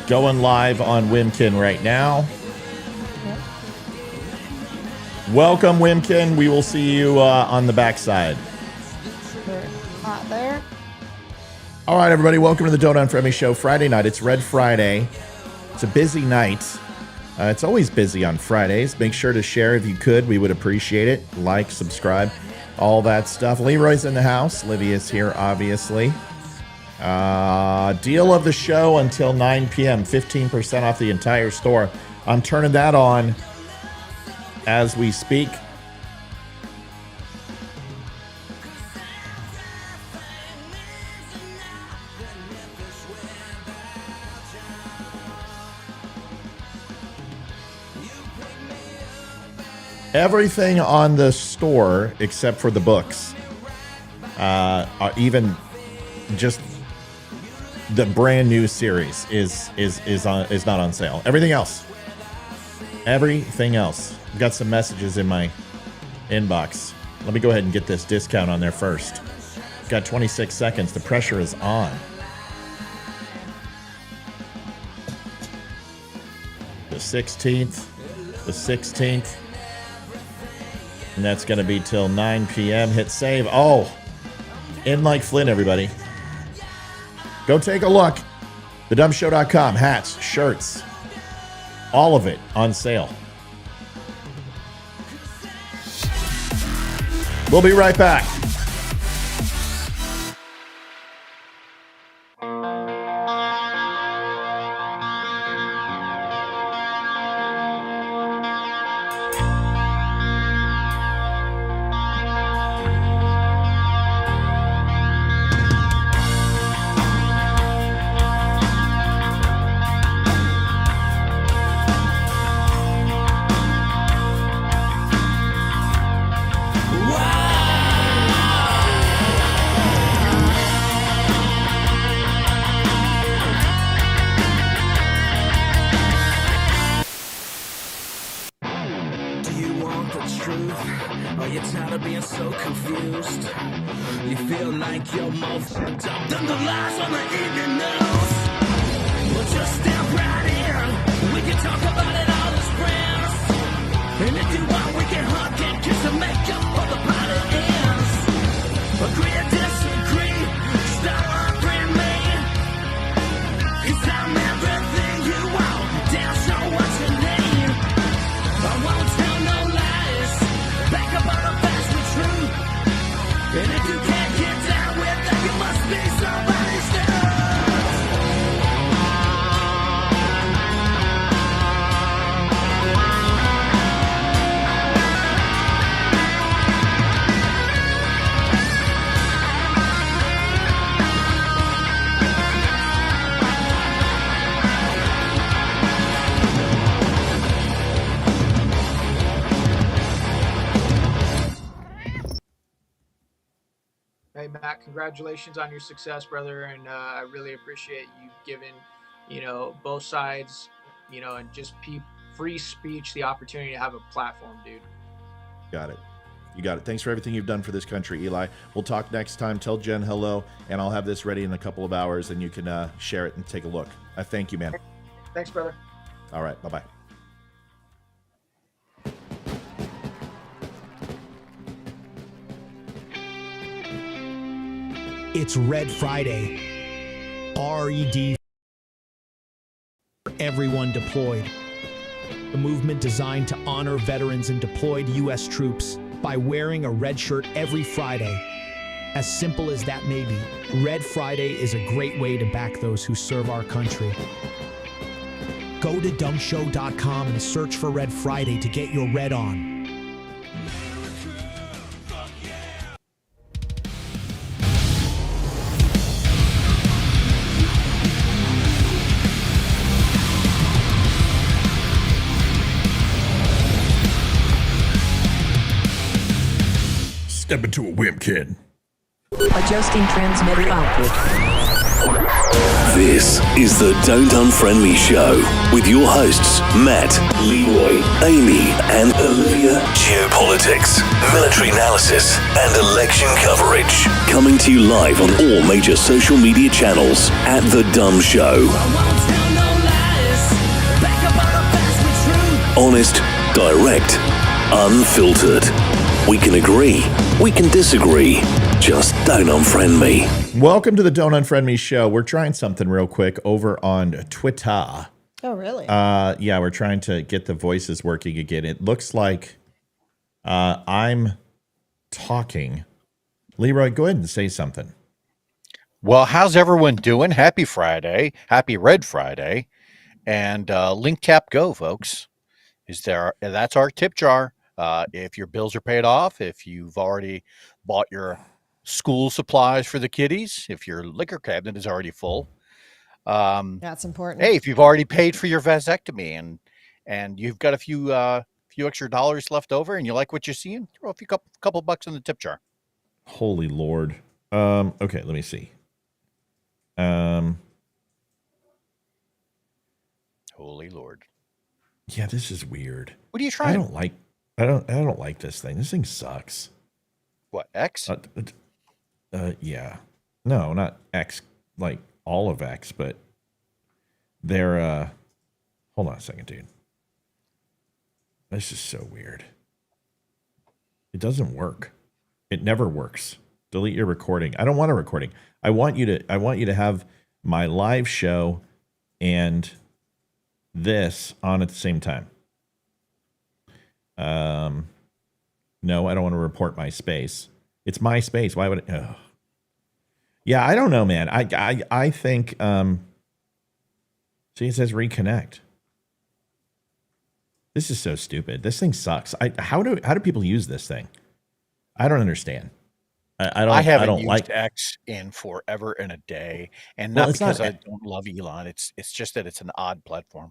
Going live on Wimkin right now. Welcome, Wimkin. We will see you on the backside. Not there. All right, everybody. Welcome to the Don't Unfriend Me Show. Friday night. It's Red Friday. It's a busy night. It's always busy on Fridays. Make sure to share if you could. We would appreciate it. Like, subscribe, all that stuff. Leroy's in the house. Livia's here, obviously. Deal of the show until 9 p.m. 15% off the entire store. I'm turning that on as we speak. Everything on the store except for the books, even just the brand new series is not on sale. Everything else. I've got some messages in my inbox. Let me go ahead and get this discount on there first. Got 26 seconds. The pressure is on. The 16th. And that's going to be till 9 p.m. Hit save. Oh, in like Flynn, everybody. Go take a look. TheDumbShow.com. Hats, shirts, all of it on sale. We'll be right back. Congratulations on your success, brother, and I really appreciate you giving, both sides, and just free speech the opportunity to have a platform, dude. Got it. You got it. Thanks for everything you've done for this country, Eli. We'll talk next time. Tell Jen hello, and I'll have this ready in a couple of hours, and you can share it and take a look. Thank you, man. Thanks, brother. All right. Bye-bye. It's Red Friday. RED for everyone deployed. A movement designed to honor veterans and deployed U.S. troops by wearing a red shirt every Friday. As simple as that may be, Red Friday is a great way to back those who serve our country. Go to dumbshow.com and search for Red Friday to get your red on. Step into a Wimkin. Adjusting transmitter output. This is the Don't Unfriend Me Show with your hosts, Matt, Leroy, Amy, and Olivia. Geopolitics, military analysis, and election coverage. Coming to you live on all major social media channels at The Dumb Show. Honest, direct, unfiltered. We can agree, we can disagree. Just don't unfriend me. Welcome to the Don't Unfriend Me show. We're trying something real quick over on Twitter. Oh, really? Yeah, we're trying to get the voices working again. It looks like I'm talking. Leroy, go ahead and say something. Well, how's everyone doing? Happy Friday. Happy Red Friday. And link tap go, folks. That's our tip jar. If your bills are paid off, if you've already bought your school supplies for the kiddies, if your liquor cabinet is already full. That's important. Hey, if you've already paid for your vasectomy and you've got a few extra dollars left over and you like what you're seeing, throw a few couple bucks in the tip jar. Holy Lord. Okay, let me see. Holy Lord. Yeah, this is weird. What are you trying? I don't like this thing. This thing sucks. What, X? Yeah. No, not X, like all of X, but they're, hold on a second, dude. This is so weird. It doesn't work. It never works. Delete your recording. I don't want a recording. I want you to have my live show and this on at the same time. No, I don't want to report my space. It's my space. Why would it? Oh. Yeah, I don't know, man. I think, see, it says reconnect. This is so stupid. This thing sucks. How do people use this thing? I don't understand. I haven't used X in forever and a day, and not because I don't love Elon. It's just that it's an odd platform.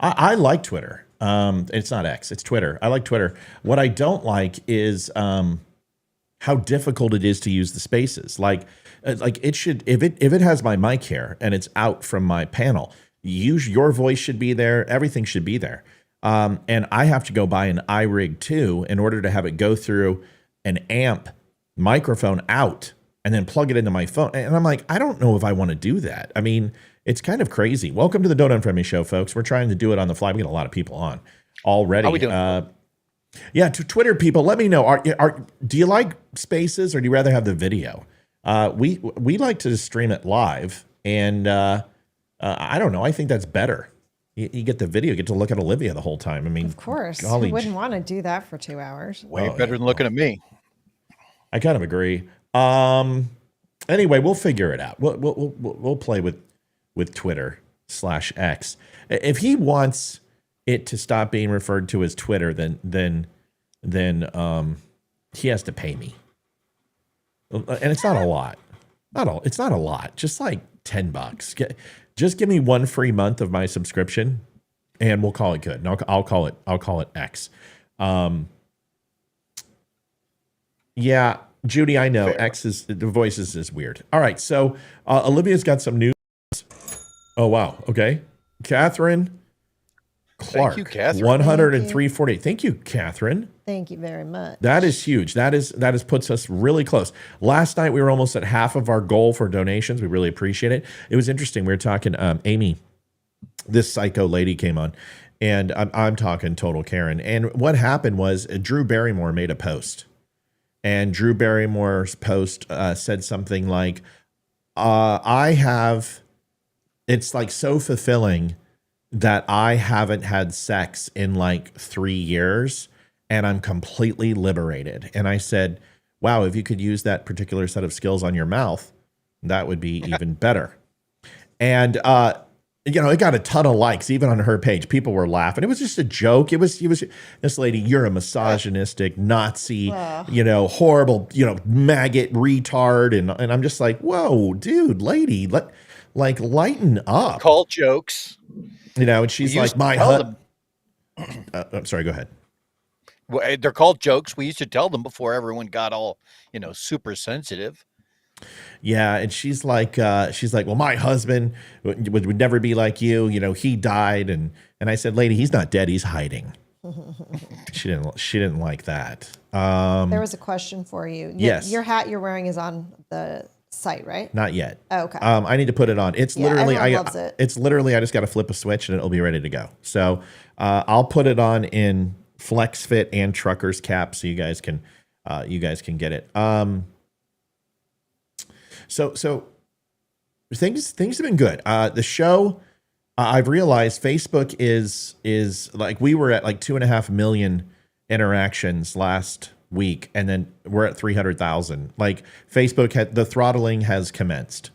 I like Twitter. It's not X, it's Twitter. I like Twitter. What I don't like is how difficult it is to use the spaces. Like it should, if it has my mic here and it's out from my panel, your voice should be there. Everything should be there. And I have to go buy an iRig 2 in order to have it go through an amp microphone out and then plug it into my phone. And I'm like, I don't know if I want to do that. I mean, it's kind of crazy. Welcome to the Don't Unfriend Me show, folks. We're trying to do it on the fly. We got a lot of people on already. How we doing? Yeah, to Twitter people, let me know. Do you like spaces or do you rather have the video? We like to stream it live, and I don't know. I think that's better. You get the video, you get to look at Olivia the whole time. I mean, of course, golly, who wouldn't want to do that for 2 hours? Way better than looking at me. I kind of agree. Anyway, we'll figure it out. We'll play with Twitter/X. If he wants it to stop being referred to as Twitter, then he has to pay me. And it's not a lot. It's not a lot. Just like $10. Just give me one free month of my subscription, and we'll call it good. And I'll call it X. Yeah, Judy, I know. Fair. X is the voices is weird. All right, so Olivia's got some news. Oh wow. Okay, Catherine Clark. Thank you, Catherine. 103.48. Thank you, Catherine. Thank you very much. That is huge. That is puts us really close. Last night we were almost at half of our goal for donations. We really appreciate it. It was interesting. We were talking. Amy, this psycho lady, came on, and I'm talking total Karen. And what happened was Drew Barrymore made a post, and Drew Barrymore's post said something like, it's like so fulfilling that I haven't had sex in like 3 years and I'm completely liberated. And I said, wow, if you could use that particular set of skills on your mouth, that would be even better. And, it got a ton of likes, even on her page. People were laughing. It was just a joke. It was this lady, you're a misogynistic Nazi, horrible, maggot retard. And I'm just like, whoa, dude, lady, lighten up. Call jokes. And she's like, I'm sorry, go ahead. Well, they're called jokes. We used to tell them before everyone got all, super sensitive. Yeah, and she's like, well, my husband would never be like you. He died, and I said, lady, he's not dead. He's hiding. She didn't like that. There was a question for you. Yes, your hat you're wearing is on the site, right? Not yet. Oh, okay. I need to put it on. It's literally, everyone loves it. It's literally, I just got to flip a switch and it'll be ready to go. So I'll put it on in Flex Fit and Trucker's Cap so you guys can get it. So things have been good. The show, I've realized Facebook is like, we were at like 2.5 million interactions last week, and then we're at 300,000. Like, Facebook had, the throttling has commenced.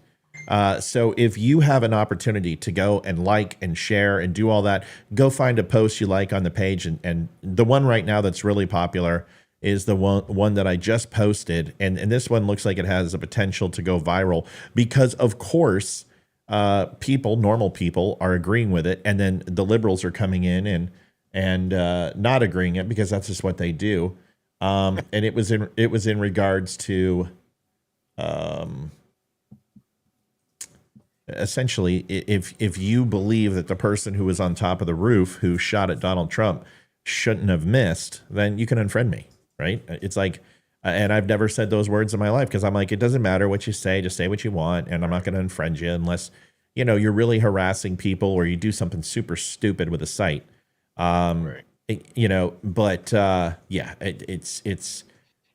So if you have an opportunity to go and like and share and do all that, go find a post you like on the page. And the one right now that's really popular is the one that I just posted. And this one looks like it has the potential to go viral because, of course, normal people are agreeing with it. And then the liberals are coming in and not agreeing it because that's just what they do. And it was in regards to, essentially, if you believe that the person who was on top of the roof who shot at Donald Trump shouldn't have missed, then you can unfriend me, right? It's like, and I've never said those words in my life because I'm like, it doesn't matter what you say, just say what you want, and I'm not going to unfriend you unless, you're really harassing people or you do something super stupid with a site. Right. It's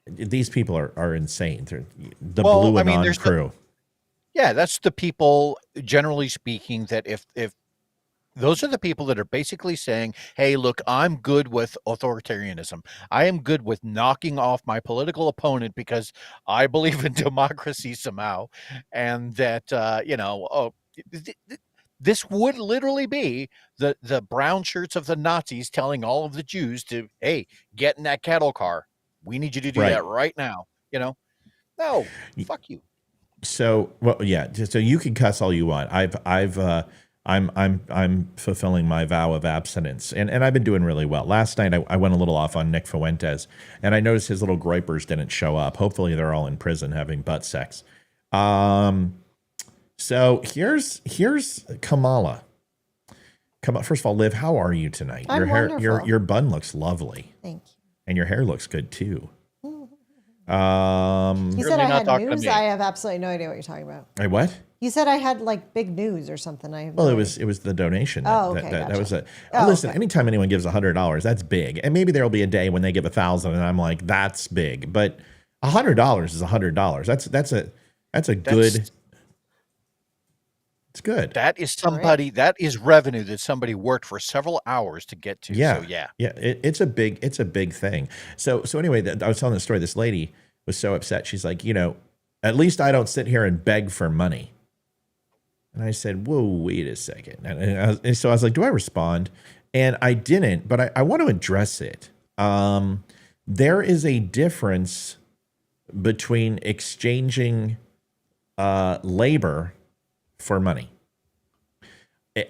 these people are insane. They're the Blue Anon crew. That's the people, generally speaking, that if those are the people that are basically saying, hey, look, I'm good with authoritarianism. I am good with knocking off my political opponent because I believe in democracy somehow. And that, this would literally be the brown shirts of the Nazis telling all of the Jews to, hey, get in that cattle car. We need you to do that right now. No, fuck you. So, so you can cuss all you want. I'm fulfilling my vow of abstinence, and I've been doing really well. Last night I went a little off on Nick Fuentes, and I noticed his little groypers didn't show up. Hopefully they're all in prison having butt sex. So here's Kamala. First of all, Liv, how are you tonight? I'm wonderful. Your bun looks lovely. Thank you. And your hair looks good too. You said I had news. I have absolutely no idea what you're talking about. Hey, what? You said I had like big news or something. It was the donation. That was it. Listen, anytime anyone gives $100, that's big. And maybe there'll be a day when they give 1,000, and I'm like, that's big. But $100 is $100. That's a good. It's good. That is somebody. That is revenue that somebody worked for several hours to get to. Yeah, so, yeah. It's a big thing. So anyway, I was telling the story. This lady was so upset. She's like, at least I don't sit here and beg for money. And I said, whoa, wait a second. And so I was like, do I respond? And I didn't, but I want to address it. There is a difference between exchanging labor for money.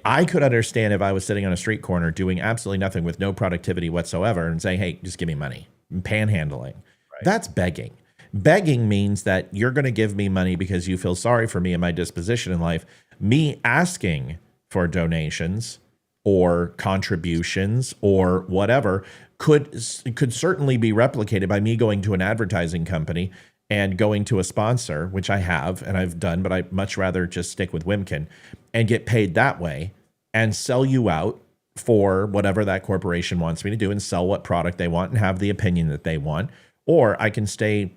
I could understand if I was sitting on a street corner doing absolutely nothing with no productivity whatsoever and saying, hey, just give me money. Panhandling. Right. That's begging. Begging means that you're going to give me money because you feel sorry for me and my disposition in life. Me asking for donations or contributions or whatever could certainly be replicated by me going to an advertising company and going to a sponsor, which I have and I've done, but I'd much rather just stick with Wimkin and get paid that way and sell you out for whatever that corporation wants me to do and sell what product they want and have the opinion that they want. Or I can stay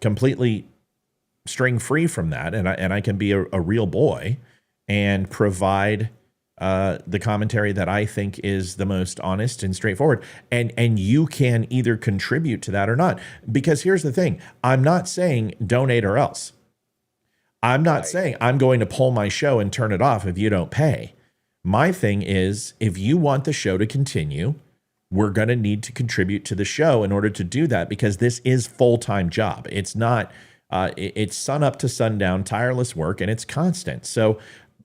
completely string free from that, and I can be a real boy and provide the commentary that I think is the most honest and straightforward. And you can either contribute to that or not. Because here's the thing. I'm not saying donate or else. I'm not saying I'm going to pull my show and turn it off if you don't pay. My thing is, if you want the show to continue, we're going to need to contribute to the show in order to do that, because this is full-time job. It's not, it's sun up to sundown, tireless work, and it's constant. So,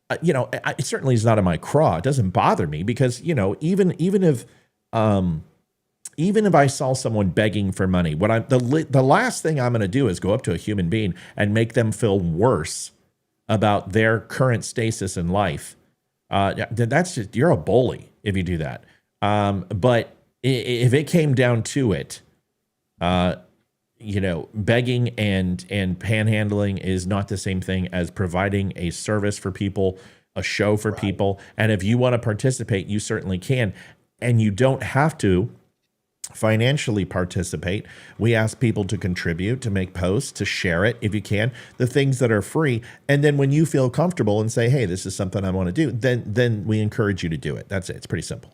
it certainly is not in my craw. It doesn't bother me because, even if I saw someone begging for money, the last thing I'm going to do is go up to a human being and make them feel worse about their current status in life. That's just, you're a bully if you do that. But if it came down to it, begging and panhandling is not the same thing as providing a service for people, a show for people. And if you want to participate, you certainly can. And you don't have to financially participate. We ask people to contribute, to make posts, to share it if you can, the things that are free. And then when you feel comfortable and say, hey, this is something I want to do, then we encourage you to do it. That's it. It's pretty simple.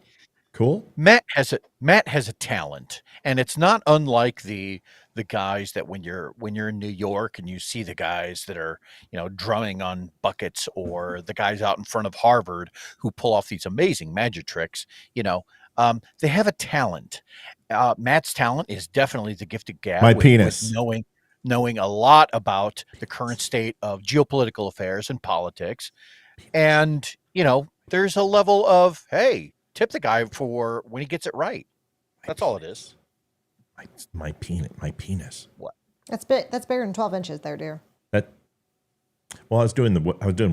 Cool. Matt has a talent, and it's not unlike the guys that when you're in New York and you see the guys that are drumming on buckets, or the guys out in front of Harvard who pull off these amazing magic tricks. They have a talent. Matt's talent is definitely the gift of gab. My penis. With knowing a lot about the current state of geopolitical affairs and politics, and there's a level of, hey, tip the guy for when he gets it right. That's all it is. My penis. What? That's bigger than 12 inches there, dear. Well, I was doing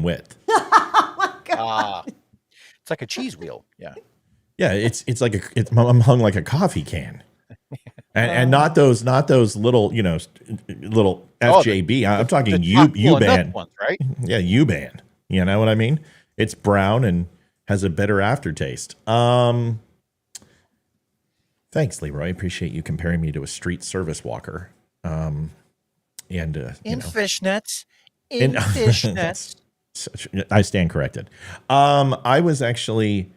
width. Oh my God. It's like a cheese wheel. Yeah. Yeah, I'm hung like a coffee can. And not those little, little FJB. I'm talking U-band ones, right? Yeah, U-band. You know what I mean? It's brown and has a bitter aftertaste. Thanks, Leroy. I appreciate you comparing me to a street service walker. In fishnets. In fishnets. I stand corrected. I was actually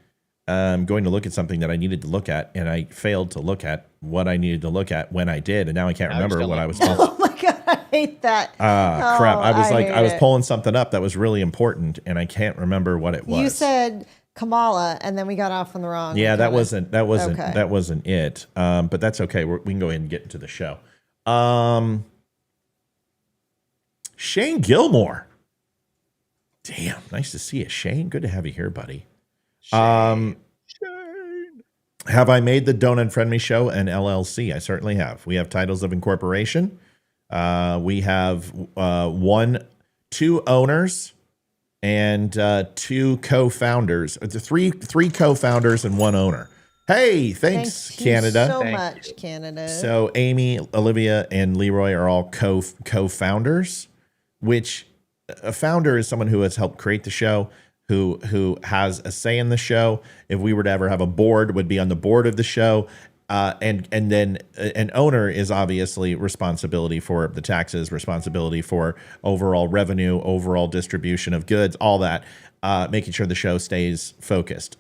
going to look at something that I needed to look at, and I failed to look at what I needed to look at when I did, and now I can't remember what I was told. Oh my God, I hate that. Crap. I was pulling something up that was really important, and I can't remember what it was. You said Kamala, and then we got off on the wrong. Yeah, that wasn't Okay. it. But that's okay. We can go ahead and get into the show. Shane Gilmore. Damn, nice to see you, Shane. Good to have you here, buddy. Shane. Have I made the Don't Unfriend Me show an LLC? I certainly have. We have titles of incorporation. We have two owners and two co-founders. Three co-founders and one owner. Hey, thanks Canada. So much, Canada. So Amy, Olivia, and Leroy are all co-founders, which a founder is someone who has helped create the show, who has a say in the show. If we were to ever have a board, would be on the board of the show. And then an owner is obviously responsibility for the taxes, responsibility for overall revenue, overall distribution of goods, all that, making sure the show stays focused.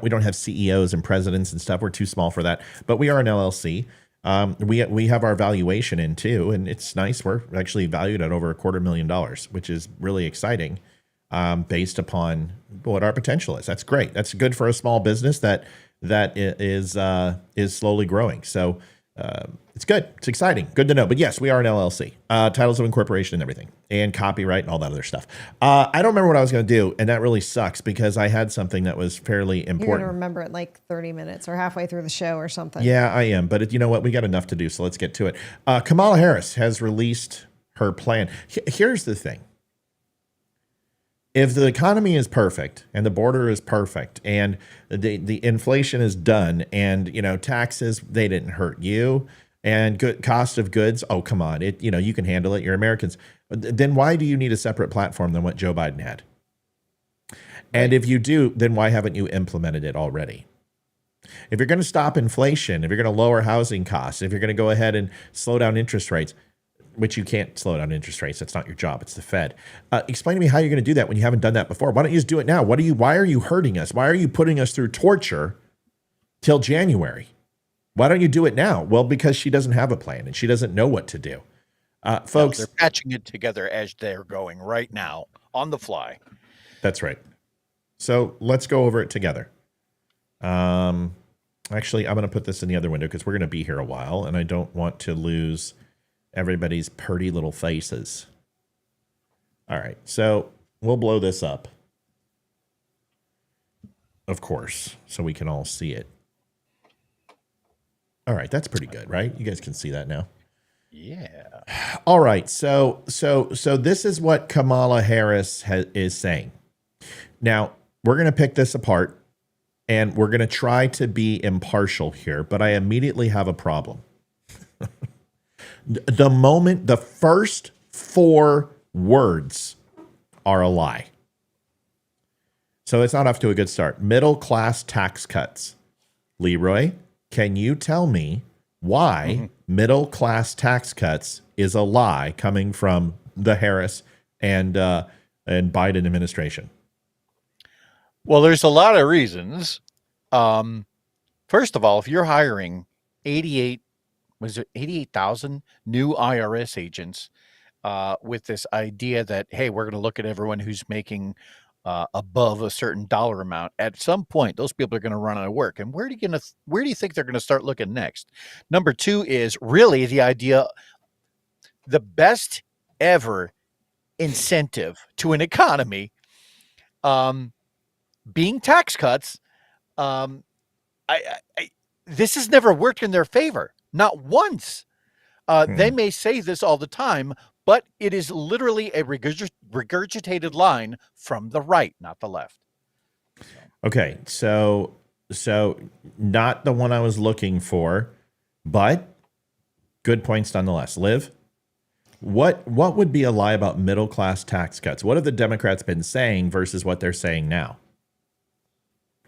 We don't have CEOs and presidents and stuff. We're too small for that, but we are an LLC. We have our valuation in too, and it's nice. We're actually valued at over $250,000, which is really exciting, based upon what our potential is. That's great. That's good for a small business that is slowly growing. So it's good. It's exciting. Good to know. But yes, we are an LLC. Titles of incorporation and everything, and copyright and all that other stuff. I don't remember what I was going to do, and that really sucks because I had something that was fairly important. You're going to remember it like 30 minutes or halfway through the show or something. Yeah, I am. But you know what? We got enough to do, so let's get to it. Kamala Harris has released her plan. Here's the thing. If the economy is perfect and the border is perfect and the inflation is done and, taxes, they didn't hurt you, and good cost of goods, oh, come on, you can handle it. You're Americans. Then why do you need a separate platform than what Joe Biden had? And if you do, then why haven't you implemented it already? If you're going to stop inflation, if you're going to lower housing costs, if you're going to go ahead and slow down interest rates, which you can't slow down interest rates. That's not your job. It's the Fed. Explain to me how you're going to do that when you haven't done that before. Why don't you just do it now? Why are you hurting us? Why are you putting us through torture till January? Why don't you do it now? Well, because she doesn't have a plan and she doesn't know what to do. Folks, they're patching it together as they're going right now on the fly. That's right. So let's go over it together. Actually, I'm going to put this in the other window because we're going to be here a while and I don't want to lose everybody's pretty little faces. All right, so we'll blow this up, of course, so we can all see it. All right, that's pretty good, right? You guys can see that now. Yeah. All right, so this is what Kamala Harris is saying. Now, we're going to pick this apart, and we're going to try to be impartial here, but I immediately have a problem. The first 4 words are a lie. So it's not off to a good start. Middle class tax cuts. Leroy, can you tell me why middle class tax cuts is a lie coming from the Harris and Biden administration? Well, there's a lot of reasons. First of all, if you're hiring 88,000 new IRS agents with this idea that, hey, we're going to look at everyone who's making above a certain dollar amount, at some point, those people are going to run out of work. And where do you think they're going to start looking next? Number 2 is really the idea, the best ever incentive to an economy being tax cuts. This has never worked in their favor, not once. They may say this all the time, but it is literally a regurgitated line from the right, not the left. Okay, so not the one I was looking for, but good points nonetheless. Liv, what would be a lie about middle class tax cuts? What have the Democrats been saying versus what they're saying now?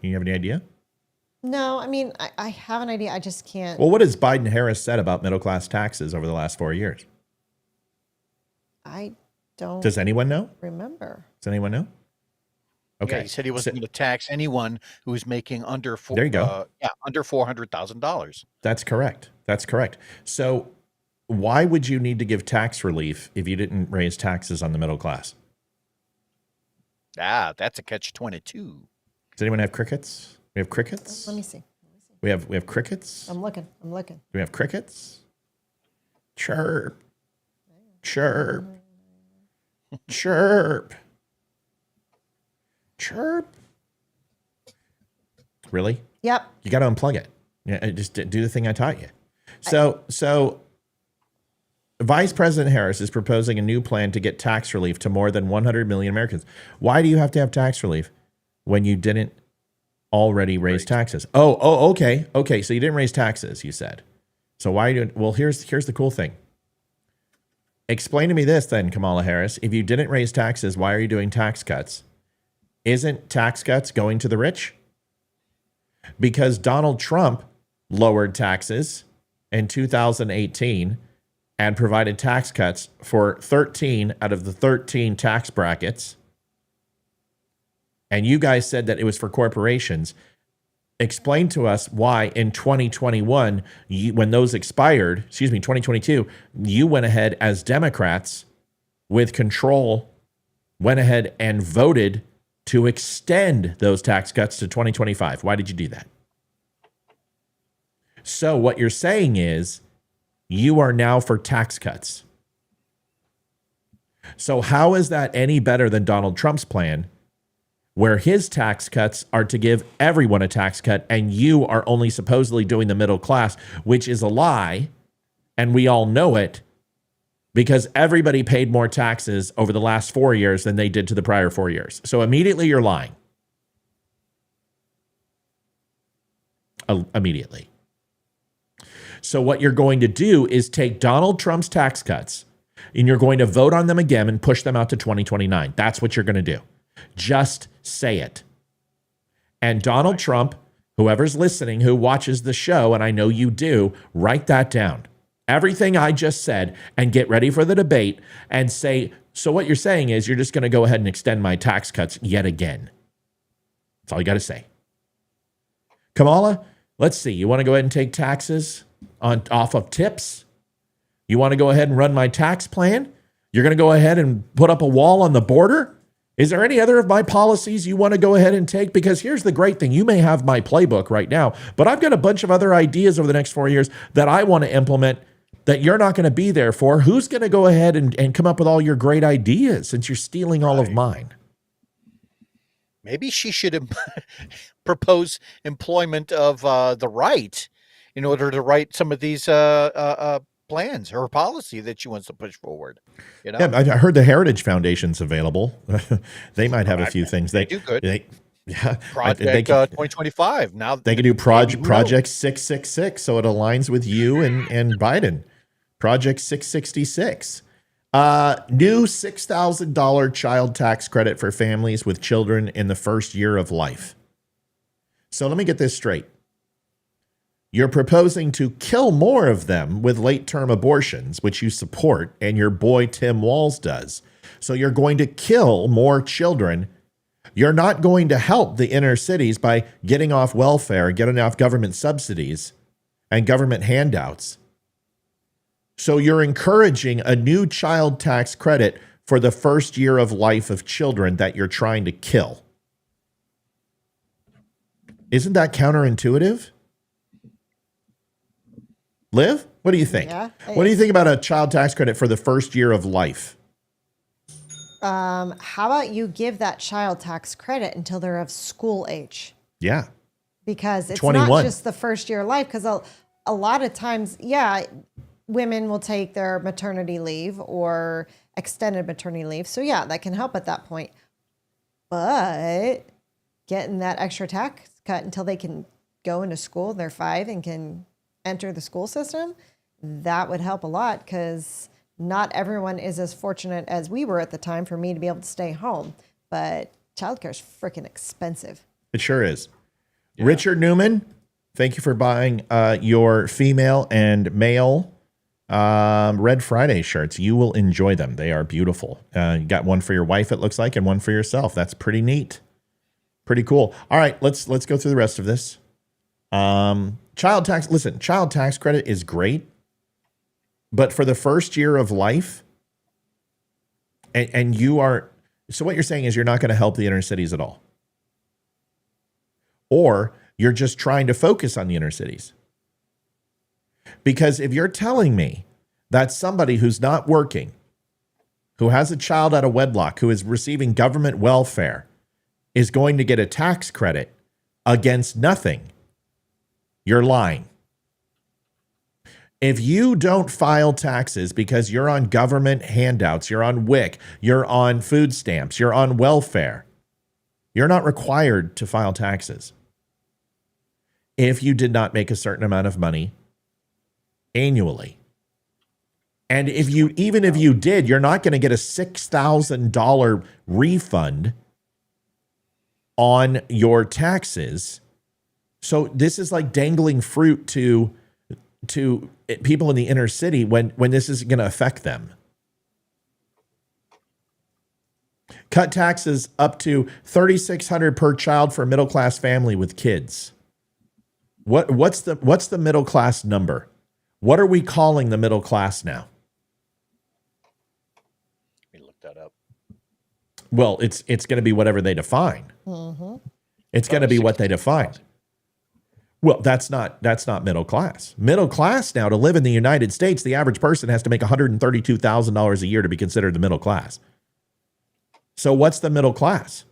Do you have any idea? No, I mean, I have an idea. I just can't. Well, what has Biden Harris said about middle class taxes over the last 4 years? I don't. Does anyone know? Remember? Does anyone know? Okay. Yeah, he said he wasn't going to tax anyone who was making under There you go. under $400,000. That's correct. That's correct. So why would you need to give tax relief if you didn't raise taxes on the middle class? That's a catch-22. Does anyone have crickets? We have crickets? Let me see. We have crickets? I'm looking. Do we have crickets? Chirp. Chirp. Chirp. Chirp. Really? Yep. You got to unplug it. Yeah, just do the thing I taught you. So Vice President Harris is proposing a new plan to get tax relief to more than 100 million Americans. Why do you have to have tax relief when you didn't already raise taxes? Oh, okay. Okay, so you didn't raise taxes, you said. So why are you doing? Well, here's the cool thing. Explain to me this then, Kamala Harris. If you didn't raise taxes, why are you doing tax cuts? Isn't tax cuts going to the rich? Because Donald Trump lowered taxes in 2018 and provided tax cuts for 13 out of the 13 tax brackets. And you guys said that it was for corporations. Explain to us why in 2021, when those expired, 2022, you went ahead as Democrats with control, went ahead and voted to extend those tax cuts to 2025. Why did you do that? So what you're saying is you are now for tax cuts. So how is that any better than Donald Trump's plan, where his tax cuts are to give everyone a tax cut and you are only supposedly doing the middle class, which is a lie, and we all know it, because everybody paid more taxes over the last 4 years than they did to the prior 4 years. So immediately you're lying. Immediately. So what you're going to do is take Donald Trump's tax cuts and you're going to vote on them again and push them out to 2029. That's what you're going to do. Just say it. And Donald Trump, whoever's listening, who watches the show, and I know you do, write that down. Everything I just said, and get ready for the debate and say, so what you're saying is you're just going to go ahead and extend my tax cuts yet again. That's all you got to say. Kamala, let's see. You want to go ahead and take taxes off of tips? You want to go ahead and run my tax plan? You're going to go ahead and put up a wall on the border? Is there any other of my policies you want to go ahead and take? Because here's the great thing. You may have my playbook right now, but I've got a bunch of other ideas over the next 4 years that I want to implement that you're not going to be there for. Who's going to go ahead and come up with all your great ideas since you're stealing all of mine? Maybe she should propose employment of the right in order to write some of these plans or policy that she wants to push forward. You know? Yeah, I heard the Heritage Foundation's available. They might have a few things. They do good. Project 2025. Now they can do Project 666, so it aligns with you and Biden. Project 666. New $6,000 child tax credit for families with children in the first year of life. So let me get this straight. You're proposing to kill more of them with late-term abortions, which you support, and your boy Tim Walz does. So you're going to kill more children. You're not going to help the inner cities by getting off welfare, getting off government subsidies and government handouts. So you're encouraging a new child tax credit for the first year of life of children that you're trying to kill. Isn't that counterintuitive? Liv, what do you think? Yeah, what do you think about a child tax credit for the first year of life? How about you give that child tax credit until they're of school age? Yeah. Because it's 21. not just the first year of life. Because a lot of times, yeah, women will take their maternity leave or extended maternity leave. So yeah, that can help at that point. But getting that extra tax cut until they can go into school, they're 5 and can enter the school system, that would help a lot, because not everyone is as fortunate as we were at the time for me to be able to stay home. But childcare is freaking expensive. It sure is. Yeah. Richard Newman, thank you for buying your female and male Red Friday shirts. You will enjoy them. They are beautiful. You got one for your wife, it looks like, and one for yourself. That's pretty neat. Pretty cool. All right, let's go through the rest of this. Child tax. Listen, child tax credit is great, but for the first year of life, and you are, so what you're saying is you're not going to help the inner cities at all, or you're just trying to focus on the inner cities. Because if you're telling me that somebody who's not working, who has a child out of wedlock, who is receiving government welfare, is going to get a tax credit against nothing, you're lying. If you don't file taxes because you're on government handouts, you're on WIC, you're on food stamps, you're on welfare, you're not required to file taxes. If you did not make a certain amount of money annually. And even if you did, you're not going to get a $6,000 refund on your taxes. So this is like dangling fruit to people in the inner city when this is going to affect them. Cut taxes up to $3,600 per child for a middle-class family with kids. What's the middle class number? What are we calling the middle class now? Let me look that up. Well, it's going to be whatever they define. Mm-hmm. It's going to be what they define. Well, that's not middle class. Middle class now, to live in the United States, the average person has to make $132,000 a year to be considered the middle class. So what's the middle class?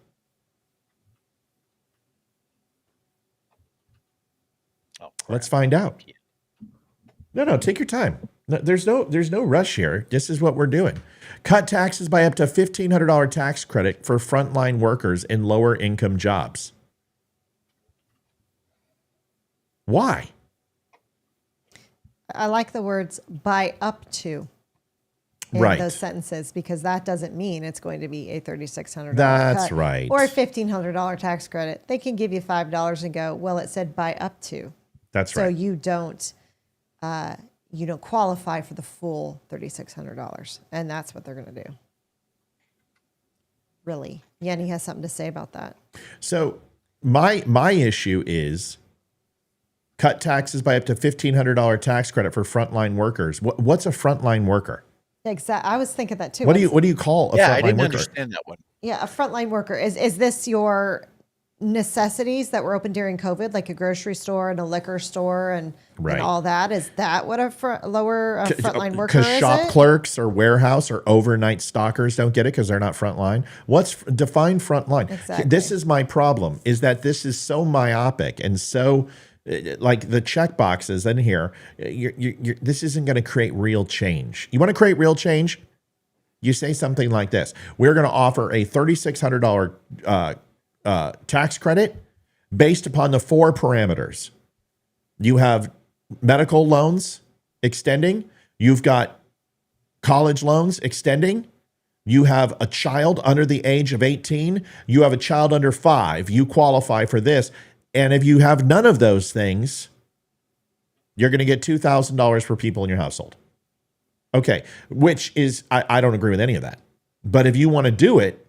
Oh, let's find out. No, take your time. There's no rush here. This is what we're doing. Cut taxes by up to $1,500 tax credit for frontline workers in lower income jobs. Why? I like the words "by up to" in those sentences, because that doesn't mean it's going to be a $3,600 That's cut right. or a $1,500 tax credit. They can give you $5 and go, well, it said "by up to." That's right. So you don't qualify for the full $3,600, and that's what they're going to do. Really, Yenny has something to say about that. So my issue is cut taxes by up to $1,500 tax credit for frontline workers. What's a frontline worker? Exactly. I was thinking that too. What do you call a frontline worker? I didn't understand that one. Yeah, a frontline worker. Is this your necessities that were open during COVID, like a grocery store and a liquor store and all that? Is that what a frontline worker is? Because shop clerks or warehouse or overnight stockers don't get it because they're not frontline. Define frontline? Exactly. This is my problem, is that this is so myopic and so like the check boxes in here. This isn't going to create real change. You want to create real change? You say something like this: we're going to offer a $3,600 tax credit based upon the 4 parameters. You have medical loans extending, You've got college loans extending. You have a child under the age of 18. You have a child under 5. You qualify for this. And if you have none of those things, you're going to get $2,000 per people in your household. Okay, which is, I don't agree with any of that. But if you want to do it,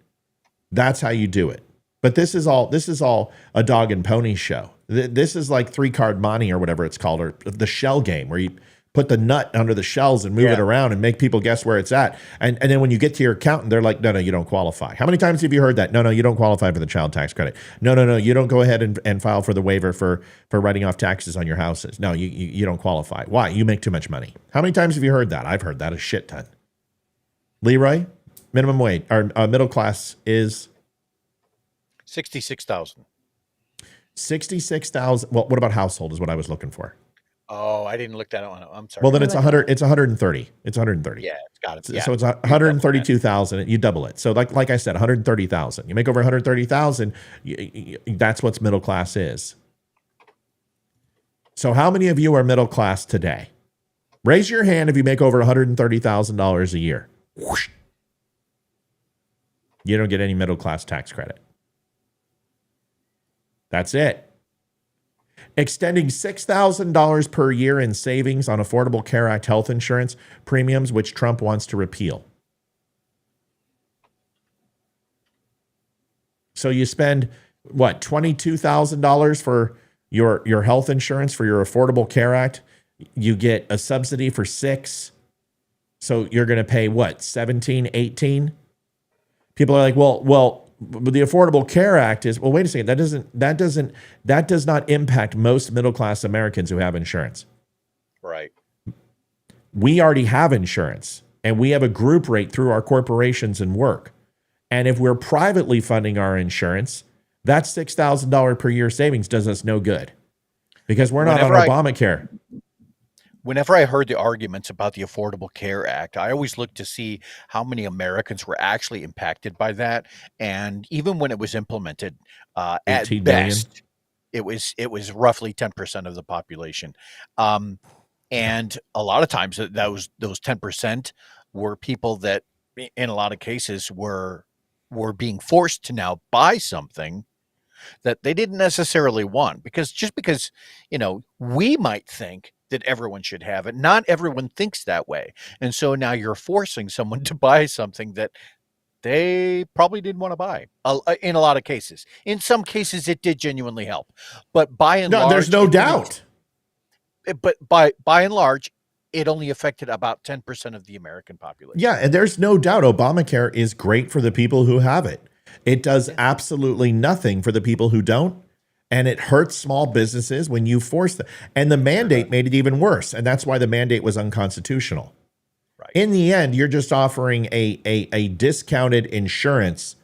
that's how you do it. But this is all a dog and pony show. This is like 3-card money or whatever it's called, or the shell game where you put the nut under the shells and move it around and make people guess where it's at. And then when you get to your accountant, they're like, no, you don't qualify. How many times have you heard that? No, you don't qualify for the child tax credit. No, you don't go ahead and file for the waiver for writing off taxes on your houses. No, you don't qualify. Why? You make too much money. How many times have you heard that? I've heard that a shit ton. Leroy, minimum wage or middle class is 66,000. 66,000. Well, what about household is what I was looking for. Oh, I didn't look that one. I'm sorry. Well, then it's 100. It's 130. It's 130. Yeah, it's got it. Yeah. So it's 132,000. You double it. So like I said, 130,000. You make over 130,000. That's what middle class is. So how many of you are middle class today? Raise your hand if you make over $130,000 a year. Whoosh. You don't get any middle class tax credit. That's it. Extending $6,000 per year in savings on Affordable Care Act health insurance premiums, which Trump wants to repeal. So you spend, what, $22,000 for your health insurance for your Affordable Care Act. You get a subsidy for $6,000. So you're going to pay, what, $17,000, $18,000? People are like, well, but the Affordable Care Act is, well, wait a second, that does not impact most middle-class Americans who have insurance. Right. We already have insurance, and we have a group rate through our corporations and work. And if we're privately funding our insurance, that $6,000 per year savings does us no good because we're not on Obamacare. Whenever I heard the arguments about the Affordable Care Act, I always looked to see how many Americans were actually impacted by that. And even when it was implemented, at best, it was roughly 10% of the population. And a lot of times those 10% were people that in a lot of cases were being forced to now buy something that they didn't necessarily want, because we might think that everyone should have it. Not everyone thinks that way. And so now you're forcing someone to buy something that they probably didn't want to buy in a lot of cases. In some cases, it did genuinely help. But by and large, there's no doubt. But by and large, it only affected about 10% of the American population. Yeah, and there's no doubt Obamacare is great for the people who have it. It does absolutely nothing for the people who don't. And it hurts small businesses when you force them. And the mandate made it even worse. And that's why the mandate was unconstitutional. Right. In the end, you're just offering a discounted insurance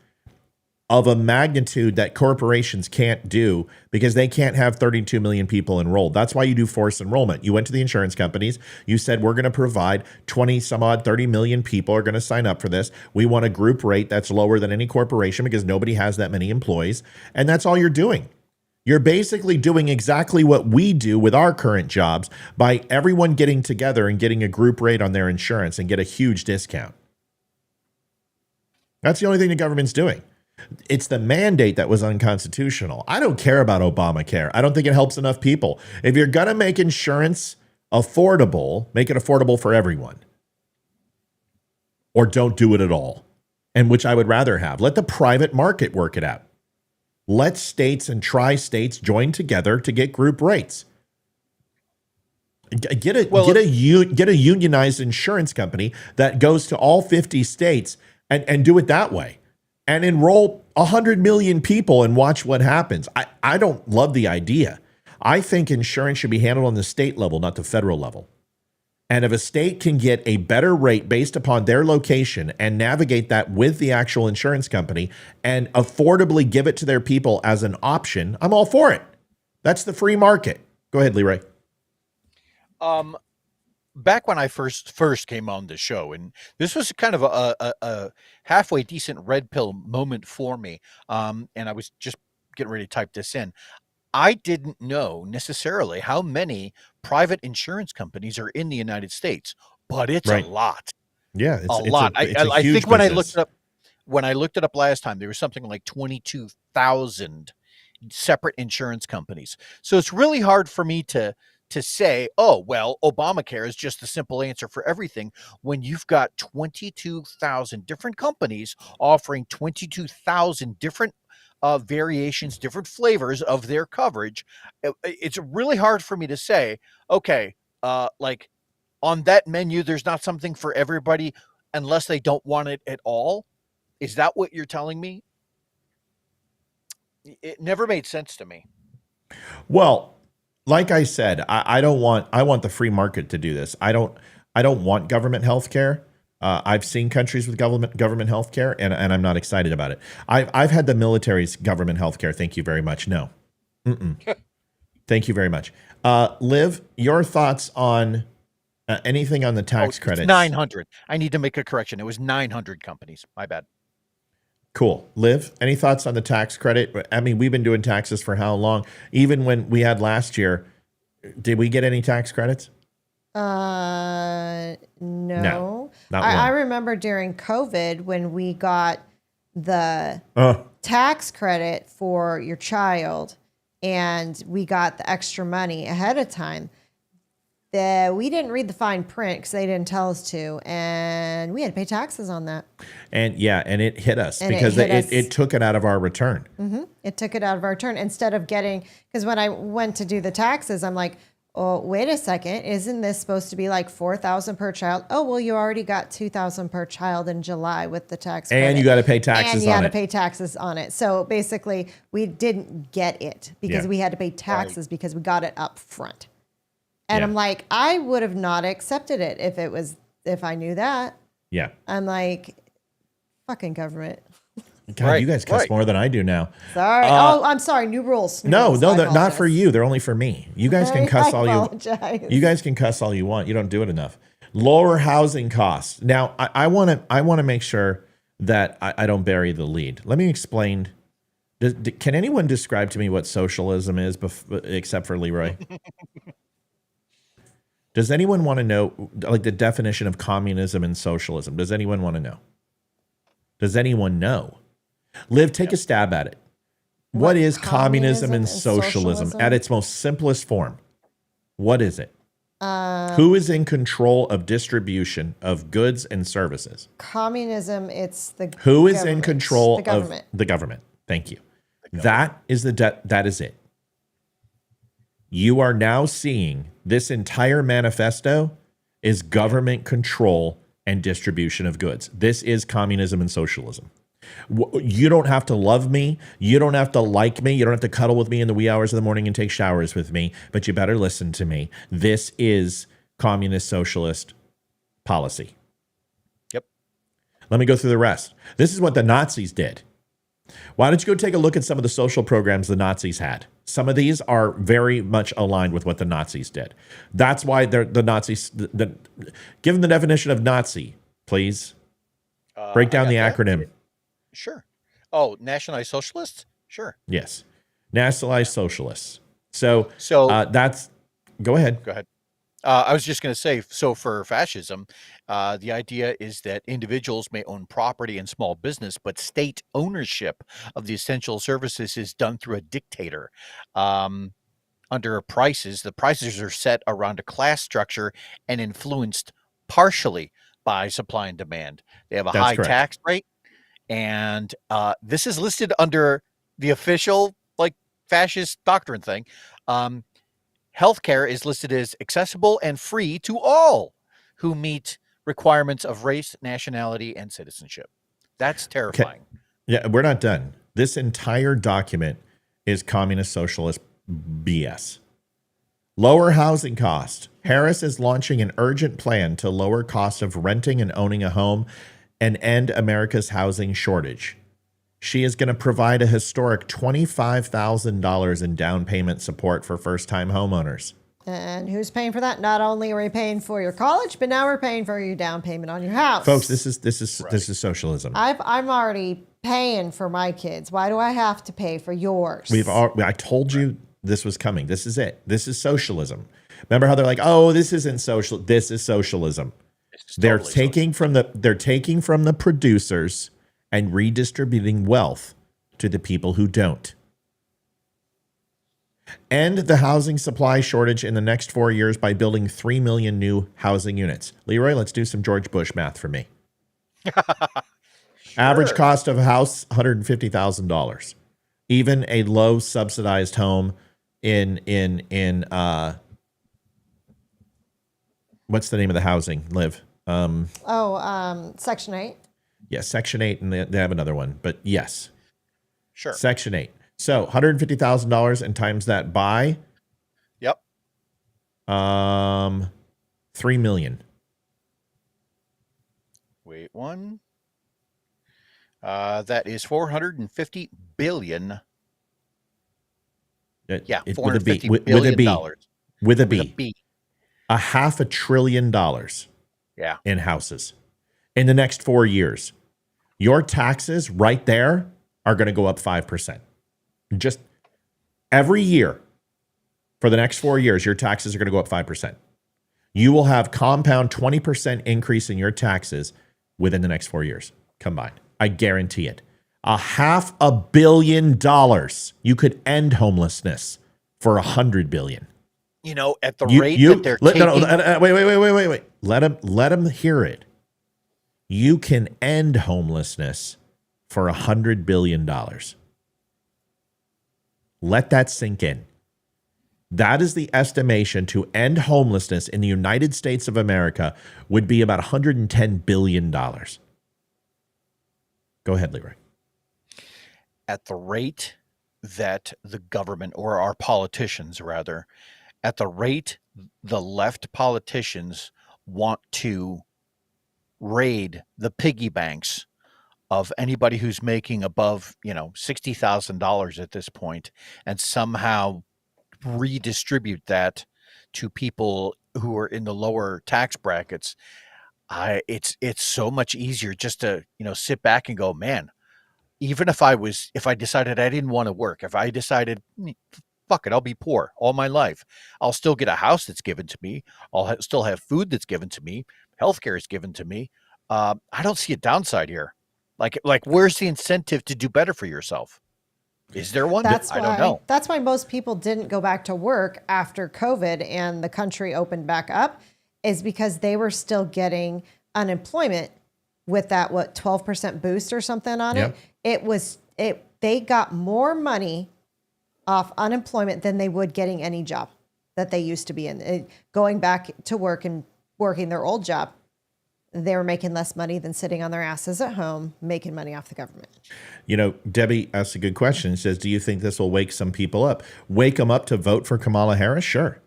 of a magnitude that corporations can't do because they can't have 32 million people enrolled. That's why you do forced enrollment. You went to the insurance companies. You said, we're going to provide 30 million people are going to sign up for this. We want a group rate that's lower than any corporation because nobody has that many employees. And that's all you're doing. You're basically doing exactly what we do with our current jobs by everyone getting together and getting a group rate on their insurance and get a huge discount. That's the only thing the government's doing. It's the mandate that was unconstitutional. I don't care about Obamacare. I don't think it helps enough people. If you're going to make insurance affordable, make it affordable for everyone. Or don't do it at all. And which I would rather have. Let the private market work it out. Let states and tri-states join together to get group rates. Get a unionized insurance company that goes to all 50 states and do it that way. And enroll 100 million people and watch what happens. I don't love the idea. I think insurance should be handled on the state level, not the federal level. And if a state can get a better rate based upon their location and navigate that with the actual insurance company and affordably give it to their people as an option, I'm all for it. That's the free market. Go ahead, Leroy. Back when I first came on the show, and this was kind of a halfway decent red pill moment for me, and I was just getting ready to type this in. I didn't know necessarily how many private insurance companies are in the United States. but it's Right. a lot. Yeah, A lot. it's a I huge think when I business. looked it up last time, there was something like 22,000 separate insurance companies. So it's really hard for me to say, oh, well, Obamacare is just the simple answer for everything when you've got 22,000 different companies offering 22,000 different variations, different flavors of their coverage. It's really hard for me to say, okay, like on that menu, there's not something for everybody unless they don't want it at all. Is that what you're telling me? It never made sense to me. Well, like I said, I want the free market to do this. I don't want government health care. I've seen countries with government health care, and I'm not excited about it. I've had the military's government health care. Thank you very much. No. Thank you very much. Liv, your thoughts on anything on the tax credits? 900. I need to make a correction. It was 900 companies. My bad. Cool. Liv, any thoughts on the tax credit? I mean, we've been doing taxes for how long? Even when we had last year, did we get any tax credits? No. Not I one. remember during COVID when we got the tax credit for your child and we got the extra money ahead of time. We didn't read the fine print because they didn't tell us to, and we had to pay taxes on that. And it hit us And because it hit us. it took it out of our return. It took it out of our return instead of getting, because when I went to do the taxes, I'm like, oh, wait a second, isn't this supposed to be like $4,000 per child? Oh, well, you already got $2,000 per child in July with the tax credit. And you got to pay taxes on it. And you had to pay taxes on it. So basically, we didn't get it because we had to pay taxes because we got it up front. And I'm like, I would have not accepted it if I knew that. Yeah. I'm like, fucking government. God, you guys cuss more than I do now. Sorry. I'm sorry. New rules. No, I they're not apologize. for you. They're only for me. You guys can cuss all you guys can cuss all you want. You don't do it enough. Lower housing costs. Now, I want to make sure that I don't bury the lead. Let me explain. Can anyone describe to me what socialism is except for Leroy? Does anyone want to know, like, the definition of communism and socialism? Does anyone want to know? Does anyone know? Liv, take a stab at it. What is communism and socialism at its most simplest form? What is it? Who is in control of distribution of goods and services? Communism, it's the Who is in control the of the government? Thank you. That is that is it. You are now seeing this entire manifesto is government control and distribution of goods. This is communism and socialism. You don't have to love me. You don't have to like me. You don't have to cuddle with me in the wee hours of the morning and take showers with me, but you better listen to me. This is communist socialist policy. Yep. Let me go through the rest. This is what the Nazis did. Why don't you go take a look at some of the social programs the Nazis had? Some of these are very much aligned with what the Nazis did. That's why they're the Nazis. Give them the definition of Nazi, please. Break down the acronym. Sure. Oh, nationalized socialists? Sure. Yes. Nationalized socialists. So that's, go ahead. Go ahead. I was just going to say, so for fascism, the idea is that individuals may own property and small business, but state ownership of the essential services is done through a dictator. Under prices, the prices are set around a class structure and influenced partially by supply and demand. They have a high tax rate, and this is listed under the official, like, fascist doctrine thing. Healthcare is listed as accessible and free to all who meet requirements of race, nationality, and citizenship. That's terrifying. Okay. Yeah, we're not done. This entire document is communist socialist BS. Lower housing cost. Harris is launching an urgent plan to lower costs of renting and owning a home and end America's housing shortage. She is going to provide a historic $25,000 in down payment support for first-time homeowners. And who's paying for that? Not only are we paying for your college, but now we're paying for your down payment on your house. Folks, this is socialism. I'm already paying for my kids. Why do I have to pay for yours? I told you this was coming. This is it. This is socialism. Remember how they're like, "Oh, this isn't social. This is socialism." They're totally taking from the producers and redistributing wealth to the people who don't. End the housing supply shortage in the next 4 years by building 3 million new housing units. Leroy, let's do some George Bush math for me. Average cost of a house, $150,000. Even a low subsidized home in what's the name of the housing? Liv. Section 8. Yeah, Section 8, and they have another one, but yes. Sure. Section 8. So $150,000 and times that by Yep. 3 million. Wait one. That is 450 billion. Yeah, With a B. $450 With a billion B. dollars. With a With a B. B. $500 billion Yeah. in houses in the next 4 years. Your taxes right there are going to go up 5%. Just every year for the next 4 years, your taxes are going to go up 5%. You will have compound 20% increase in your taxes within the next 4 years combined. I guarantee it. $500 million. You could end homelessness for $100 billion. You know, at the rate that they're taking. Wait. Let him hear it. You can end homelessness for $100 billion. Let that sink in. That is the estimation to end homelessness in the United States of America would be about $110 billion. Go ahead, Leroy. At the rate that the government, or our politicians rather, at the rate the left politicians want to raid the piggy banks of anybody who's making above, $60,000 at this point, and somehow redistribute that to people who are in the lower tax brackets, it's so much easier just to sit back and go, man, even if I decided I didn't want to work, if I decided fuck it, I'll be poor all my life, I'll still get a house that's given to me, I'll still have food that's given to me, healthcare is given to me. I don't see a downside here. Like where's the incentive to do better for yourself? Is there one? I don't know. That's why most people didn't go back to work after COVID and the country opened back up, is because they were still getting unemployment with that, 12% boost or something on Yep. it. They got more money off unemployment than they would getting any job that they used to be in. Going back to work and working their old job, they were making less money than sitting on their asses at home, making money off the government. Debbie asked a good question. She says, do you think this will wake some people up? Wake them up to vote for Kamala Harris? Sure.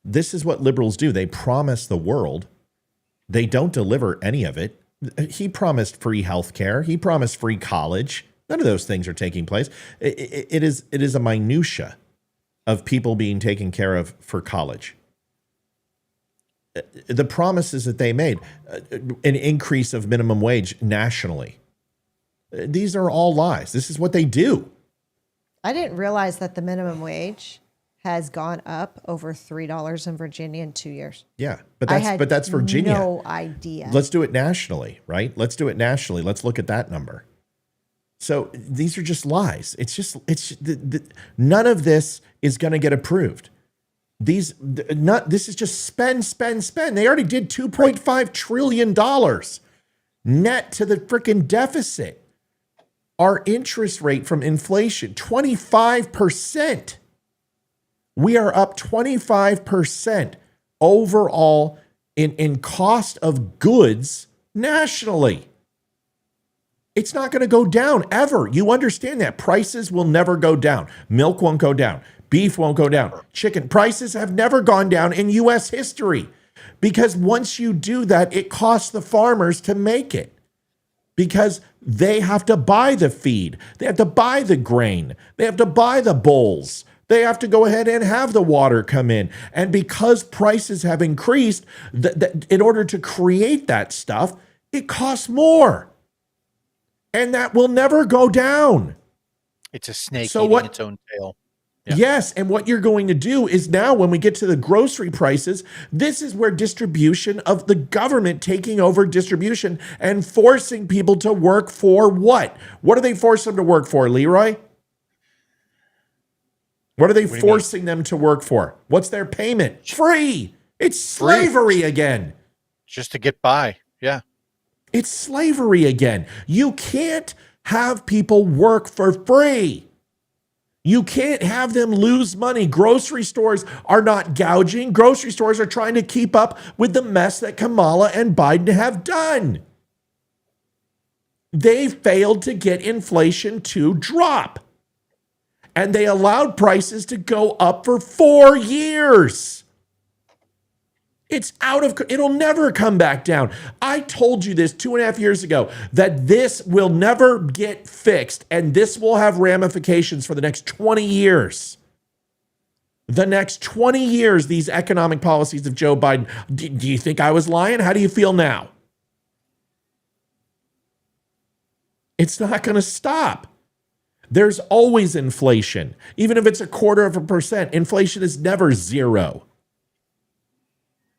This is what liberals do. They promise the world. They don't deliver any of it. He promised free health care. He promised free college. None of those things are taking place. It is a minutia of people being taken care of for college. The promises that they made, an increase of minimum wage nationally. These are all lies. This is what they do. I didn't realize that the minimum wage has gone up over $3 in Virginia in 2 years. Yeah, but that's Virginia. No idea. Let's do it nationally, right? Let's do it nationally. Let's look at that number. So these are just lies. None of this is going to get approved. This is just spend. They already did $2.5 trillion net to the freaking deficit. Our interest rate from inflation, 25%. We are up 25% overall in cost of goods nationally. It's not going to go down ever. You understand that. Prices will never go down. Milk won't go down. Beef won't go down. Chicken prices have never gone down in U.S. history, because once you do that, it costs the farmers to make it, because they have to buy the feed. They have to buy the grain. They have to buy the bulls. They have to go ahead and have the water come in. And because prices have increased, in order to create that stuff, it costs more. And that will never go down. It's a snake eating its own tail. Yeah. Yes, and what you're going to do is now when we get to the grocery prices, this is where distribution of the government taking over distribution and forcing people to work for what? What do they force them to work for, Leroy? What are they do you mean? forcing them to work for? What's their payment? Free. It's slavery again. Just to get by. Yeah. It's slavery again. You can't have people work for free. You can't have them lose money. Grocery stores are not gouging. Grocery stores are trying to keep up with the mess that Kamala and Biden have done. They failed to get inflation to drop. And they allowed prices to go up for 4 years. It's it'll never come back down. I told you this 2.5 years ago, that this will never get fixed and this will have ramifications for the next 20 years. The next 20 years, these economic policies of Joe Biden. Do you think I was lying? How do you feel now? It's not going to stop. There's always inflation. Even if it's 0.25%, inflation is never zero.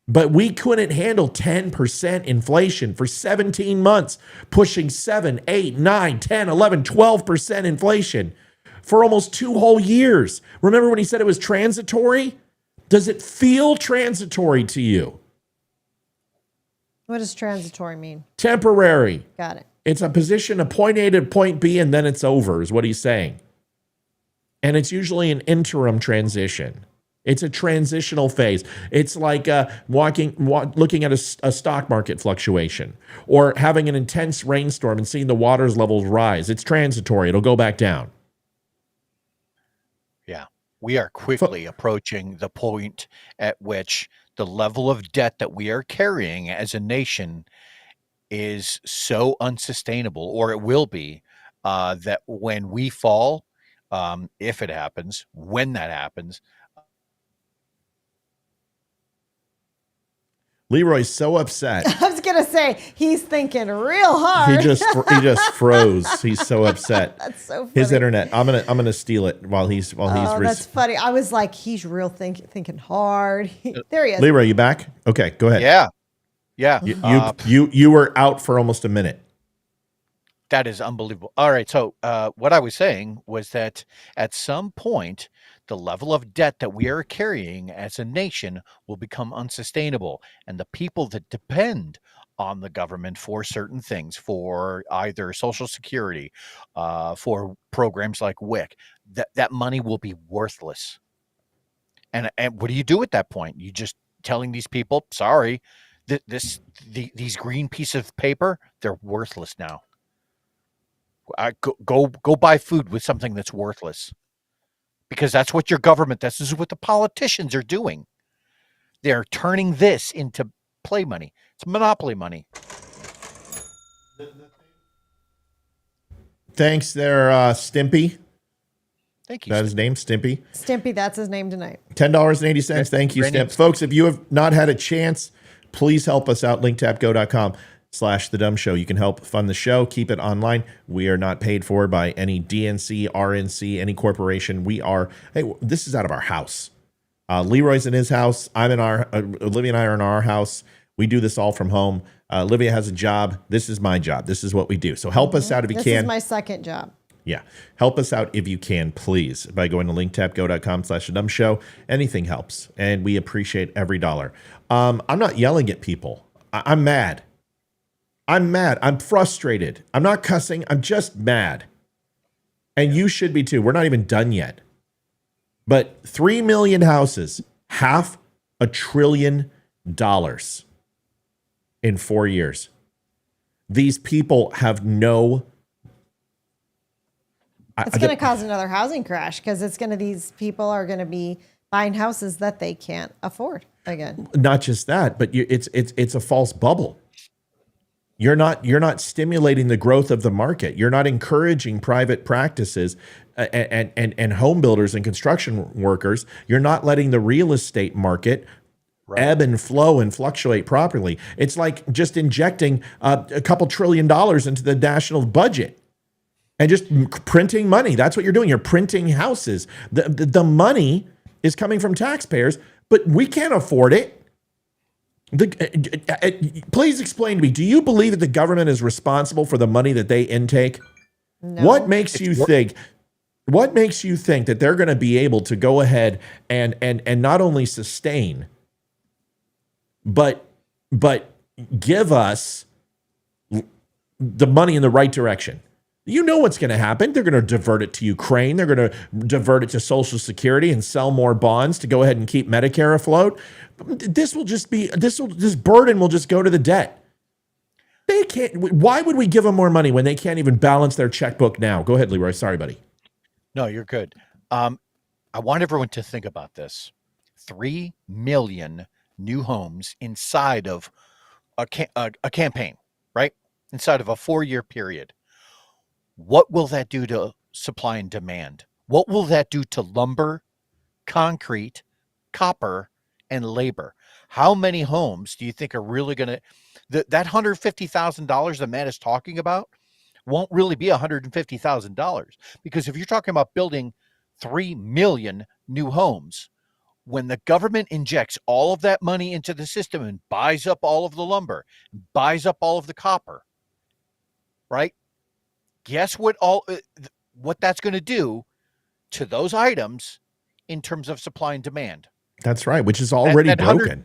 But we couldn't handle 10% inflation for 17 months, pushing 7, 8, 9, 10, 11, 12% inflation for almost 2 whole years. Remember when he said it was transitory? Does it feel transitory to you? What does transitory mean? Temporary. Got it. It's a position of point A to point B, and then it's over, is what he's saying. And it's usually an interim transition. It's a transitional phase. It's like looking at a stock market fluctuation or having an intense rainstorm and seeing the water levels rise. It's transitory. It'll go back down. Yeah. We are quickly approaching the point at which the level of debt that we are carrying as a nation is so unsustainable, or it will be, that when we fall, if it happens, when that happens, Leroy's so upset. I was gonna say he's thinking real hard. He just froze. He's so upset. That's so funny. His internet. I'm gonna steal it while he's that's funny. I was like, he's real thinking hard. There he is. Leroy, you back? Okay, go ahead. Yeah. You were out for almost a minute. That is unbelievable. All right. So what I was saying was that at some point, the level of debt that we are carrying as a nation will become unsustainable. And the people that depend on the government for certain things, for either Social Security, for programs like WIC, that money will be worthless. And what do you do at that point? You just telling these people, sorry, these green piece of paper, they're worthless now. Go buy food with something that's worthless, because that's what your government, this is what the politicians are doing. They're turning this into play money. It's monopoly money. Thanks there, Stimpy. Thank you. That's his name, Stimpy. Stimpy, that's his name tonight. $10.80. Thank you, Stimp. Folks, if you have not had a chance, please help us out. linktapgo.com/The Dumb Show. You can help fund the show, keep it online. We are not paid for by any DNC, RNC, any corporation. This is out of our house. Leroy's in his house. Olivia and I are in our house. We do this all from home. Olivia has a job. This is my job. This is what we do. So help us out if you can. This is my second job. Yeah. Help us out if you can, please, by going to linktapgo.com/The Dumb Show. Anything helps, and we appreciate every dollar. I'm not yelling at people. I'm mad. I'm frustrated. I'm not cussing. I'm just mad. And you should be too. We're not even done yet. But 3 million houses, $500 billion in 4 years. These people have no... It's going to cause another housing crash, because these people are going to be buying houses that they can't afford again. Not just that, but it's a false bubble. You're not stimulating the growth of the market. You're not encouraging private practices and home builders and construction workers. You're not letting the real estate market ebb and flow and fluctuate properly. It's like just injecting a couple $1 trillion into the national budget. and just printing money. That's what you're doing. You're printing houses. The money is coming from taxpayers, but we can't afford it. Please explain to me, do you believe that the government is responsible for the money that they intake? No. What makes you think that they're going to be able to go ahead and not only sustain, but give us the money in the right direction? You know what's going to happen. They're going to divert it to Ukraine. They're going to divert it to Social Security and sell more bonds to go ahead and keep Medicare afloat. This burden will just go to the debt. They can't. Why would we give them more money when they can't even balance their checkbook now? Go ahead, Leroy. Sorry, buddy. No, you're good. I want everyone to think about this. 3 million new homes inside of a campaign, right? Inside of a 4-year period. What will that do to supply and demand? What will that do to lumber, concrete, copper, and labor? How many homes do you think are really going to, that $150,000 that Matt is talking about won't really be $150,000? Because if you're talking about building 3 million new homes, when the government injects all of that money into the system and buys up all of the lumber, buys up all of the copper, right? Guess what that's going to do to those items in terms of supply and demand? That's right, which is already broken.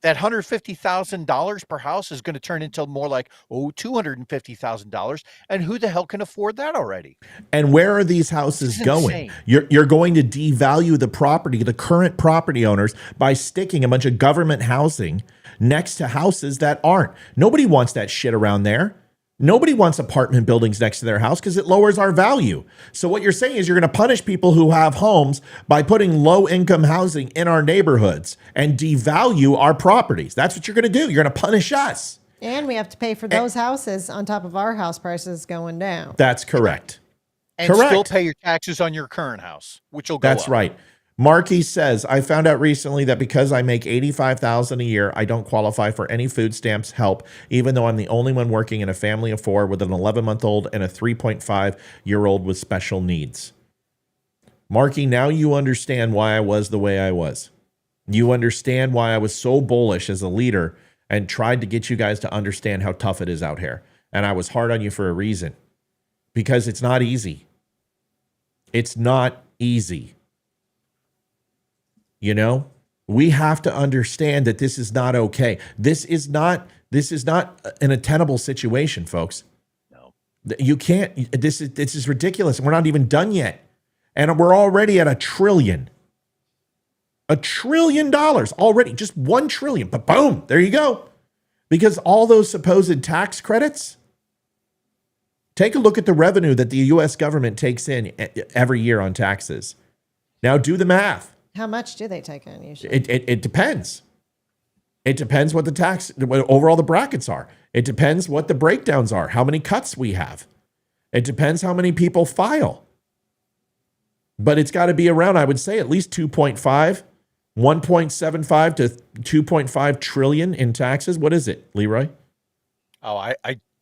That $150,000 per house is going to turn into more like, $250,000. And who the hell can afford that already? And where are these houses going? You're going to devalue the property, the current property owners, by sticking a bunch of government housing next to houses that aren't. Nobody wants that shit around there. Nobody wants apartment buildings next to their house because it lowers our value. So what you're saying is you're going to punish people who have homes by putting low-income housing in our neighborhoods and devalue our properties. That's what you're going to do. You're going to punish us. And we have to pay for those houses on top of our house prices going down. That's correct. And still pay your taxes on your current house, which will go up. That's right. Marky says, I found out recently that because I make $85,000 a year, I don't qualify for any food stamps help, even though I'm the only one working in a family of 4 with an 11-month-old and a 3.5-year-old with special needs. Marky, now you understand why I was the way I was. You understand why I was so bullish as a leader and tried to get you guys to understand how tough it is out here. And I was hard on you for a reason. Because it's not easy. It's not easy. You know, we have to understand that this is not okay. This is not an attainable situation, folks. No. You can't, this is ridiculous. We're not even done yet. And we're already at $1 trillion. $1 trillion already, just 1 trillion. But boom, there you go. Because all those supposed tax credits, take a look at the revenue that the U.S. government takes in every year on taxes. Now do the math. How much do they take in usually? It depends. It depends what what overall the brackets are. It depends what the breakdowns are, how many cuts we have. It depends how many people file. But it's got to be around, I would say, at least 1.75 to 2.5 trillion in taxes. What is it, Leroy? Oh, I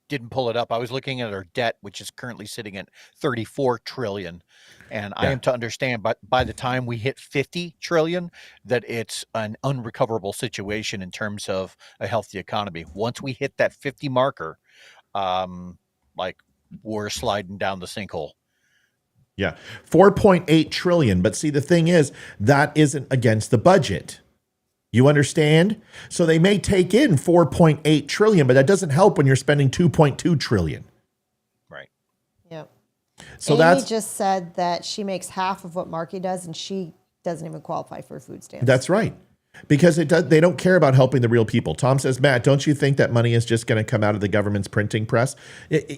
didn't pull it up. I was looking at our debt, which is currently sitting at 34 trillion. And I am to understand, but by the time we hit 50 trillion, that it's an unrecoverable situation in terms of a healthy economy. Once we hit that 50 marker, we're sliding down the sinkhole. Yeah. 4.8 trillion. But see, the thing is, that isn't against the budget. You understand? So they may take in 4.8 trillion, but that doesn't help when you're spending 2.2 trillion. Right. Yep. So Amy just said that she makes half of what Marky does, and she doesn't even qualify for food stamps. That's right. Because they don't care about helping the real people. Tom says, Matt, don't you think that money is just going to come out of the government's printing press?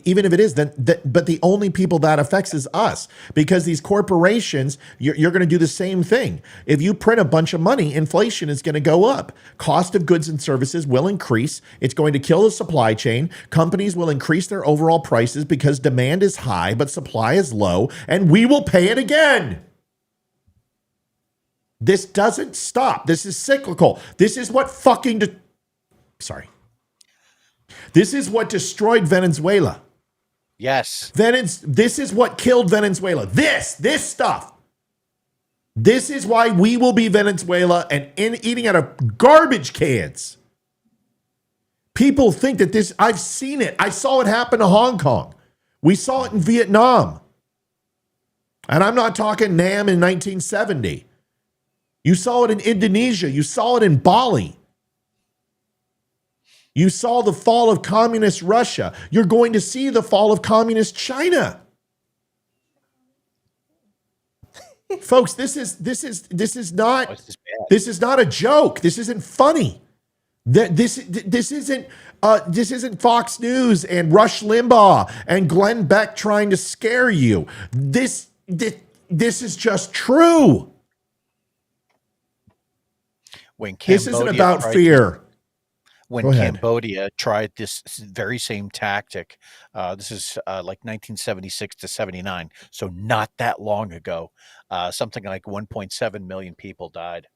Even if it is, but the only people that affects is us. Because these corporations, you're going to do the same thing. If you print a bunch of money, inflation is going to go up. Cost of goods and services will increase. It's going to kill the supply chain. Companies will increase their overall prices because demand is high, but supply is low, and we will pay it again. This doesn't stop. This is cyclical. This is what This is what destroyed Venezuela. Yes. This is what killed Venezuela. This stuff. This is why we will be Venezuela and eating out of garbage cans. People think that this, I've seen it. I saw it happen to Hong Kong. We saw it in Vietnam. And I'm not talking Nam in 1970. You saw it in Indonesia. You saw it in Bali. You saw the fall of communist Russia. You're going to see the fall of communist China. Folks, this is not a joke. This isn't funny. This isn't Fox News and Rush Limbaugh and Glenn Beck trying to scare you. This is just true. This isn't about fear. When Cambodia tried this very same tactic, this is like 1976 to 79, so not that long ago, something like 1.7 million people died.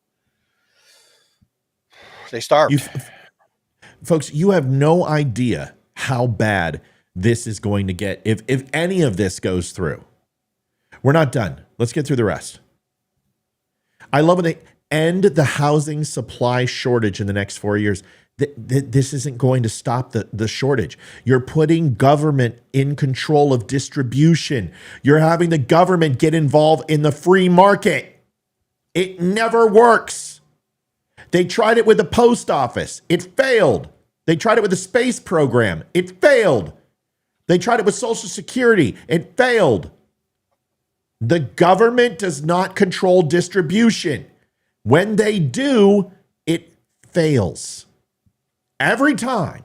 They starved. Folks, you have no idea how bad this is going to get if any of this goes through. We're not done. Let's get through the rest. I love when they end the housing supply shortage in the next 4 years. This isn't going to stop the shortage. You're putting government in control of distribution. You're having the government get involved in the free market. It never works. They tried it with the post office. It failed. They tried it with the space program. It failed. They tried it with Social Security. It failed. The government does not control distribution. When they do, it fails. Every time.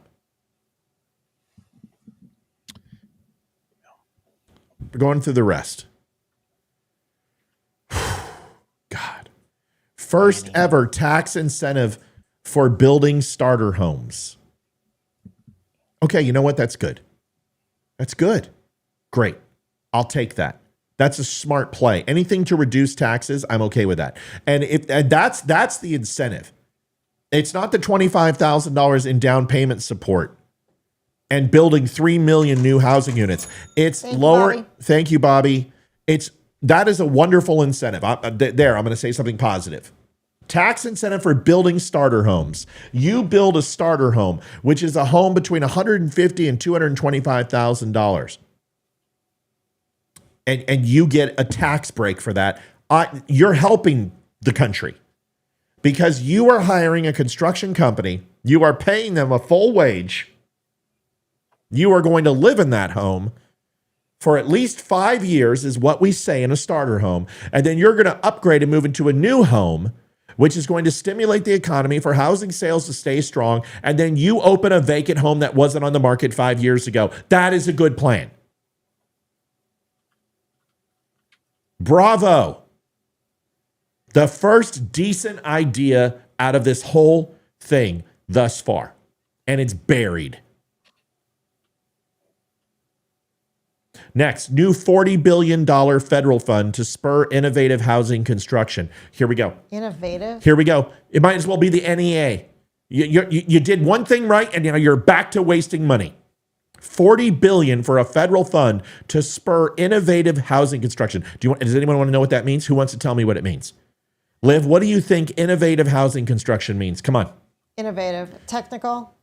We're going through the rest. God. First ever tax incentive for building starter homes. Okay, you know what? That's good. That's good. Great. I'll take that. That's a smart play. Anything to reduce taxes, I'm okay with that. And that's the incentive. It's not the $25,000 in down payment support and building 3 million new housing units. It's lower. Thank you, Bobby. That is a wonderful incentive. I'm going to say something positive. Tax incentive for building starter homes. You build a starter home, which is a home between $150,000 and $225,000. And you get a tax break for that. You're helping the country. Because you are hiring a construction company, you are paying them a full wage. You are going to live in that home for at least 5 years, is what we say in a starter home. And then you're going to upgrade and move into a new home, which is going to stimulate the economy for housing sales to stay strong. And then you open a vacant home that wasn't on the market 5 years ago. That is a good plan. Bravo. The first decent idea out of this whole thing thus far. And it's buried. Next, new $40 billion federal fund to spur innovative housing construction. Here we go. Innovative? Here we go. It might as well be the NEA. You did one thing right, and now you're back to wasting money. $40 billion for a federal fund to spur innovative housing construction. Does anyone want to know what that means? Who wants to tell me what it means? Liv, what do you think innovative housing construction means? Come on. Innovative. Technical?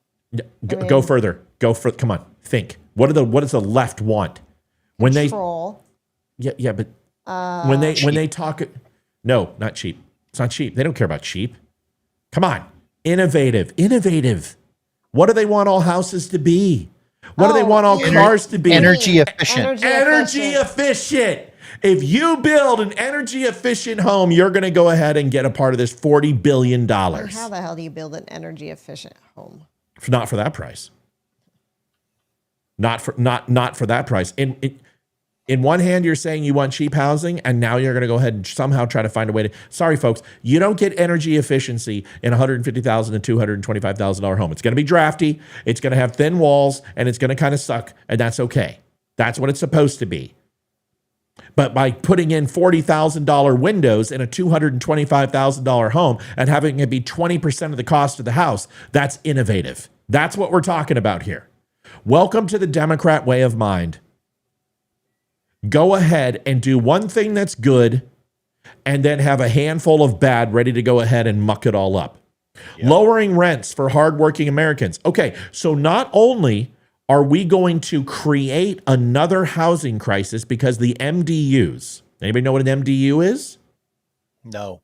Go further. Come on. Think. What does the left want? When control. Yeah, but when they talk, no, not cheap. It's not cheap. They don't care about cheap. Come on. Innovative. What do they want all houses to be? What do they want all cars to be? Energy efficient. Energy efficient. If you build an energy efficient home, you're going to go ahead and get a part of this $40 billion. How the hell do you build an energy efficient home? Not for that price. Not for that price. In one hand, you're saying you want cheap housing, and now you're going to go ahead and somehow try to find a way to. Sorry, folks, you don't get energy efficiency in a $150,000 to $225,000 home. It's going to be drafty. It's going to have thin walls, and it's going to kind of suck, and that's okay. That's what it's supposed to be. But by putting in $40,000 windows in a $225,000 home and having it be 20% of the cost of the house, that's innovative. That's what we're talking about here. Welcome to the Democrat way of mind. go ahead and do one thing that's good and then have a handful of bad ready to go ahead and muck it all up. Yep. Lowering rents for hardworking Americans. Okay, so not only are we going to create another housing crisis because the MDUs, anybody know what an MDU is? No.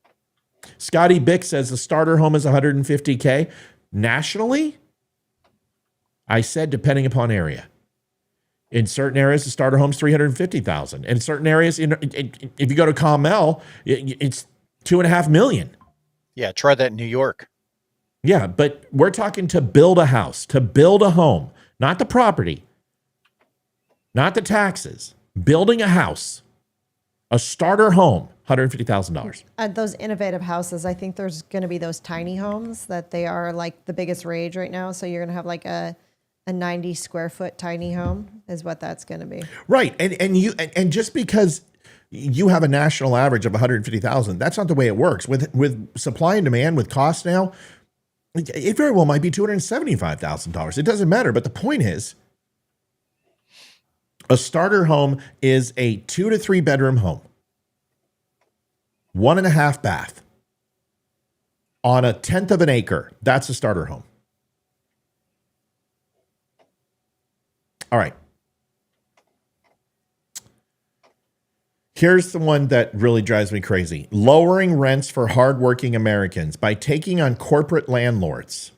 Scotty Bick says the starter home is 150K. Nationally, I said depending upon area. In certain areas, the starter home's 350,000. In certain areas, if you go to Carmel, it's 2.5 million. Yeah, try that in New York. Yeah, but we're talking to build a house, to build a home, not the property, not the taxes. Building a house, a starter home, $150,000. Those innovative houses, I think there's going to be those tiny homes that they are like the biggest rage right now. So you're going to have like a 90 square foot tiny home is what that's going to be. Right, and just because you have a national average of 150,000, that's not the way it works. With supply and demand, with cost now, it very well might be $275,000. It doesn't matter. But the point is, a starter home is a 2 to 3 bedroom home, 1.5 bath on a 1/10 of an acre. That's a starter home. All right. Here's the one that really drives me crazy. Lowering rents for hardworking Americans by taking on corporate landlords.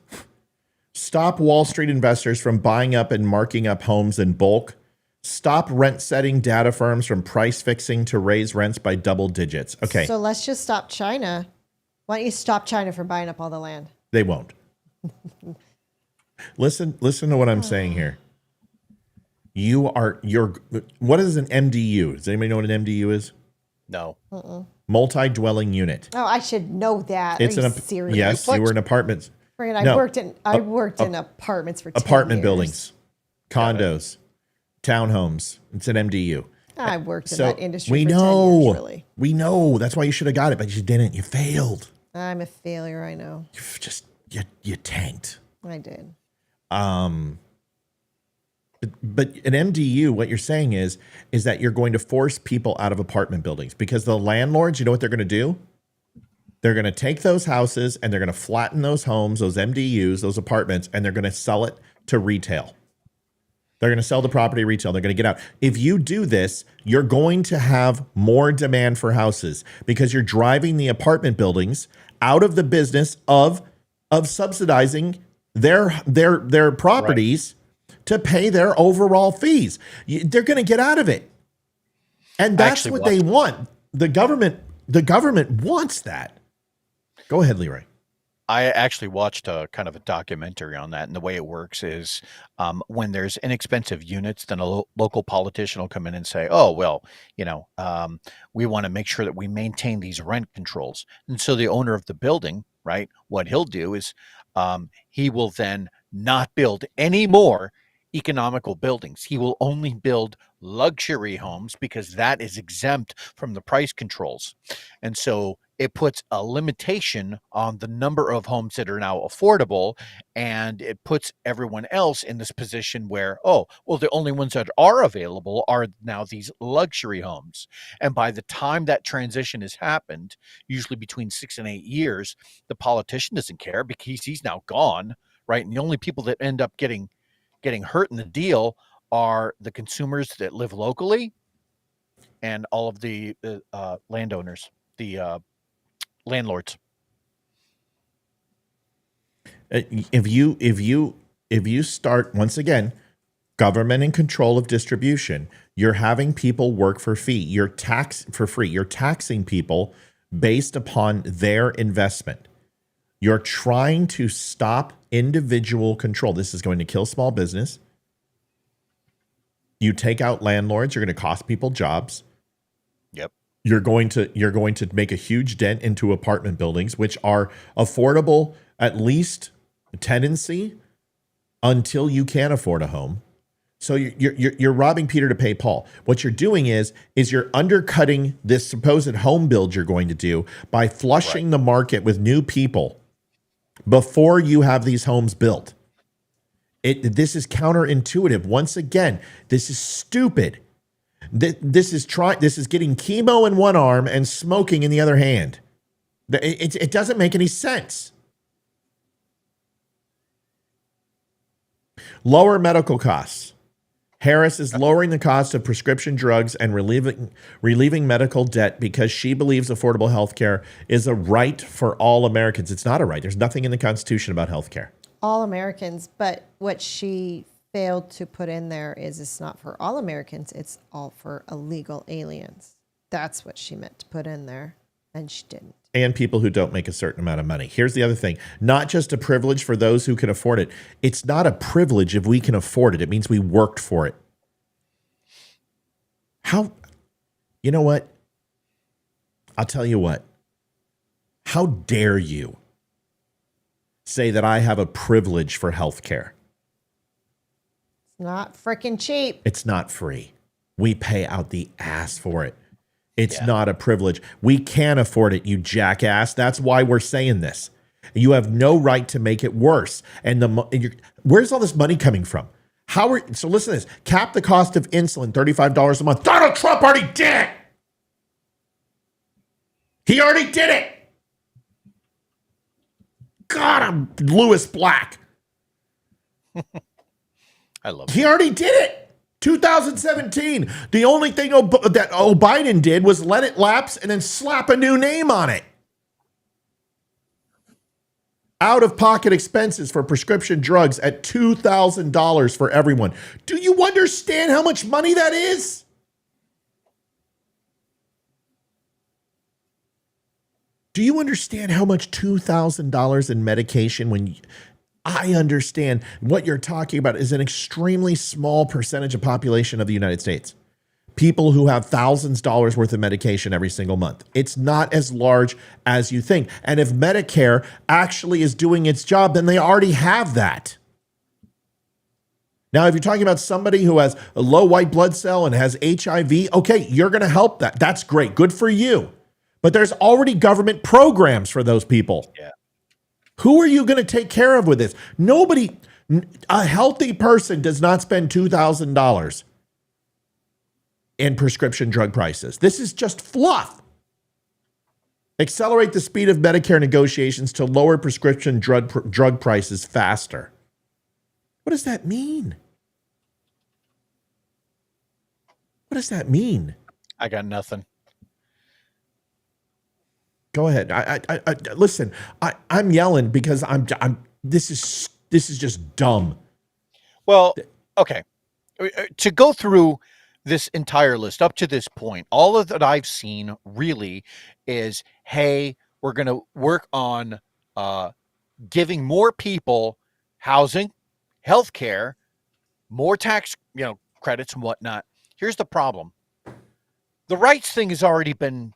Stop Wall Street investors from buying up and marking up homes in bulk. Stop rent-setting data firms from price fixing to raise rents by double digits. Okay. So let's just stop China. Why don't you stop China from buying up all the land? They won't. Listen to what I'm saying here. What is an MDU? Does anybody know what an MDU is? No. Multi-dwelling unit. Oh, I should know that. It's Are you serious? Yes, you were in apartments. Friggin', No. I worked in apartments for 10 Apartment years. buildings, condos, townhomes. It's an MDU. I worked in So that industry we for know. 10 years, really. We know. That's why you should have got it, but you didn't. You failed. I'm a failure, I know. You tanked. I did. But an MDU, what you're saying is that you're going to force people out of apartment buildings because the landlords, you know what they're going to do? They're going to take those houses and they're going to flatten those homes, those MDUs, those apartments, and they're going to sell it to retail. They're going to sell the property retail. They're going to get out. If you do this, you're going to have more demand for houses because you're driving the apartment buildings out of the business of subsidizing their properties. Right. To pay their overall fees. They're going to get out of it. And that's what they want. The government wants that. Go ahead, Leroy. I actually watched a kind of a documentary on that. And the way it works is when there's inexpensive units, then a local politician will come in and say, oh, well, we want to make sure that we maintain these rent controls. And so the owner of the building, right, what he'll do is he will then not build any more economical buildings. He will only build luxury homes because that is exempt from the price controls. And so it puts a limitation on the number of homes that are now affordable, and it puts everyone else in this position where, oh, well, the only ones that are available are now these luxury homes. And by the time that transition has happened, usually between 6 and 8 years, the politician doesn't care because he's now gone, right? And the only people that end up getting hurt in the deal are the consumers that live locally and all of the landowners, the landlords. If you start, once again, government in control of distribution, you're having people work for free. You're taxing people based upon their investment. You're trying to stop individual control. This is going to kill small business. You take out landlords, you're going to cost people jobs. Yep. You're going to make a huge dent into apartment buildings, which are affordable, at least tenancy, until you can afford a home. So you're robbing Peter to pay Paul. What you're doing is you're undercutting this supposed home build you're going to do by flushing the market with new people before you have these homes built. This is counterintuitive. Once again, this is stupid. This is getting chemo in one arm and smoking in the other hand. It doesn't make any sense. Lower medical costs. Harris is lowering the cost of prescription drugs and relieving medical debt because she believes affordable health care is a right for all Americans. It's not a right. There's nothing in the Constitution about health care. All Americans, but what she failed to put in there is it's not for all Americans, it's all for illegal aliens. That's what she meant to put in there, and she didn't. And people who don't make a certain amount of money. Here's the other thing. Not just a privilege for those who can afford it. It's not a privilege if we can afford it. It means we worked for it. You know what? I'll tell you what. How dare you say that I have a privilege for health care? It's not freaking cheap. It's not free. We pay out the ass for it. It's not a privilege. We can't afford it, you jackass. That's why we're saying this. You have no right to make it worse. And where's all this money coming from? So listen to this. Cap the cost of insulin, $35 a month. Donald Trump already did it. He already did it. God, I'm Lewis Black. I love it. He already did it. 2017. The only thing that Biden did was let it lapse and then slap a new name on it. Out-of-pocket expenses for prescription drugs at $2,000 for everyone. Do you understand how much money that is? Do you understand how much $2,000 in medication I understand what you're talking about is an extremely small percentage of population of the United States. People who have thousands of dollars worth of medication every single month. It's not as large as you think. And if Medicare actually is doing its job, then they already have that. Now, if you're talking about somebody who has a low white blood cell and has HIV, okay, you're going to help that. That's great. Good for you. But there's already government programs for those people. Yeah. Who are you going to take care of with this? Nobody, a healthy person does not spend $2,000 in prescription drug prices. This is just fluff. Accelerate the speed of Medicare negotiations to lower prescription drug prices faster. What does that mean? What does that mean? I got nothing. Go ahead. I listen. I'm yelling because this is just dumb. Well, okay. To go through this entire list up to this point, all of that I've seen really is, hey, we're going to work on giving more people housing, healthcare, more tax, credits and whatnot. Here's the problem. The rights thing has already been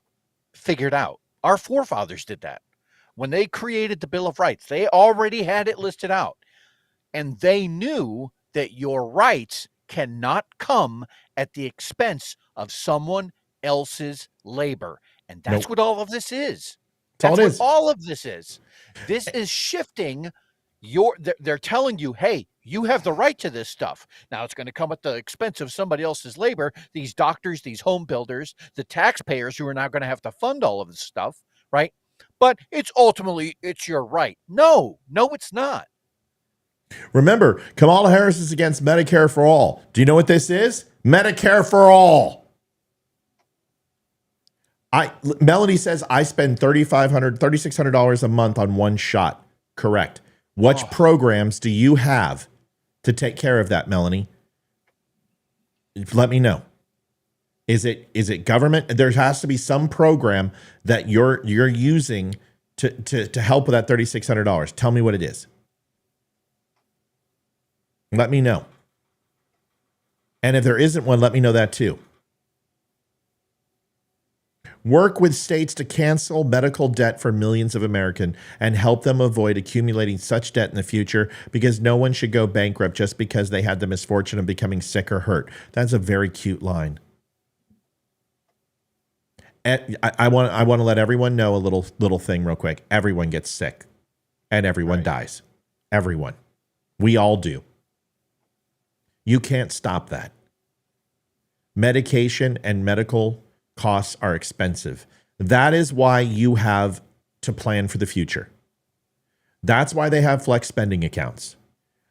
figured out. Our forefathers did that. When they created the Bill of Rights, they already had it listed out. And they knew that your rights cannot come at the expense of someone else's labor. And that's what all of this is. That's what all of this is. This is shifting they're telling you, hey, you have the right to this stuff. Now it's going to come at the expense of somebody else's labor, these doctors, these home builders, the taxpayers who are now going to have to fund all of this stuff, right? But it's your right. No, it's not. Remember, Kamala Harris is against Medicare for all. Do you know what this is? Medicare for all. Melody says I spend $3,600 a month on one shot. Correct. What programs do you have to take care of that, Melanie? Let me know. Is it government? There has to be some program that you're using to help with that $3,600. Tell me what it is. Let me know. And if there isn't one, let me know that too. Work with states to cancel medical debt for millions of Americans and help them avoid accumulating such debt in the future, because no one should go bankrupt just because they had the misfortune of becoming sick or hurt. That's a very cute line. And I want to let everyone know a little thing real quick. Everyone gets sick and everyone dies. Everyone. We all do. You can't stop that. medication and medical costs are expensive. That is why you have to plan for the future. That's why they have flex spending accounts.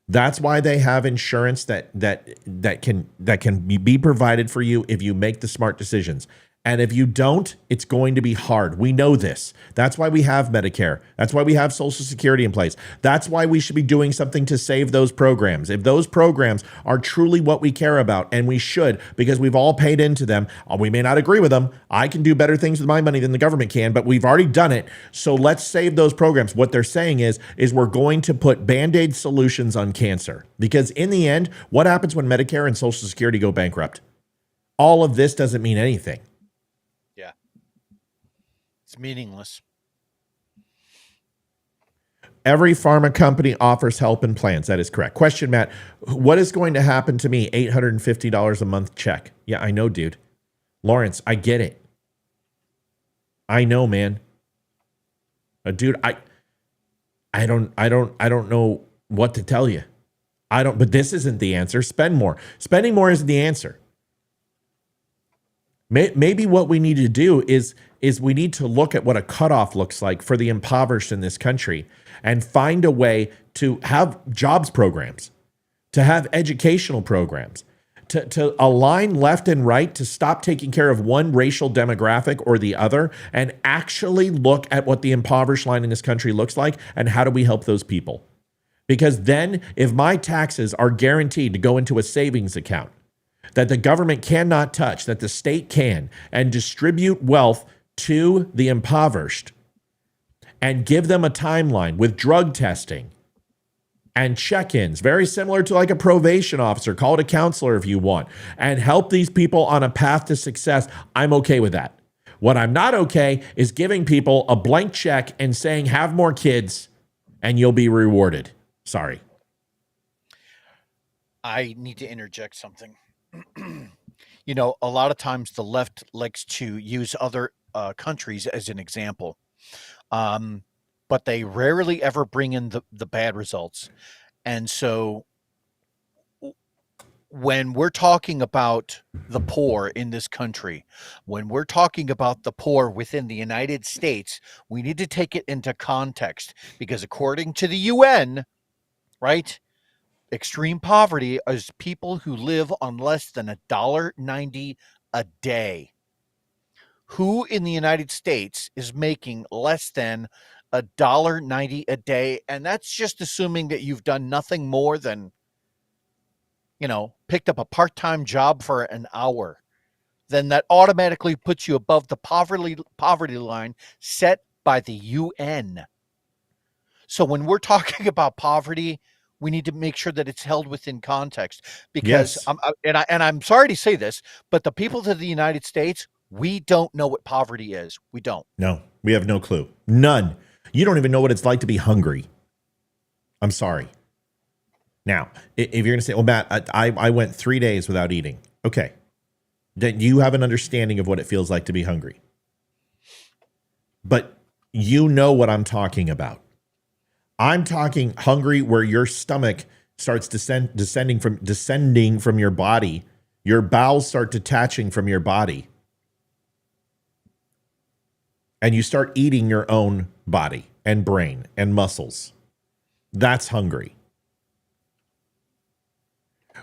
That's why they have insurance that can be provided for you if you make the smart decisions. And if you don't, it's going to be hard. We know this. That's why we have Medicare. That's why we have Social Security in place. That's why we should be doing something to save those programs. If those programs are truly what we care about, and we should, because we've all paid into them, we may not agree with them. I can do better things with my money than the government can, but we've already done it. So let's save those programs. What they're saying is we're going to put Band-Aid solutions on cancer. Because in the end, what happens when Medicare and Social Security go bankrupt? All of this doesn't mean anything. It's meaningless. Every pharma company offers help and plans. That is correct. Question, Matt, what is going to happen to me? $850 a month check. Yeah, I know, dude. Lawrence, I get it. I know, man. Dude, I don't know what to tell you. But this isn't the answer. Spend more. Spending more isn't the answer. Maybe what we need to do is we need to look at what a cutoff looks like for the impoverished in this country and find a way to have jobs programs, to have educational programs, to align left and right, to stop taking care of one racial demographic or the other, and actually look at what the impoverished line in this country looks like and how do we help those people. Because then if my taxes are guaranteed to go into a savings account that the government cannot touch, that the state can, and distribute wealth to the impoverished and give them a timeline with drug testing and check-ins, very similar to like a probation officer, call it a counselor if you want, and help these people on a path to success, I'm okay with that. What I'm not okay is giving people a blank check and saying, have more kids and you'll be rewarded. Sorry. I need to interject something. You know, a lot of times the left likes to use other countries as an example, but they rarely ever bring in the bad results. And so when we're talking about the poor in this country, when we're talking about the poor within the United States, we need to take it into context, because according to the UN, right, extreme poverty is people who live on less than $1.90 a day. Who in the United States is making less than $1.90 a day? And that's just assuming that you've done nothing more than, you know, picked up a part-time job for an hour. Then that automatically puts you above the poverty line set by the UN. So when we're talking about poverty, we need to make sure that it's held within context, because Yes. I'm sorry to say this, but the people of the United States, we don't know what poverty is. We don't. No, we have no clue. None. You don't even know what it's like to be hungry. I'm sorry. Now, if you're going to say, well, Matt, I went 3 days without eating. Okay. Then you have an understanding of what it feels like to be hungry. But you know what I'm talking about. I'm talking hungry where your stomach starts descending from your body. Your bowels start detaching from your body. And you start eating your own body and brain and muscles. That's hungry.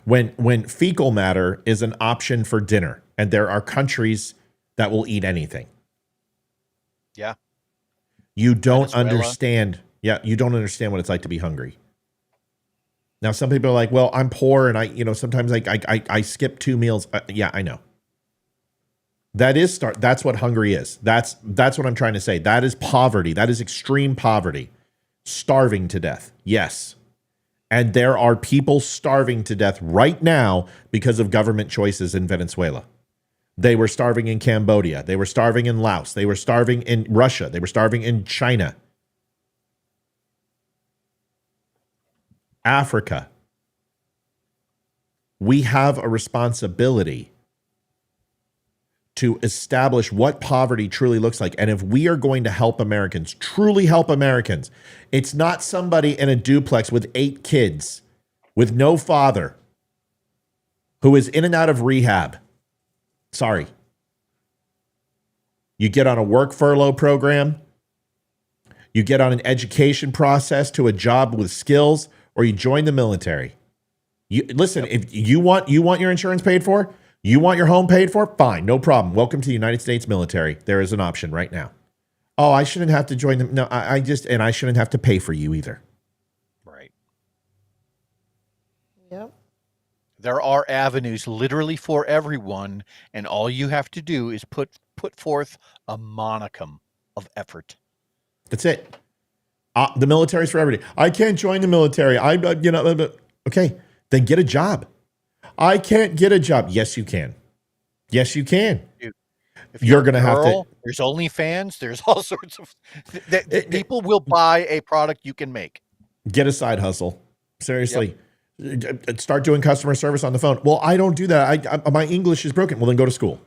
When fecal matter is an option for dinner, and there are countries that will eat anything. Yeah. You don't Venezuela. understand. Yeah, you don't understand what it's like to be hungry. Now, some people are like, well, I'm poor and sometimes I skip 2 meals. Yeah, I know. That's what hungry is. That's what I'm trying to say. That is poverty. That is extreme poverty. Starving to death. Yes. And there are people starving to death right now because of government choices in Venezuela. They were starving in Cambodia. They were starving in Laos. They were starving in Russia. They were starving in China. Africa. We have a responsibility to establish what poverty truly looks like. And if we are going to help Americans, truly help Americans, it's not somebody in a duplex with 8 kids, with no father, who is in and out of rehab, Sorry. You get on a work furlough program, you get on an education process to a job with skills, or you join the military. You listen, if you want your insurance paid for, you want your home paid for, fine, no problem. Welcome to the United States military. There is an option right now. Oh, I shouldn't have to join them. No, I shouldn't have to pay for you either. Right. Yep. There are avenues literally for everyone, and all you have to do is put forth a monicum of effort. That's it. The military's for everybody. I can't join the military. Okay, then get a job. I can't get a job. Yes, you can. Yes, you can. If You're going to have to. There's OnlyFans. There's all sorts of. People will buy a product you can make. Get a side hustle. Seriously. Start doing customer service on the phone. Well, I don't do that. My English is broken. Well, then go to school.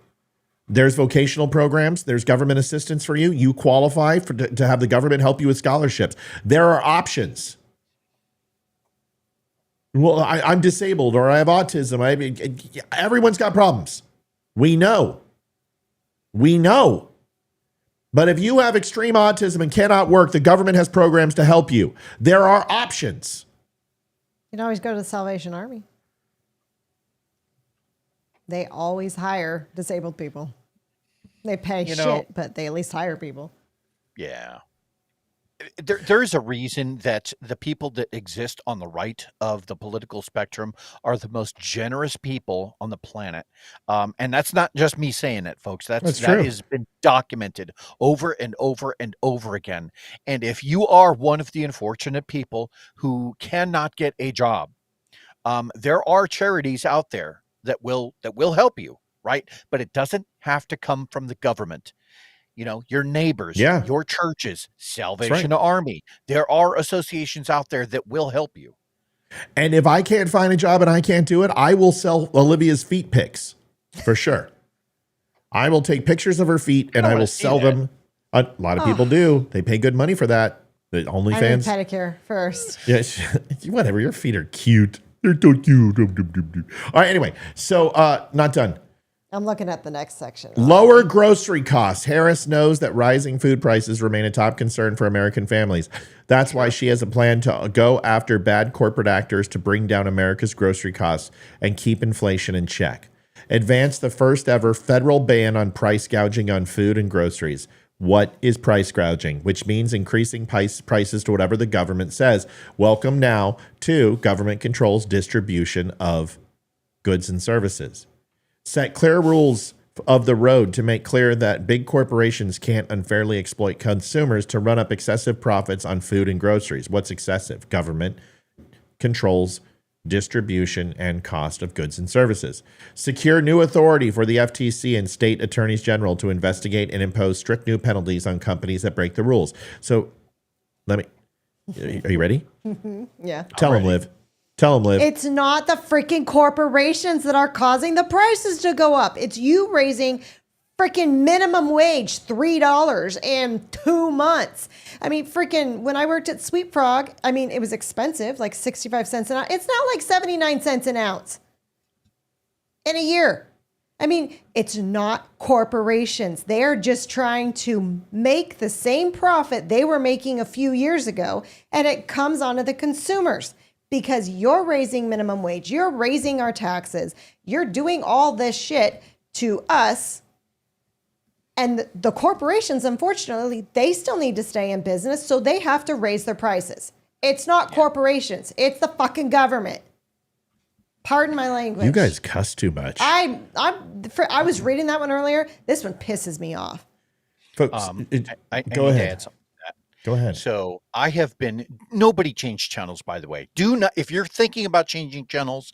There's vocational programs. There's government assistance for you. You qualify to have the government help you with scholarships. There are options. Well, I'm disabled or I have autism. Everyone's got problems. We know. But if you have extreme autism and cannot work, the government has programs to help you. There are options. You can always go to the Salvation Army. They always hire disabled people. They pay shit, but they at least hire people. Yeah. There's a reason that the people that exist on the right of the political spectrum are the most generous people on the planet. And that's not just me saying it, folks. That has been documented over and over and over again. And if you are one of the unfortunate people who cannot get a job, there are charities out there that will help you, right? But it doesn't have to come from the government. Your neighbors, your churches, Salvation Army. There are associations out there that will help you. And if I can't find a job and I can't do it, I will sell Olivia's feet pics for sure. I will take pictures of her feet and I will sell them. A lot of people do. They pay good money for that. The OnlyFans. I need pedicure first. Yes, whatever. Your feet are cute. They're so cute. All right. Anyway, so not done. I'm looking at the next section. Lower grocery costs. Harris knows that rising food prices remain a top concern for American families. That's why she has a plan to go after bad corporate actors to bring down America's grocery costs and keep inflation in check. Advance the first ever federal ban on price gouging on food and groceries. What is price gouging? Which means increasing prices to whatever the government says. Welcome now to government controls distribution of goods and services. Set clear rules of the road to make clear that big corporations can't unfairly exploit consumers to run up excessive profits on food and groceries. What's excessive? Government controls distribution and cost of goods and services. Secure new authority for the FTC and state attorneys general to investigate and impose strict new penalties on companies that break the rules. So are you ready? Yeah. Tell them, Liv. Tell them, Liv. It's not the freaking corporations that are causing the prices to go up. It's you raising freaking minimum wage $3 in 2 months. I mean, freaking when I worked at Sweet Frog, I mean, it was expensive, like 65 cents an ounce. It's now like 79 cents an ounce in a year. I mean, it's not corporations. They're just trying to make the same profit they were making a few years ago, and it comes onto the consumers. Because you're raising minimum wage, you're raising our taxes, you're doing all this shit to us. And the corporations, unfortunately, they still need to stay in business, so they have to raise their prices. It's not corporations, it's the fucking government. Pardon my language. You guys cuss too much. I was reading that one earlier. This one pisses me off. Folks, go ahead. Go ahead. So I have been, nobody changed channels, by the way. Do not, if you're thinking about changing channels,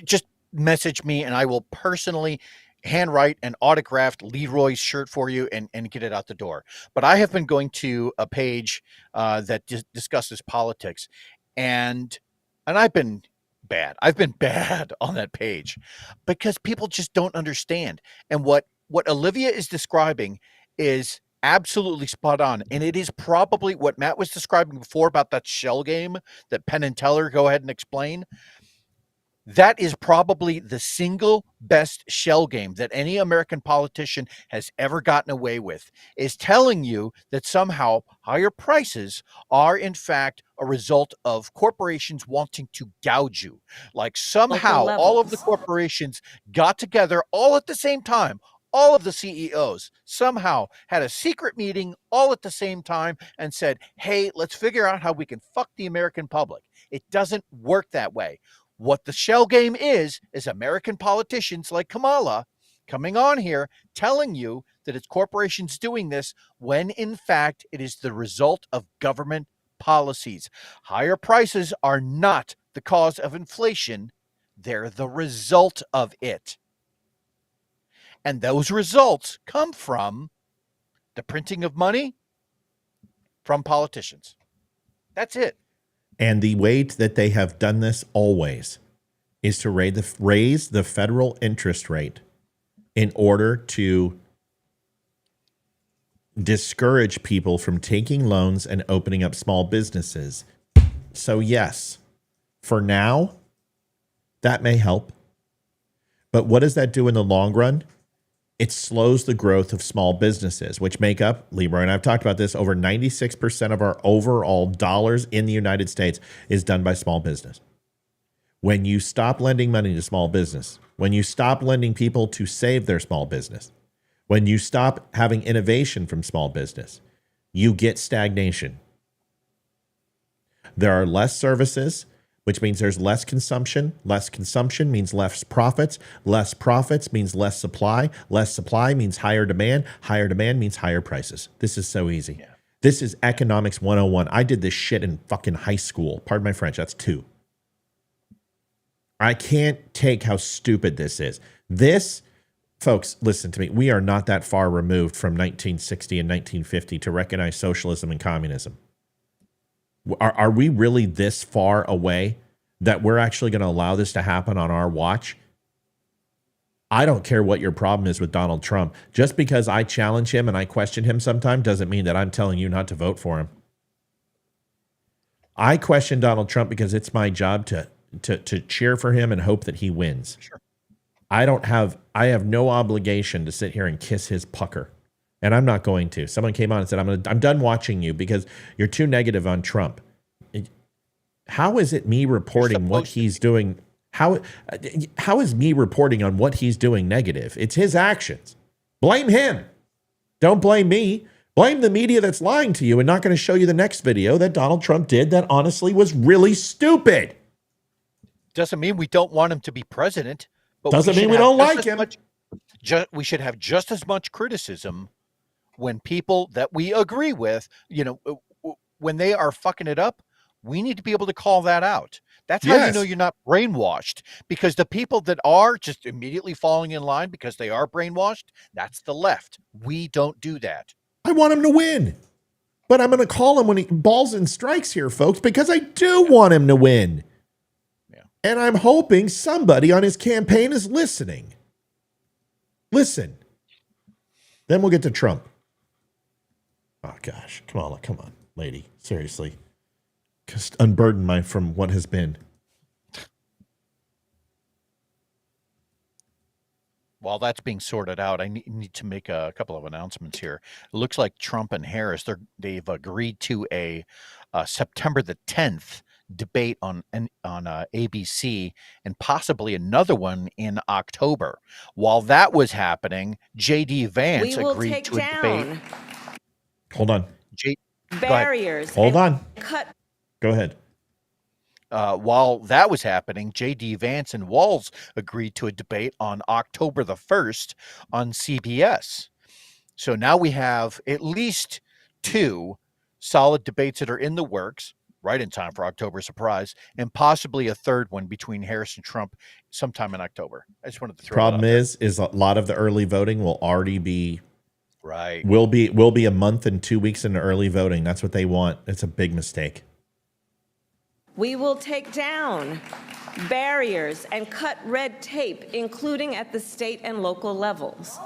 just message me and I will personally handwrite an autographed Leroy's shirt for you and get it out the door. But I have been going to a page that discusses politics and I've been bad. I've been bad on that page because people just don't understand. And what Olivia is describing is absolutely spot on. And it is probably what Matt was describing before about that shell game that Penn and Teller go ahead and explain. That is probably the single best shell game that any American politician has ever gotten away with, is telling you that somehow higher prices are in fact a result of corporations wanting to gouge you. Like somehow all of the corporations got together all at the same time. All of the CEOs somehow had a secret meeting all at the same time and said, hey, let's figure out how we can fuck the American public. It doesn't work that way. What the shell game is American politicians like Kamala coming on here telling you that it's corporations doing this when in fact it is the result of government policies. Higher prices are not the cause of inflation, they're the result of it. And those results come from the printing of money from politicians. That's it. And the way that they have done this always is to raise the federal interest rate in order to discourage people from taking loans and opening up small businesses. So yes, for now, that may help. But what does that do in the long run? It slows the growth of small businesses, which make up, Leroy and I've talked about this, over 96% of our overall dollars in the United States is done by small business. When you stop lending money to small business, when you stop lending people to save their small business, when you stop having innovation from small business, you get stagnation. There are less services, which means there's less consumption. Less consumption means less profits. Less profits means less supply. Less supply means higher demand. Higher demand means higher prices. This is so easy. Yeah. This is economics 101. I did this shit in fucking high school. Pardon my French. That's 2. I can't take how stupid this is. This, folks, listen to me. We are not that far removed from 1960 and 1950 to recognize socialism and communism. Are we really this far away that we're actually going to allow this to happen on our watch? I don't care what your problem is with Donald Trump. Just because I challenge him and I question him sometimes doesn't mean that I'm telling you not to vote for him. I question Donald Trump because it's my job to cheer for him and hope that he wins. Sure. I have no obligation to sit here and kiss his pucker. And I'm not going to. Someone came on and said, I'm done watching you because you're too negative on Trump. How is it me reporting what he's doing? How is me reporting on what he's doing negative? It's his actions. Blame him. Don't blame me. Blame the media that's lying to you and not going to show you the next video that Donald Trump did that honestly was really stupid. Doesn't mean we don't want him to be president. But doesn't mean we don't like him. We should have just as much criticism when people that we agree with, when they are fucking it up. We need to be able to call that out. That's how you know you're not brainwashed, because the people that are just immediately falling in line because they are brainwashed, that's the left. We don't do that. I want him to win, but I'm going to call him when he balls and strikes here, folks, because I do want him to win. Yeah. And I'm hoping somebody on his campaign is listening. Listen. Then we'll get to Trump. Oh, gosh. Come on, lady. Seriously. Just unburden from what has been. While that's being sorted out, I need to make a couple of announcements here. It looks like Trump and Harris, they've agreed to a September the 10th debate on ABC, and possibly another one in October. While that was happening, J.D. Vance agreed to a debate. Hold on. Barriers. Hold on. Cut. Go ahead. While that was happening, J.D. Vance and Walz agreed to a debate on October the 1st on CBS. So now we have at least 2 solid debates that are in the works, right in time for October surprise, and possibly a third one between Harris and Trump sometime in October. I just wanted to throw Problem that out is a lot of the early voting will already be right. Will be a month and 2 weeks into early voting. That's what they want. It's a big mistake. We will take down barriers and cut red tape, including at the state and local levels.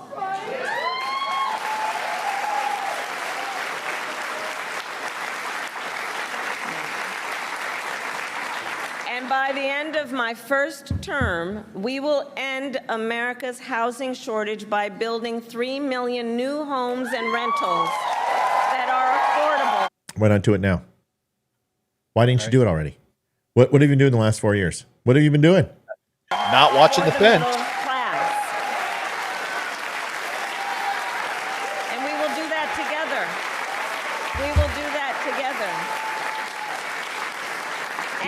And And by the end of my first term, we will end America's housing shortage by building 3 million new homes and rentals that are affordable. Why not do it now? Why didn't you do it already? What have you been doing the last 4 years? What have you been doing? Not watching the For fence. middle class. And we will do that together. We will do that together.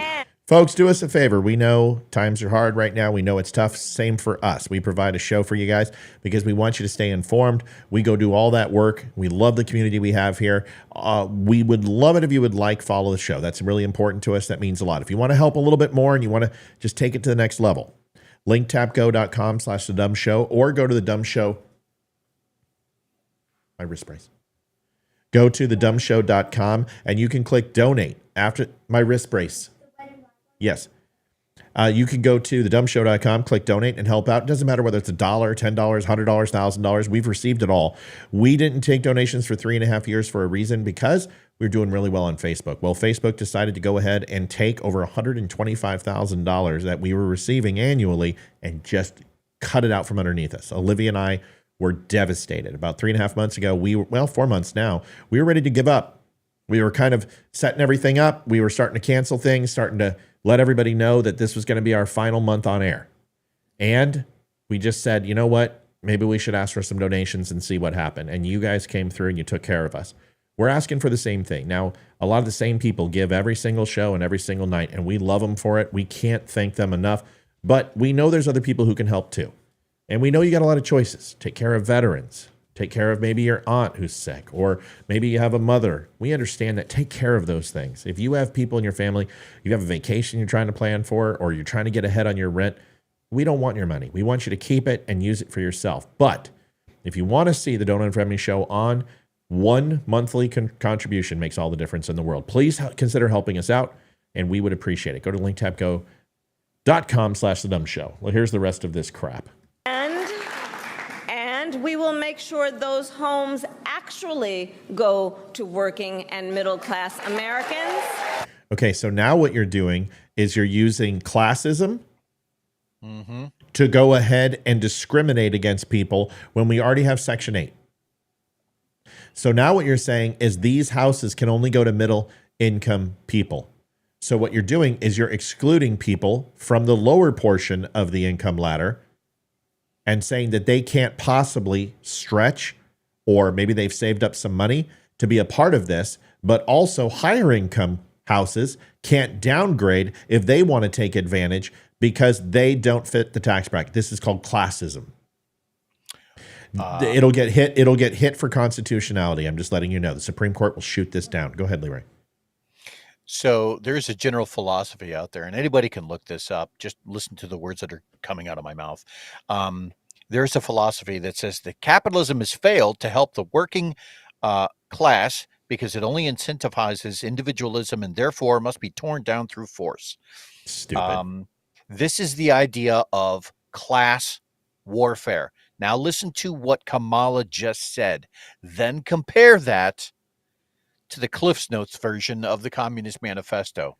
And Folks, do us a favor. We know times are hard right now. We know it's tough. Same for us. We provide a show for you guys because we want you to stay informed. We go do all that work. We love the community we have here. We would love it if you would follow the show. That's really important to us. That means a lot. If you want to help a little bit more and you want to just take it to the next level, linktapgo.com/the DUM show, or go to the DUM show. My wrist brace. Go to thedumshow.com and you can click donate after my wrist brace. Yes. You can go to thedumshow.com, click donate, and help out. It doesn't matter whether it's $1, $10, $100, $1,000. We've received it all. We didn't take donations for 3.5 years for a reason, because we were doing really well on Facebook. Well, Facebook decided to go ahead and take over $125,000 that we were receiving annually and just cut it out from underneath us. Olivia and I were devastated. About 3.5 months ago, 4 months now, we were ready to give up. We were kind of setting everything up. We were starting to cancel things, starting to let everybody know that this was going to be our final month on air. And we just said, you know what? Maybe we should ask for some donations and see what happened. And you guys came through and you took care of us. We're asking for the same thing. Now, a lot of the same people give every single show and every single night, and we love them for it. We can't thank them enough. But we know there's other people who can help too. And we know you got a lot of choices. Take care of veterans. Take care of maybe your aunt who's sick, or maybe you have a mother. We understand that. Take care of those things. If you have people in your family, you have a vacation you're trying to plan for, or you're trying to get ahead on your rent, we don't want your money. We want you to keep it and use it for yourself. But if you want to see the Donut and Friendly Show on, one monthly contribution makes all the difference in the world. Please consider helping us out, and we would appreciate it. Go to linktapgo.com/the DUM show. Well, here's the rest of this crap. And we will make sure those homes actually go to working and middle class Americans. Okay, so now what you're doing is you're using classism to go ahead and discriminate against people when we already have Section 8. So now what you're saying is these houses can only go to middle income people. So what you're doing is you're excluding people from the lower portion of the income ladder and saying that they can't possibly stretch, or maybe they've saved up some money to be a part of this, but also higher income houses can't downgrade if they want to take advantage because they don't fit the tax bracket. This is called classism. It'll get hit for constitutionality. I'm just letting you know. The Supreme Court will shoot this down. Go ahead, Leroy. So there's a general philosophy out there, and anybody can look this up. Just listen to the words that are coming out of my mouth. There's a philosophy that says that capitalism has failed to help the working class because it only incentivizes individualism and therefore must be torn down through force. Stupid. This is the idea of class warfare. Now listen to what Kamala just said. Then compare that to the Cliff's Notes version of the Communist Manifesto.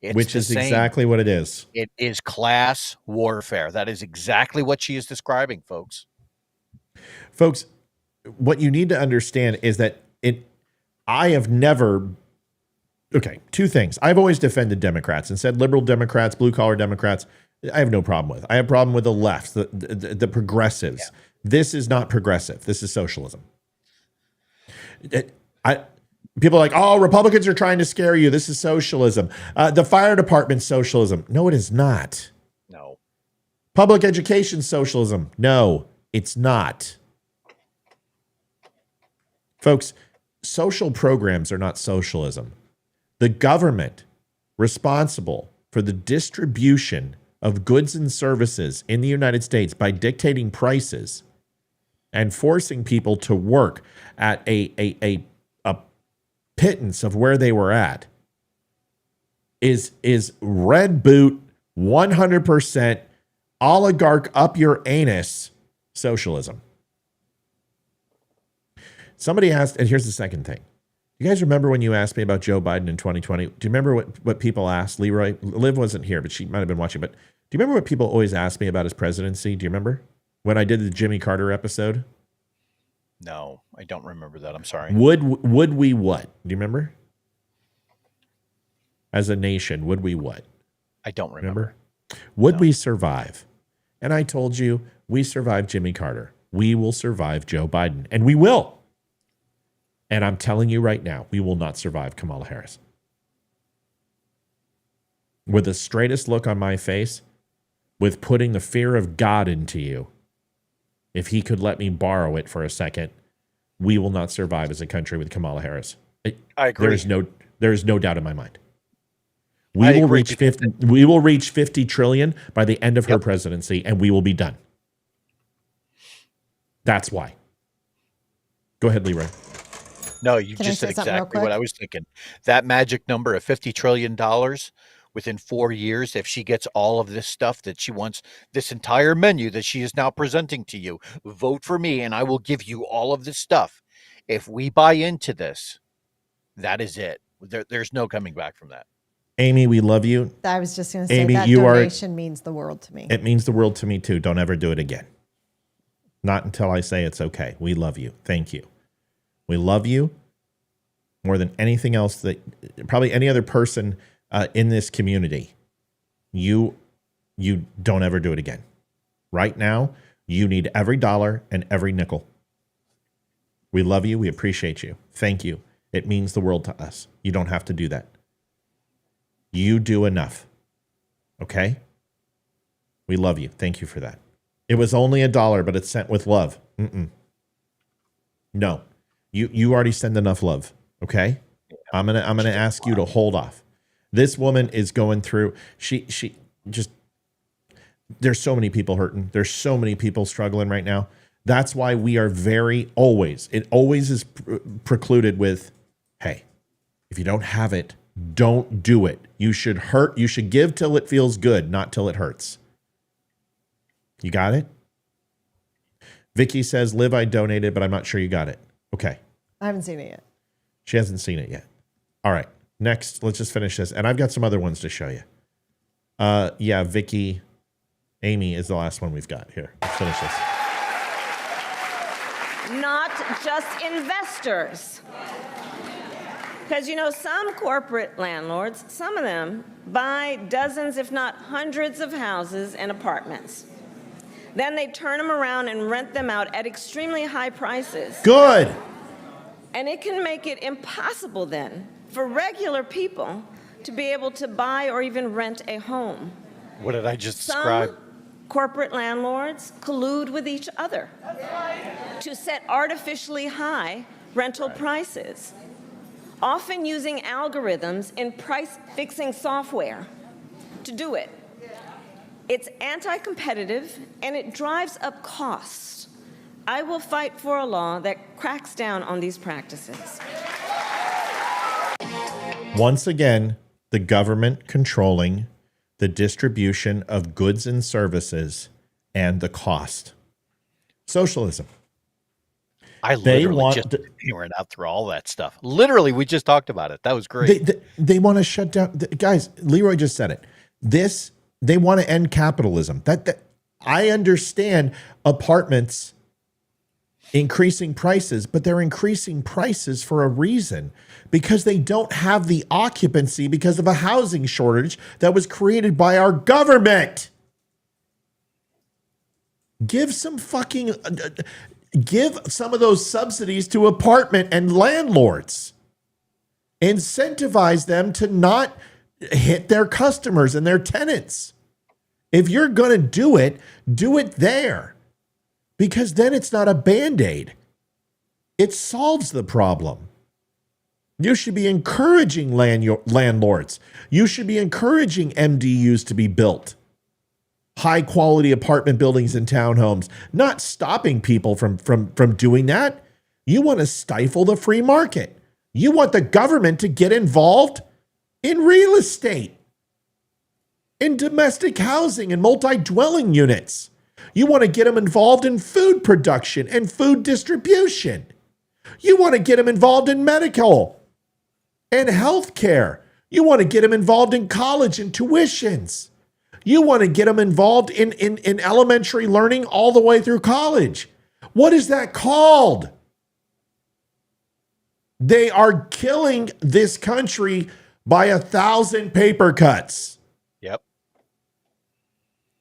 Which is exactly what it is. It is class warfare. That is exactly what she is describing, folks. Folks, what you need to understand is that I have never, okay, two things. I've always defended Democrats and said liberal Democrats, blue collar Democrats, I have no problem with. I have a problem with the left, the progressives. Yeah. This is not progressive. This is socialism. People are like, oh, Republicans are trying to scare you. This is socialism. The fire department's socialism. No, it is not. No. Public education socialism. No, it's not. Folks, social programs are not socialism. The government responsible for the distribution of goods and services in the United States by dictating prices and forcing people to work at a pittance of where they were at is red boot 100% oligarch up your anus socialism. Somebody asked, and here's the second thing. You guys remember when you asked me about Joe Biden in 2020? Do you remember what people asked? Leroy, Liv wasn't here, but she might have been watching. But do you remember what people always asked me about his presidency? Do you remember when I did the Jimmy Carter episode? No, I don't remember that. I'm sorry. Would we what? Do you remember? As a nation, would we what? I don't remember. Would we survive? And I told you, we survived Jimmy Carter. We will survive Joe Biden, and we will. And I'm telling you right now, we will not survive Kamala Harris. With the straightest look on my face, with putting the fear of God into you, if he could let me borrow it for a second, we will not survive as a country with Kamala Harris. I agree. There is no doubt in my mind. We will reach 50 trillion by the end of her presidency, and we will be done. That's why. Go ahead, Leroy. No, you Can I just say said something real exactly what quick? I was thinking. That magic number of $50 trillion within 4 years, if she gets all of this stuff that she wants, this entire menu that she is now presenting to you, vote for me and I will give you all of this stuff. If we buy into this, that is it. There's no coming back from that. Amy, we love you. I was just going to say Amy, that you donation means the world to me. It means the world to me too. Don't ever do it again. Not until I say it's okay. We love you. Thank you. We love you more than anything else that probably any other person in this community. You don't ever do it again. Right now, you need every dollar and every nickel. We love you. We appreciate you. Thank you. It means the world to us. You don't have to do that. You do enough. Okay? We love you. Thank you for that. It was only $1, but it's sent with love. No. You already send enough love. Okay? I'm gonna ask you to hold off. This woman is going through she just there's so many people hurting. There's so many people struggling right now. That's why we are it always is precluded with, hey, if you don't have it, don't do it. You should give till it feels good, not till it hurts. You got it? Vicky says, Liv, I donated, but I'm not sure you got it. Okay. I haven't seen it yet. She hasn't seen it yet. All right. Next, let's just finish this. And I've got some other ones to show you. Yeah, Vicky, Amy is the last one we've got. Here, let's finish this. Not just investors. Because, some corporate landlords, some of them buy dozens, if not hundreds of houses and apartments. Then they turn them around and rent them out at extremely high prices. Good. And it can make it impossible then for regular people to be able to buy or even rent a home. What did I just describe? Some corporate landlords collude with each other to set artificially high rental prices, often using algorithms in price-fixing software to do it. It's anti-competitive, and it drives up costs. I will fight for a law that cracks down on these practices. Once again, the government controlling the distribution of goods and services and the cost. Socialism. I literally just ran out through all that stuff. Literally, we just talked about it. That was great. They want to shut down. Guys, Leroy just said it. They want to end capitalism. That I understand apartments increasing prices, but they're increasing prices for a reason, because they don't have the occupancy because of a housing shortage that was created by our government. Give some of those subsidies to apartment and landlords. Incentivize them to not hit their customers and their tenants. If you're going to do it there, because then it's not a Band-Aid. It solves the problem. You should be encouraging landlords. You should be encouraging MDUs to be built. High quality apartment buildings and townhomes, not stopping people from doing that. You want to stifle the free market. You want the government to get involved in real estate, in domestic housing and multi-dwelling units. You want to get them involved in food production and food distribution. You want to get them involved in medical and healthcare. You want to get them involved in college and tuitions. You want to get them involved in elementary learning all the way through college. What is that called? They are killing this country by 1,000 paper cuts. Yep.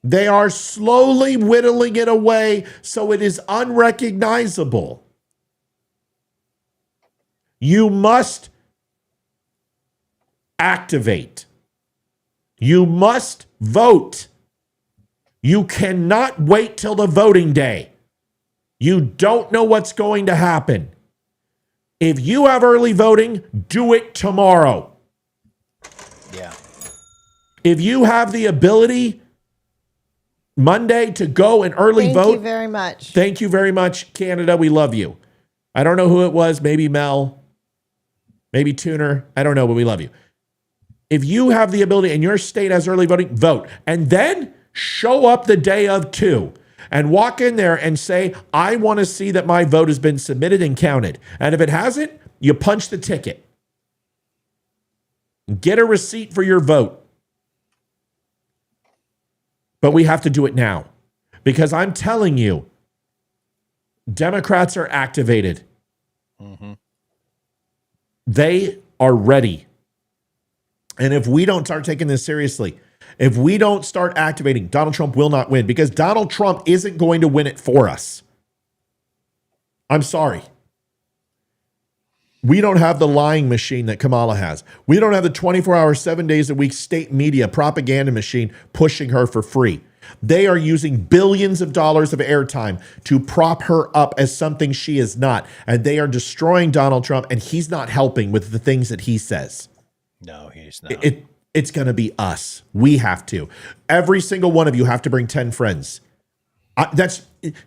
They are slowly whittling it away so it is unrecognizable. You must activate. You must vote. You cannot wait till the voting day. You don't know what's going to happen. If you have early voting, do it tomorrow. Yeah. If you have the ability Monday to go and early vote. Thank you very much. Thank you very much, Canada. We love you. I don't know who it was. Maybe Mel. Maybe Tuner. I don't know, but we love you. If you have the ability and your state has early voting, vote. And then show up the day of too. And walk in there and say, I want to see that my vote has been submitted and counted. And if it hasn't, you punch the ticket. Get a receipt for your vote. But we have to do it now. Because I'm telling you, Democrats are activated. Mm-hmm. They are ready. And if we don't start taking this seriously, if we don't start activating, Donald Trump will not win because Donald Trump isn't going to win it for us. I'm sorry. We don't have the lying machine that Kamala has. We don't have the 24-hour, 7 days a week state media propaganda machine pushing her for free. They are using billions of dollars of airtime to prop her up as something she is not. And they are destroying Donald Trump, and he's not helping with the things that he says. No, he's not. It's going to be us. We have to. Every single one of you have to bring 10 friends.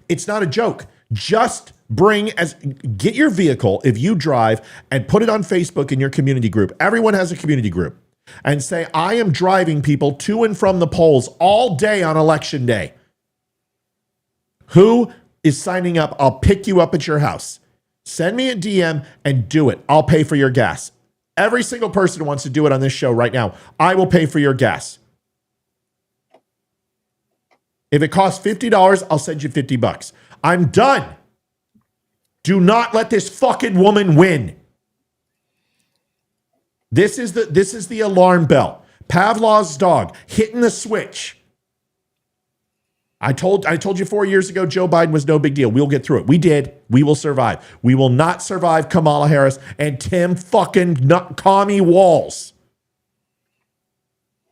It's not a joke. Just get your vehicle if you drive and put it on Facebook in your community group. Everyone has a community group. And say, I am driving people to and from the polls all day on election day. Who is signing up? I'll pick you up at your house. Send me a DM and do it. I'll pay for your gas. Every single person who wants to do it on this show right now, I will pay for your gas. If it costs $50, I'll send you $50. I'm done. Do not let this fucking woman win. This is the alarm bell. Pavlov's dog hitting the switch. I told you 4 years ago Joe Biden was no big deal. We'll get through it. We did. We will survive. We will not survive Kamala Harris and Tim fucking commie Walls.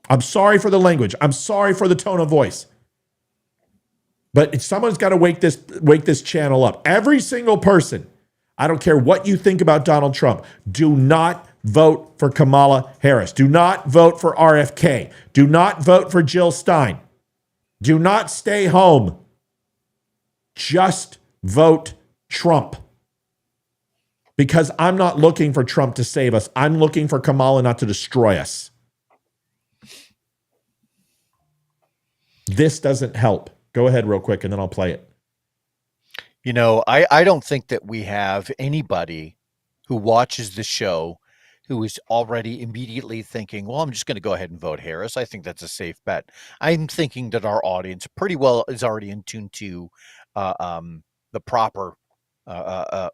I'm sorry for the language. I'm sorry for the tone of voice. But someone's got to wake this channel up. Every single person. I don't care what you think about Donald Trump. Do not vote for Kamala Harris. Do not vote for RFK. Do not vote for Jill Stein. Do not stay home. Just vote Trump. Because I'm not looking for Trump to save us. I'm looking for Kamala not to destroy us. This doesn't help. Go ahead real quick and then I'll play it. You know, I don't think that we have anybody who watches the show who is already immediately thinking, well, I'm just going to go ahead and vote Harris. I think that's a safe bet. I'm thinking that our audience pretty well is already in tune to the proper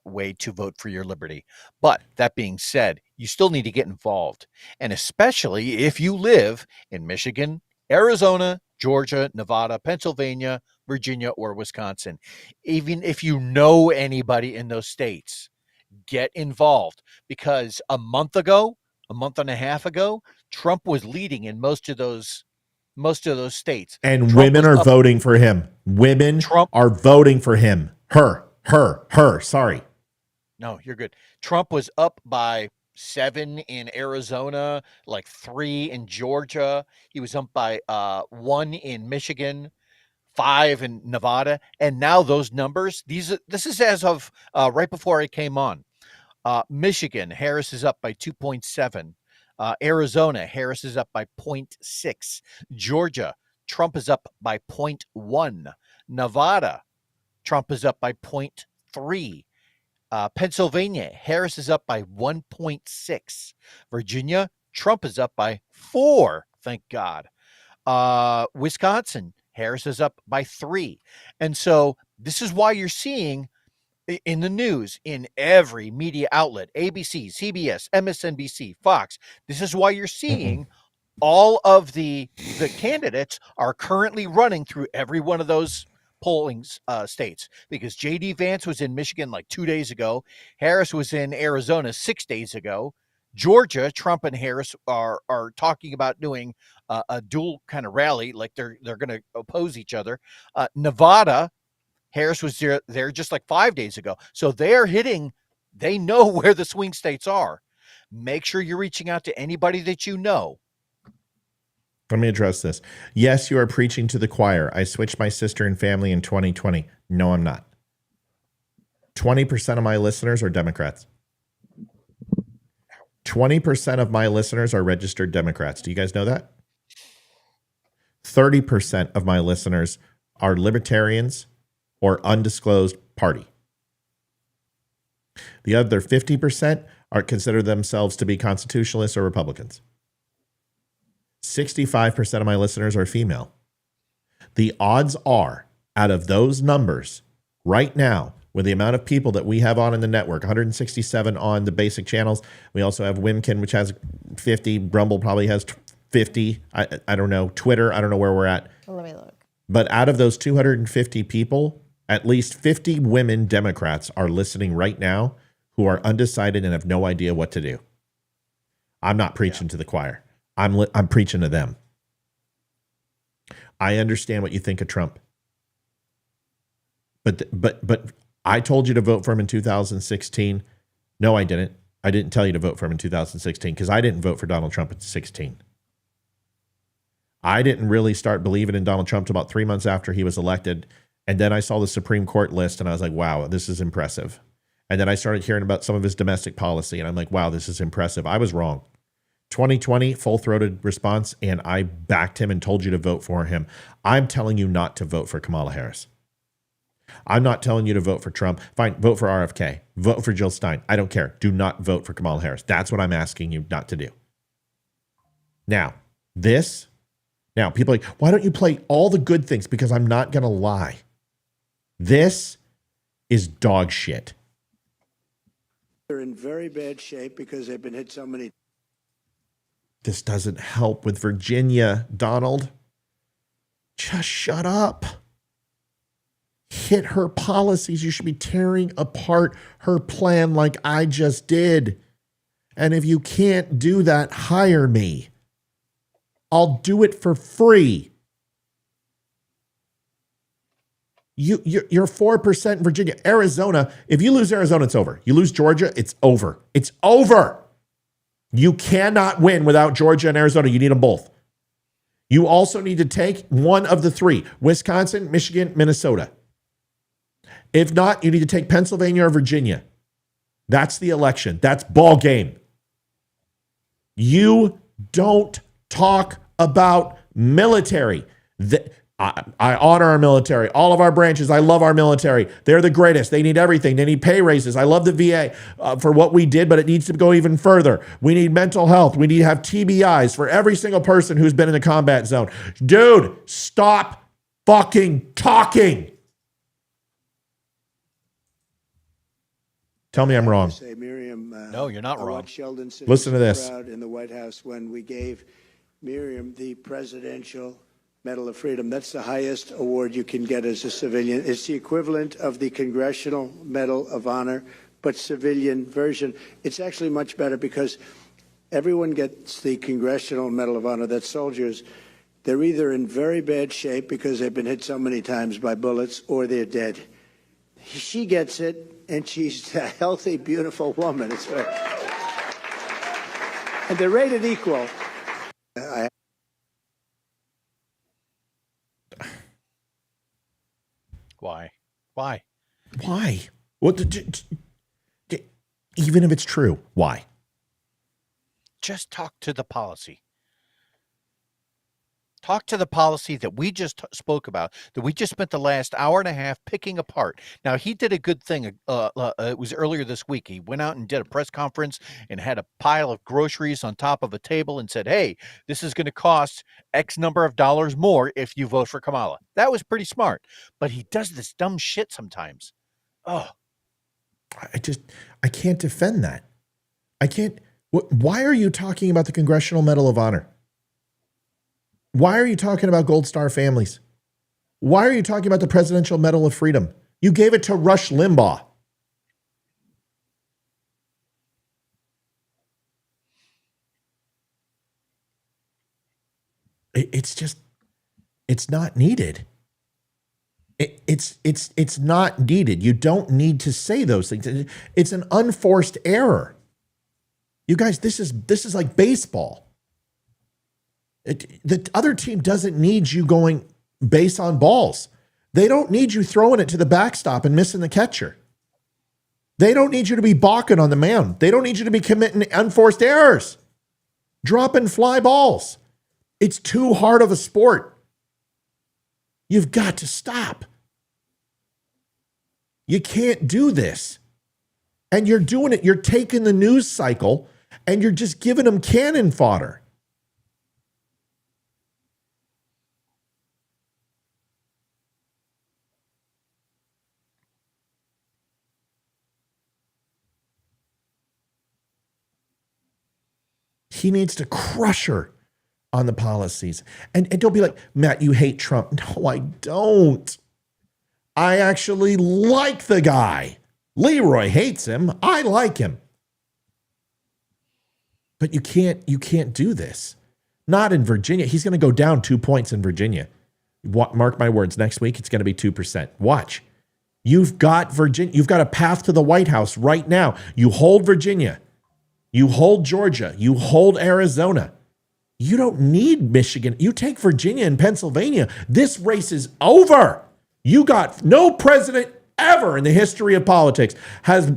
way to vote for your liberty. But that being said, you still need to get involved. And especially if you live in Michigan, Arizona, Georgia, Nevada, Pennsylvania, Virginia, or Wisconsin. Even if you know anybody in those states, get involved, because a month and a half ago, Trump was leading in most of those states. And Trump women are voting for him. Women are voting for him. Her. Sorry. No, you're good. Trump was up by 7 in Arizona, like 3 in Georgia. He was up by 1 in Michigan, 5 in Nevada. And now those numbers, this is as of right before I came on. Michigan, Harris is up by 2.7. Arizona, Harris is up by 0.6. Georgia, Trump is up by 0.1. Nevada, Trump is up by 0.3. Pennsylvania, Harris is up by 1.6. Virginia, Trump is up by 4. Thank God. Wisconsin, Harris is up by 3. And so this is why you're seeing in the news, in every media outlet, ABC, CBS, MSNBC, Fox, this is why you're seeing all of the candidates are currently running through every one of those polling states, because JD Vance was in Michigan like 2 days ago. Harris was in Arizona 6 days ago. Georgia, Trump and Harris are talking about doing a dual kind of rally, like they're going to oppose each other. Nevada, Harris was there just like 5 days ago. So they're hitting, they know where the swing states are. Make sure you're reaching out to anybody that you know. Let me address this. Yes, you are preaching to the choir. I switched my sister and family in 2020. No, I'm not. 20% of my listeners are Democrats. 20% of my listeners are registered Democrats. Do you guys know that? 30% of my listeners are libertarians or undisclosed party. The other 50% are consider themselves to be constitutionalists or Republicans. 65% of my listeners are female. The odds are, out of those numbers, right now, with the amount of people that we have on in the network, 167 on the basic channels. We also have Wimkin, which has 50. Rumble probably has 50. I don't know. Twitter, I don't know where we're at. Well, let me look. But out of those 250 people, at least 50 women Democrats are listening right now who are undecided and have no idea what to do. I'm not preaching to the choir. I'm preaching to them. I understand what you think of Trump. But I told you to vote for him in 2016. No, I didn't. I didn't tell you to vote for him in 2016 because I didn't vote for Donald Trump in 2016. I didn't really start believing in Donald Trump until about 3 months after he was elected. And then I saw the Supreme Court list and I was like, wow, this is impressive. And then I started hearing about some of his domestic policy and I'm like, wow, this is impressive. I was wrong. 2020, full-throated response, and I backed him and told you to vote for him. I'm telling you not to vote for Kamala Harris. I'm not telling you to vote for Trump. Fine, vote for RFK. Vote for Jill Stein. I don't care. Do not vote for Kamala Harris. That's what I'm asking you not to do. Now, people are like, why don't you play all the good things? Because I'm not going to lie. This is dog shit. They're in very bad shape because they've been hit so many. This doesn't help with Virginia, Donald. Just shut up. Hit her policies. You should be tearing apart her plan like I just did. And if you can't do that, hire me. I'll do it for free. You're 4% in Virginia. Arizona, if you lose Arizona, it's over. You lose Georgia, it's over. It's over. You cannot win without Georgia and Arizona. You need them both. You also need to take one of the three: Wisconsin, Michigan, Minnesota. If not, you need to take Pennsylvania or Virginia. That's the election. That's ball game. You don't talk about military. I honor our military, all of our branches. I love our military. They're the greatest. They need everything. They need pay raises. I love the VA for what we did, but it needs to go even further. We need mental health. We need to have TBIs for every single person who's been in the combat zone. Dude, stop fucking talking. Tell me I'm wrong. Say, Miriam, No, you're not wrong. Sheldon Listen to this. Proud in the White House when we gave Miriam the Presidential Medal of Freedom. That's the highest award you can get as a civilian. It's the equivalent of the Congressional Medal of Honor, but civilian version. It's actually much better because everyone gets the Congressional Medal of Honor. That's soldiers. They're either in very bad shape because they've been hit so many times by bullets or they're dead. She gets it, and she's a healthy, beautiful woman. It's very... And they're rated equal. Why? Why? What? Even if it's true, why? Just talk to the policy. Talk to the policy that we just spoke about, that we just spent the last hour and a half picking apart. Now, he did a good thing. It was earlier this week. He went out and did a press conference and had a pile of groceries on top of a table and said, hey, this is going to cost X number of dollars more if you vote for Kamala. That was pretty smart. But he does this dumb shit sometimes. Oh, I can't defend that. I can't. Why are you talking about the Congressional Medal of Honor? Why are you talking about Gold Star families? Why are you talking about the Presidential Medal of Freedom? You gave it to Rush Limbaugh. It's not needed. It's not needed. You don't need to say those things. It's an unforced error. You guys, this is like baseball. The other team doesn't need you going base on balls. They don't need you throwing it to the backstop and missing the catcher. They don't need you to be balking on the mound. They don't need you to be committing unforced errors, dropping fly balls. It's too hard of a sport. You've got to stop. You can't do this. And you're doing it. You're taking the news cycle and you're just giving them cannon fodder. He needs to crush her on the policies. And don't be like, Matt, you hate Trump. No, I don't. I actually like the guy. Leroy hates him. I like him. But you can't do this. Not in Virginia. He's going to go down 2 points in Virginia. Mark my words, next week it's going to be 2%. Watch. You've got Virginia. You've got a path to the White House right now. You hold Virginia. You hold Georgia. You hold Arizona. You don't need Michigan. You take Virginia and Pennsylvania. This race is over. You got no president ever in the history of politics has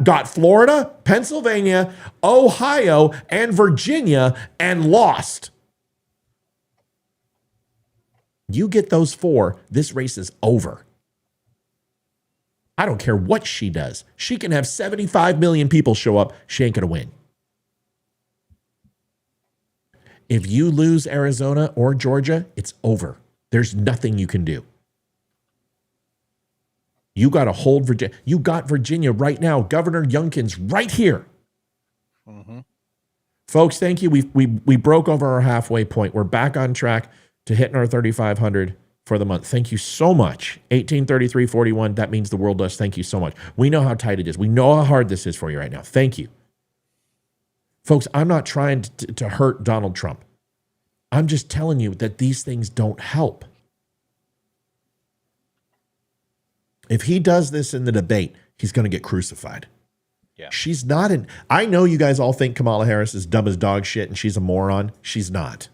got Florida, Pennsylvania, Ohio, and Virginia and lost. You get those four, this race is over. I don't care what she does. She can have 75 million people show up. She ain't going to win. If you lose Arizona or Georgia, it's over. There's nothing you can do. You got to hold Virginia. You got Virginia right now. Governor Youngkin's right here. Mm-hmm. Folks, thank you. We broke over our halfway point. We're back on track to hitting our 3,500 for the month. Thank you so much. 1833.41. That means the world to us. Thank you so much. We know how tight it is. We know how hard this is for you right now. Thank you. Folks, I'm not trying to hurt Donald Trump. I'm just telling you that these things don't help. If he does this in the debate, he's going to get crucified. Yeah. She's not in. I know you guys all think Kamala Harris is dumb as dog shit and she's a moron. She's not.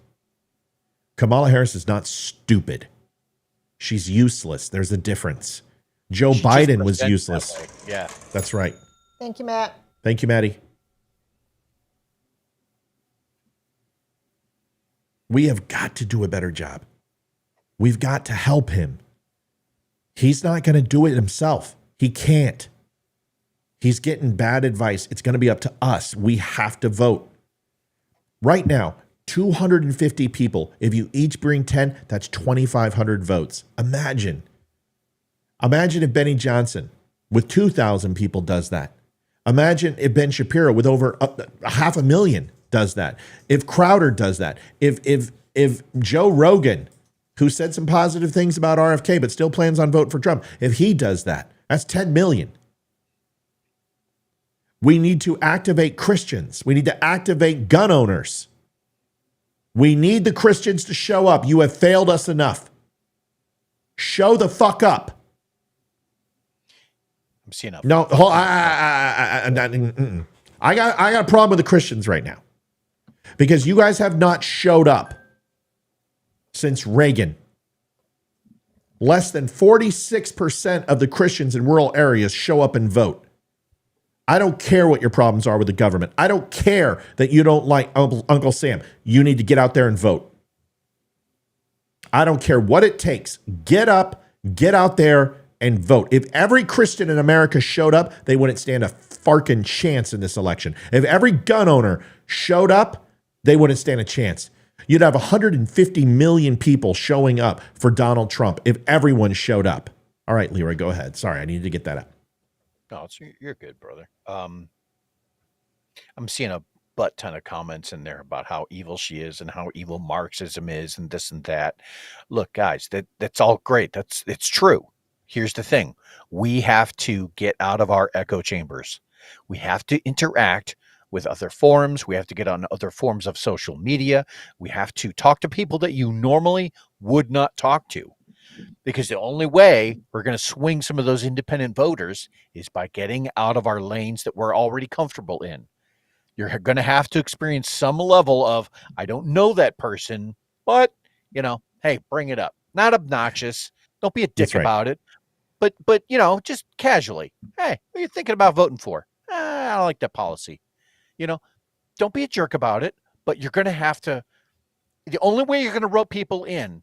Kamala Harris is not stupid. She's useless. There's a difference. Joe Biden was useless. Yeah. That's right. Thank you, Matt. Thank you, Maddie. We have got to do a better job. We've got to help him. He's not going to do it himself. He can't. He's getting bad advice. It's going to be up to us. We have to vote. Right now, 250 people. If you each bring 10, that's 2,500 votes. Imagine if Benny Johnson with 2,000 people does that. Imagine if Ben Shapiro with over 500,000 does that. If Crowder does that. If Joe Rogan, who said some positive things about RFK but still plans on voting for Trump, if he does that, that's 10 million. We need to activate Christians. We need to activate gun owners. We need the Christians to show up. You have failed us enough. Show the fuck up. I'm seeing up. No, I got a problem with the Christians right now because you guys have not showed up since Reagan. Less than 46% of the Christians in rural areas show up and vote. I don't care what your problems are with the government. I don't care that you don't like Uncle Sam. You need to get out there and vote. I don't care what it takes. Get up, get out there, and vote. If every Christian in America showed up, they wouldn't stand a farkin' chance in this election. If every gun owner showed up, they wouldn't stand a chance. You'd have 150 million people showing up for Donald Trump if everyone showed up. All right, Leroy, go ahead. Sorry, I needed to get that out. No, you're good, brother. I'm seeing a butt ton of comments in there about how evil she is and how evil Marxism is and this and that. Look, guys, that's all great. It's true. Here's the thing. We have to get out of our echo chambers. We have to interact with other forums. We have to get on other forms of social media. We have to talk to people that you normally would not talk to. Because the only way we're going to swing some of those independent voters is by getting out of our lanes that we're already comfortable in. You're going to have to experience some level of, I don't know that person, but, hey, bring it up. Not obnoxious. Don't be a dick about it. But just casually. Hey, what are you thinking about voting for? I don't like that policy. Don't be a jerk about it, but you're going to have to. The only way you're going to rope people in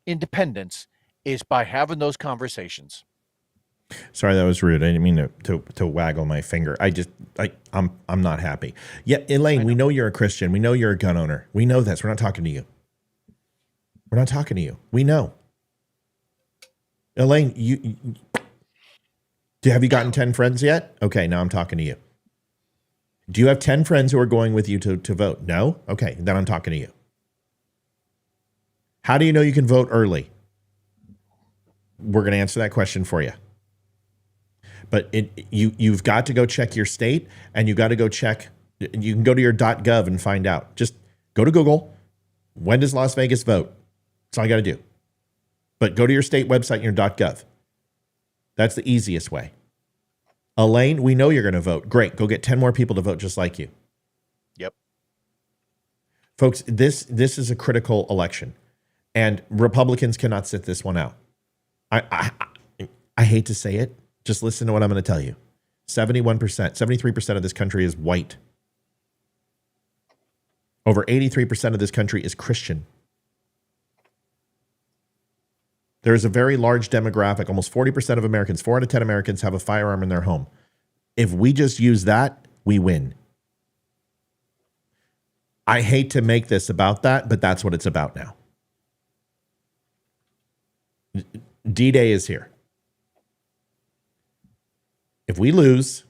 independence is by having those conversations. Sorry, that was rude. I didn't mean to waggle my finger. I'm not happy. Yeah, Elaine, we know you're a Christian. We know you're a gun owner. We know this. We're not talking to you. We're not talking to you. We know. Elaine, have you gotten 10 friends yet? Okay, now I'm talking to you. Do you have 10 friends who are going with you to vote? No? Okay, then I'm talking to you. How do you know you can vote early? We're going to answer that question for you. But you've got to go check your state, and you got to go check. You can go to your .gov and find out. Just go to Google. When does Las Vegas vote? That's all you got to do. But go to your state website and your .gov. That's the easiest way. Elaine, we know you're going to vote. Great. Go get 10 more people to vote just like you. Yep. Folks, this is a critical election, and Republicans cannot sit this one out. I hate to say it. Just listen to what I'm going to tell you. 71%, 73% of this country is white. Over 83% of this country is Christian. There is a very large demographic. Almost 40% of Americans, 4 out of 10 Americans have a firearm in their home. If we just use that, we win. I hate to make this about that, but that's what it's about now. D-Day is here. If we lose,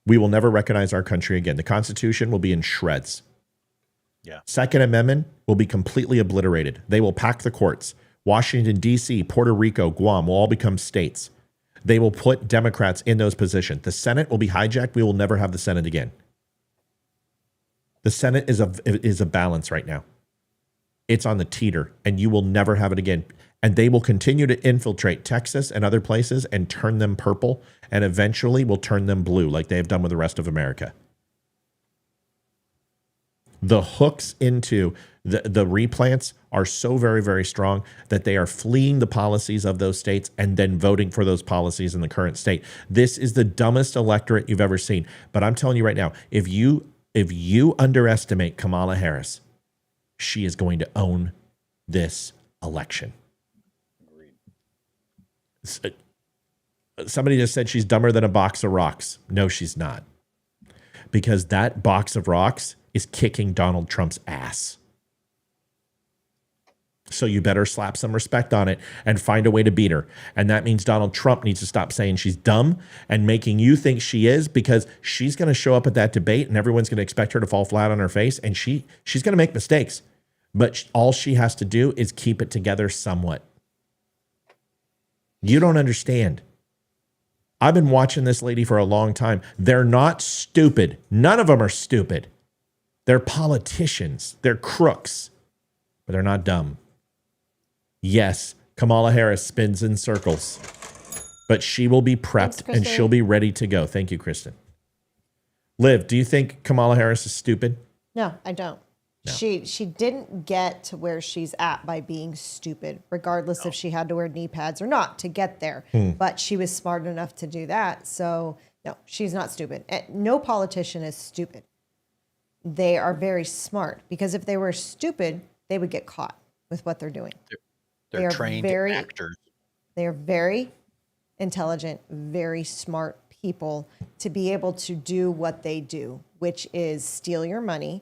we will never recognize our country again. The Constitution will be in shreds. Yeah. Second Amendment will be completely obliterated. They will pack the courts. Washington, D.C., Puerto Rico, Guam will all become states. They will put Democrats in those positions. The Senate will be hijacked. We will never have the Senate again. The Senate is a balance right now. It's on the teeter, and you will never have it again. And they will continue to infiltrate Texas and other places and turn them purple, and eventually will turn them blue like they have done with the rest of America. The hooks into the replants are so very, very strong that they are fleeing the policies of those states and then voting for those policies in the current state. This is the dumbest electorate you've ever seen. But I'm telling you right now, if you underestimate Kamala Harris, she is going to own this election. Somebody just said she's dumber than a box of rocks. No, she's not. Because that box of rocks is kicking Donald Trump's ass. So you better slap some respect on it and find a way to beat her. And that means Donald Trump needs to stop saying she's dumb and making you think she is, because she's going to show up at that debate and everyone's going to expect her to fall flat on her face, and she's going to make mistakes. But all she has to do is keep it together somewhat. You don't understand. I've been watching this lady for a long time. They're not stupid. None of them are stupid. They're politicians. They're crooks. But they're not dumb. Yes, Kamala Harris spins in circles. But she will be prepped. Thanks, and she'll be ready to go. Thank you, Kristen. Liv, do you think Kamala Harris is stupid? No, I don't. No. She didn't get to where she's at by being stupid, regardless if she had to wear knee pads or not to get there. But she was smart enough to do that. So, no, she's not stupid. No politician is stupid. They are very smart, because if they were stupid, they would get caught with what they're doing. They're They are trained very- actors. They are very intelligent, very smart people to be able to do what they do, which is steal your money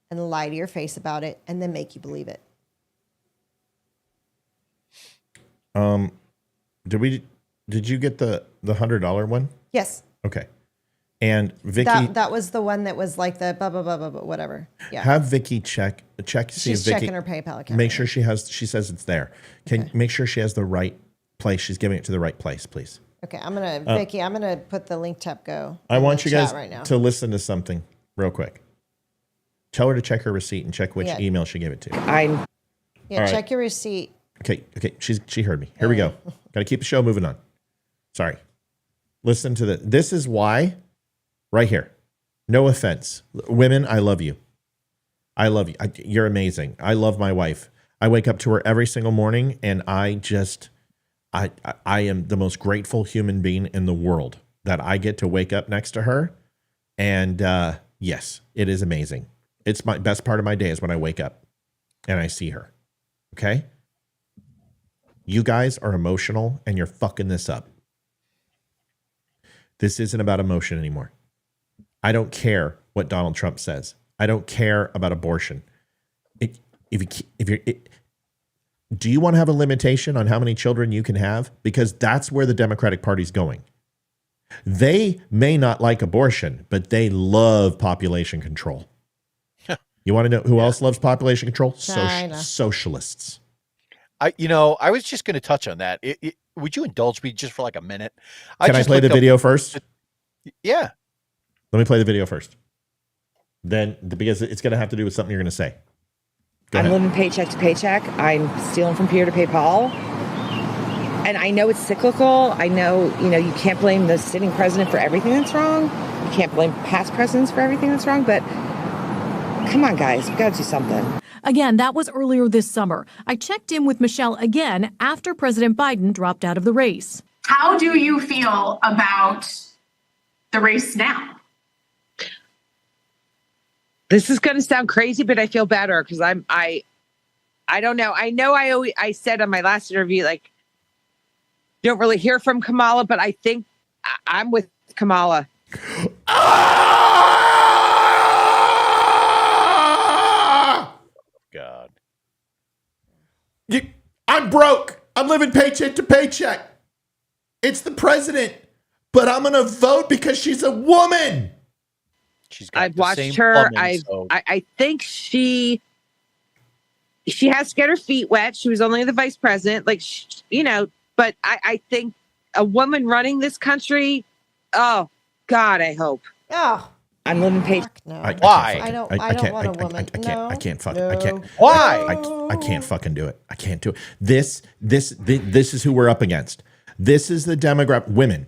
and lie to your face about it and then make you believe it. Did you get the $100 one? Yes. Okay. And Vicky, That was the one that was like the blah, blah, blah, blah, blah, whatever. Yeah. have Vicky check see She's if Vicky checking her PayPal account. make sure she says it's there. Make sure she has the right place. She's giving it to the right place, please. Okay, Vicky, I'm gonna put the link tap go. I in want the you guys chat right now. to listen to something real quick. Tell her to check her receipt and check which Yeah. email she gave it to. Yeah, all right. check your receipt. Okay. She heard me. Here we go. Got to keep the show moving on. Sorry. Listen to this is why, right here. No offense. Women, I love you. I love you. You're amazing. I love my wife. I wake up to her every single morning and I am the most grateful human being in the world that I get to wake up next to her. And yes, it is amazing. It's my best part of my day is when I wake up and I see her. Okay? You guys are emotional and you're fucking this up. This isn't about emotion anymore. I don't care what Donald Trump says. I don't care about abortion. Do you want to have a limitation on how many children you can have? Because that's where the Democratic Party's going. They may not like abortion, but they love population control. You want to know who else loves population control? China. Socialists. I was just going to touch on that. Would you indulge me just for like a minute? Can I play the video first? Yeah. Let me play the video first. Then, because it's going to have to do with something you're going to say. Go I'm ahead. living paycheck to paycheck. I'm stealing from Peter to pay Paul. And I know it's cyclical. I know, you can't blame the sitting president for everything that's wrong. You can't blame past presidents for everything that's wrong. But come on, guys, we got to do something. Again, that was earlier this summer. I checked in with Michelle again after President Biden dropped out of the race. How do you feel about the race now? This is going to sound crazy, but I feel better because I don't know. I said on my last interview, like, don't really hear from Kamala, but I think I'm with Kamala. God. I'm broke. I'm living paycheck to paycheck. It's the president, but I'm going to vote because she's a woman. I've watched her. I think she has to get her feet wet. She was only the vice president, but I think a woman running this country, oh God, I hope. Oh, I'm living paycheck. no. Why? I don't want a woman. I can't fucking. No, I can't. Why? I can't fucking do it. I can't do it. This is who we're up against. This is the demographic. Women.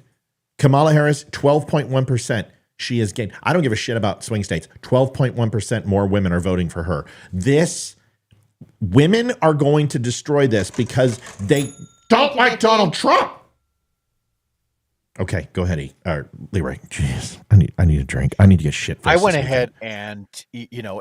Kamala Harris, 12.1%. She has gained. I don't give a shit about swing states. 12.1% more women are voting for her. Women are going to destroy this because they don't like Donald Trump. Okay, go ahead, Leroy. Jeez, I need a drink. I need to get shit. I went ahead and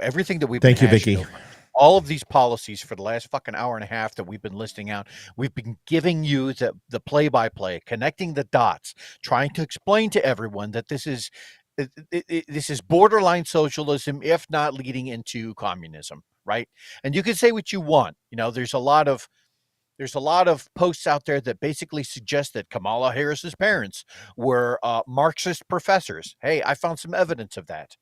everything that we've been Thank you, hashing Vicky. over, all of these policies for the last fucking hour and a half that we've been listing out, we've been giving you the play-by-play, connecting the dots, trying to explain to everyone that this is borderline socialism, if not leading into communism, right? And you can say what you want. There's a lot of posts out there that basically suggest that Kamala Harris's parents were Marxist professors. Hey, I found some evidence of that,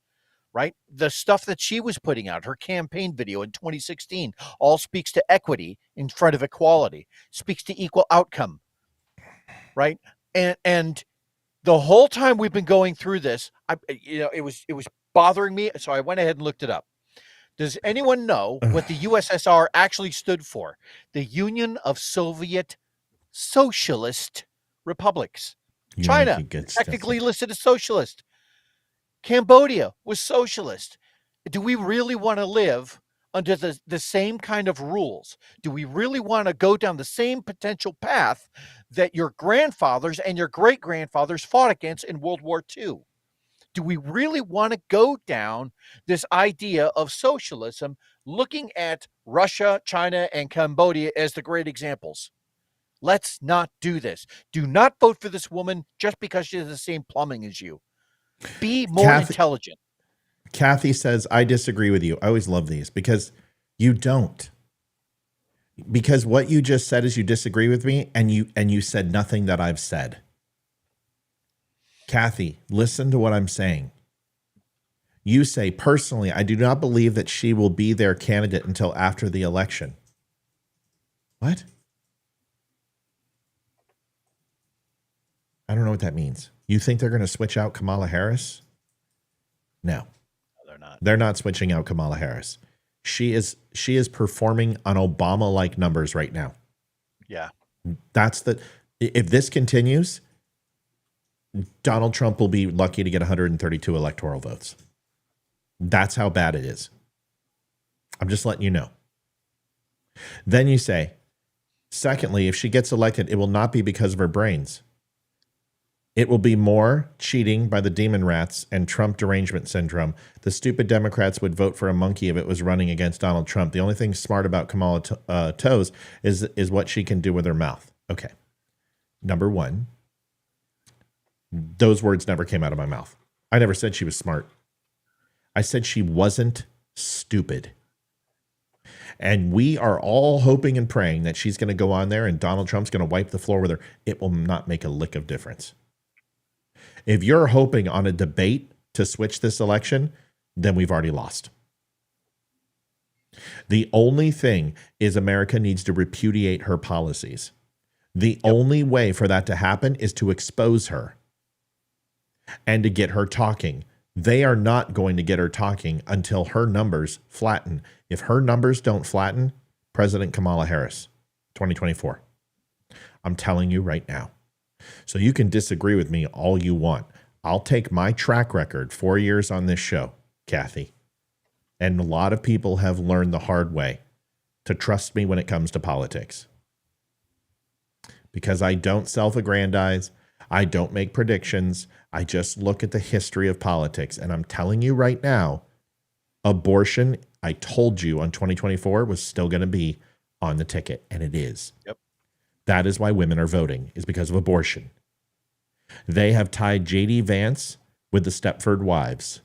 right? The stuff that she was putting out, her campaign video in 2016, all speaks to equity in front of equality, speaks to equal outcome, right? And the whole time we've been going through this, it was bothering me, so I went ahead and looked it up. Does anyone know what the USSR actually stood for? The Union of Soviet Socialist Republics. China, technically listed as socialist. Cambodia was socialist. Do we really want to live under the same kind of rules? Do we really want to go down the same potential path that your grandfathers and your great-grandfathers fought against in World War II? Do we really want to go down this idea of socialism, looking at Russia, China, and Cambodia as the great examples. Let's not do this. Do not vote for this woman just because she has the same plumbing as you. Be more intelligent. Kathy says, I disagree with you. I always love these because you don't. Because what you just said is you disagree with me, and you said nothing that I've said. Kathy, listen to what I'm saying. You say, personally, I do not believe that she will be their candidate until after the election. What? I don't know what that means. You think they're going to switch out Kamala Harris? No. They're not. They're not switching out Kamala Harris. She is performing on Obama-like numbers right now. Yeah. If this continues, Donald Trump will be lucky to get 132 electoral votes. That's how bad it is. I'm just letting you know. Then you say, secondly, if she gets elected, it will not be because of her brains. It will be more cheating by the demon rats and Trump derangement syndrome. The stupid Democrats would vote for a monkey if it was running against Donald Trump. The only thing smart about Kamala Toes is what she can do with her mouth. Okay. Number one, those words never came out of my mouth. I never said she was smart. I said she wasn't stupid. And we are all hoping and praying that she's going to go on there and Donald Trump's going to wipe the floor with her. It will not make a lick of difference. If you're hoping on a debate to switch this election, then we've already lost. The only thing is America needs to repudiate her policies. The only way for that to happen is to expose her and to get her talking. They are not going to get her talking until her numbers flatten. If her numbers don't flatten, President Kamala Harris, 2024. I'm telling you right now. So you can disagree with me all you want. I'll take my track record, 4 years on this show, Kathy. And a lot of people have learned the hard way to trust me when it comes to politics. Because I don't self-aggrandize. I don't make predictions. I just look at the history of politics. And I'm telling you right now, abortion, I told you on 2024, was still going to be on the ticket. And it is. Yep. That is why women are voting, is because of abortion. They have tied J.D. Vance with the Stepford Wives.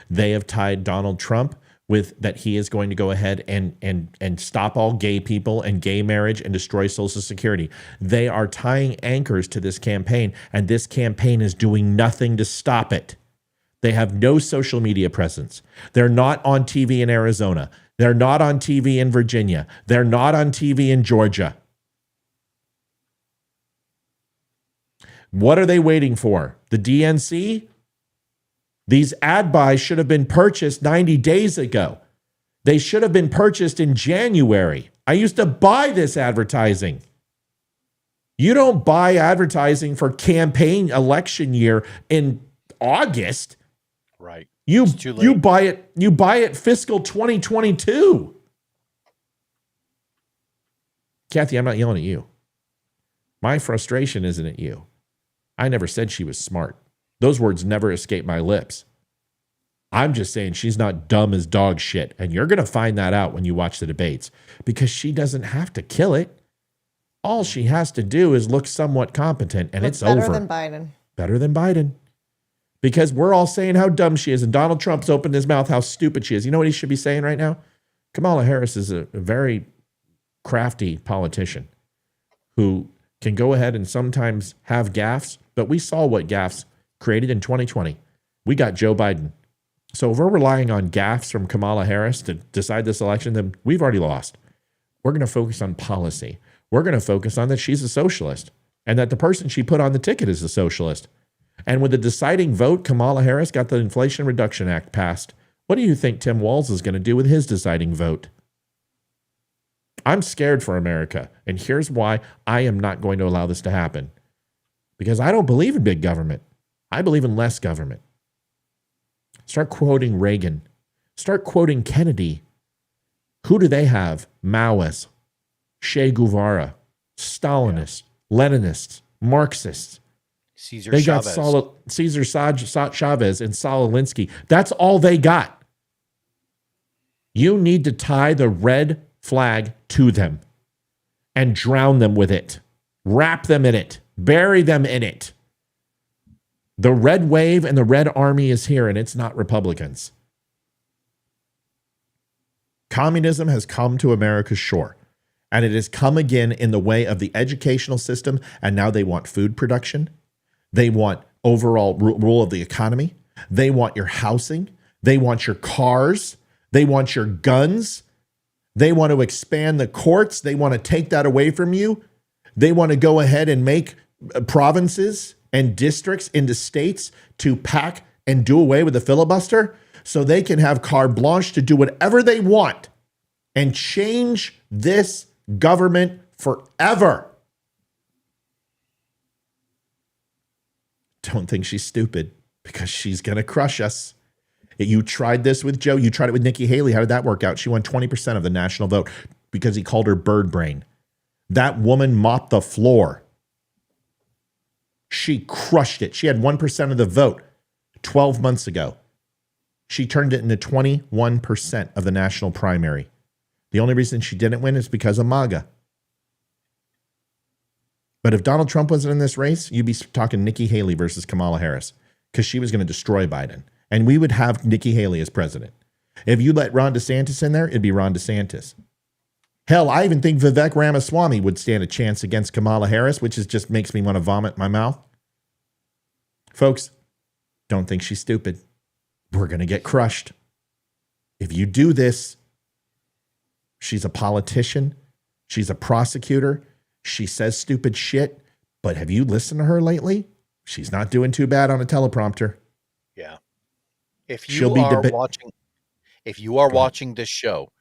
They have tied Donald Trump with that he is going to go ahead and stop all gay people and gay marriage and destroy Social Security. They are tying anchors to this campaign, and this campaign is doing nothing to stop it. They have no social media presence. They're not on TV in Arizona. They're not on TV in Virginia. They're not on TV in Georgia. What are they waiting for? The DNC? These ad buys should have been purchased 90 days ago. They should have been purchased in January. I used to buy this advertising. You don't buy advertising for campaign election year in August. Right. You buy it fiscal 2022. Kathy, I'm not yelling at you. My frustration isn't at you. I never said she was smart. Those words never escaped my lips. I'm just saying she's not dumb as dog shit. And you're going to find that out when you watch the debates, because she doesn't have to kill it. All she has to do is look somewhat competent, and it's over. Better than Biden. Better than Biden. Because we're all saying how dumb she is, and Donald Trump's opened his mouth how stupid she is. You know what he should be saying right now? Kamala Harris is a very crafty politician who can go ahead and sometimes have gaffes, but we saw what gaffes created in 2020. We got Joe Biden. So if we're relying on gaffes from Kamala Harris to decide this election, then we've already lost. We're going to focus on policy. We're going to focus on that she's a socialist and that the person she put on the ticket is a socialist. And with the deciding vote, Kamala Harris got the Inflation Reduction Act passed. What do you think Tim Walz is going to do with his deciding vote? I'm scared for America, and here's why I am not going to allow this to happen. Because I don't believe in big government. I believe in less government. Start quoting Reagan. Start quoting Kennedy. Who do they have? Maoists, Che Guevara, Stalinists, Leninists, Marxists. Cesar Chavez. Got Cesar Chavez and Saul Alinsky. That's all they got. You need to tie the red flag to them and drown them with it. Wrap them in it. Bury them in it. The red wave and the red army is here, and it's not Republicans. Communism has come to America's shore, and it has come again in the way of the educational system, and now they want food production. They want overall rule of the economy. They want your housing. They want your cars. They want your guns. They want to expand the courts. They want to take that away from you. They want to go ahead and make provinces and districts into states to pack and do away with the filibuster so they can have carte blanche to do whatever they want and change this government forever. Don't think she's stupid, because she's going to crush us. You tried this with Joe. You tried it with Nikki Haley. How did that work out? She won 20% of the national vote because he called her bird brain. That woman mopped the floor. She crushed it. She had 1% of the vote 12 months ago. She turned it into 21% of the national primary. The only reason she didn't win is because of MAGA. But if Donald Trump wasn't in this race, you'd be talking Nikki Haley versus Kamala Harris, because she was going to destroy Biden. And we would have Nikki Haley as president. If you let Ron DeSantis in there, it'd be Ron DeSantis. Hell, I even think Vivek Ramaswamy would stand a chance against Kamala Harris, which is just makes me want to vomit in my mouth. Folks, don't think she's stupid. We're going to get crushed. If you do this, she's a politician. She's a prosecutor. She says stupid shit. But have you listened to her lately? She's not doing too bad on a teleprompter. Yeah. If you are watching this show,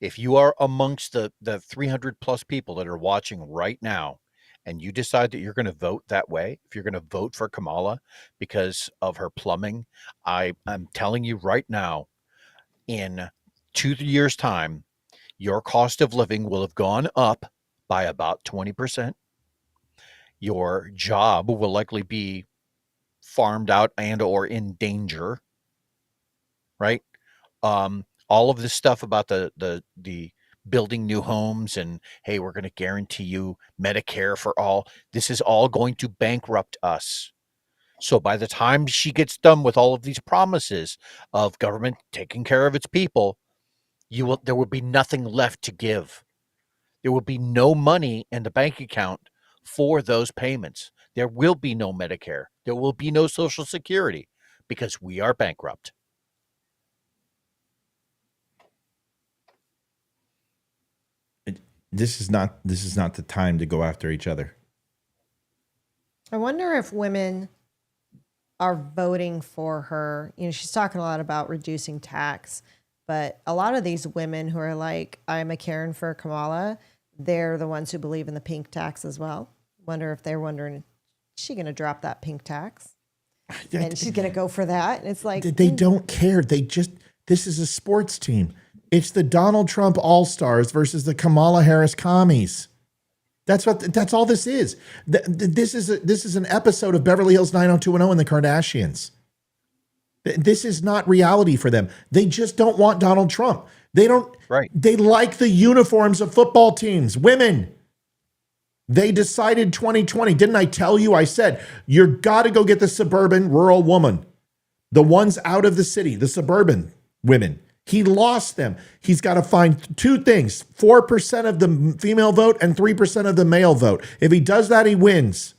if you are amongst the 300 plus people that are watching right now, and you decide that you're going to vote that way, if you're going to vote for Kamala because of her plumbing, I'm telling you right now, in 2 years' time, your cost of living will have gone up by about 20%. Your job will likely be farmed out and or in danger, right? All of this stuff about the building new homes and, hey, we're going to guarantee you Medicare for all. This is all going to bankrupt us. So by the time she gets done with all of these promises of government taking care of its people, there will be nothing left to give. There will be no money in the bank account for those payments. There will be no Medicare. There will be no Social Security, because we are bankrupt. This is not the time to go after each other. I wonder if women are voting for her. You know, she's talking a lot about reducing tax, but a lot of these women who are like, I'm a Karen for Kamala, they're the ones who believe in the pink tax as well. Wonder if they're wondering, is she going to drop that pink tax? And she's going to go for that. And it's like, they don't care. This is a sports team. It's the Donald Trump All-Stars versus the Kamala Harris commies. That's all this is. This is an episode of Beverly Hills 90210 and the Kardashians. This is not reality for them. They just don't want Donald Trump. They don't. Right. They like the uniforms of football teams. Women. They decided 2020. Didn't I tell you? I said, you got to go get the suburban rural woman. The ones out of the city, the suburban women. He lost them. He's got to find two things: 4% of the female vote and 3% of the male vote. If he does that, he wins.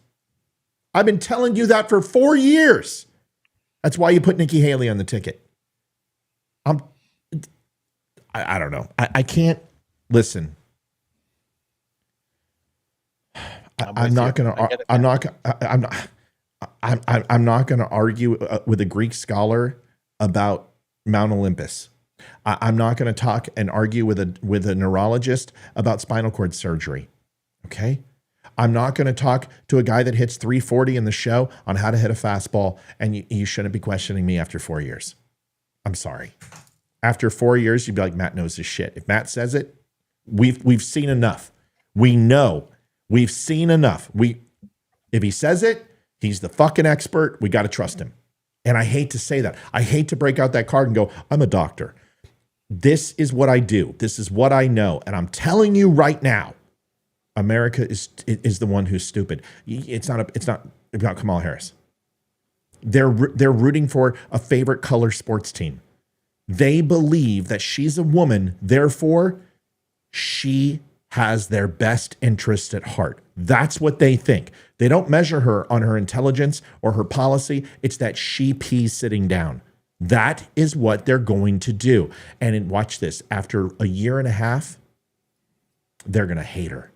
I've been telling you that for 4 years. That's why you put Nikki Haley on the ticket. I don't know. I can't listen. I'm not going to argue with a Greek scholar about Mount Olympus. I'm not going to talk and argue with a neurologist about spinal cord surgery. Okay? I'm not going to talk to a guy that hits 340 in the show on how to hit a fastball, and you shouldn't be questioning me after 4 years. I'm sorry. After 4 years, you'd be like, Matt knows his shit. If Matt says it, we've seen enough. We know. We've seen enough. If he says it, he's the fucking expert. We got to trust him. And I hate to say that. I hate to break out that card and go, I'm a doctor. This is what I do. This is what I know. And I'm telling you right now, America is the one who's stupid. It's not about Kamala Harris. They're rooting for a favorite color sports team. They believe that she's a woman, therefore she has their best interest at heart. That's what they think. They don't measure her on her intelligence or her policy. It's that she pees sitting down. That is what they're going to do. And watch this. After a year and a half, they're going to hate her.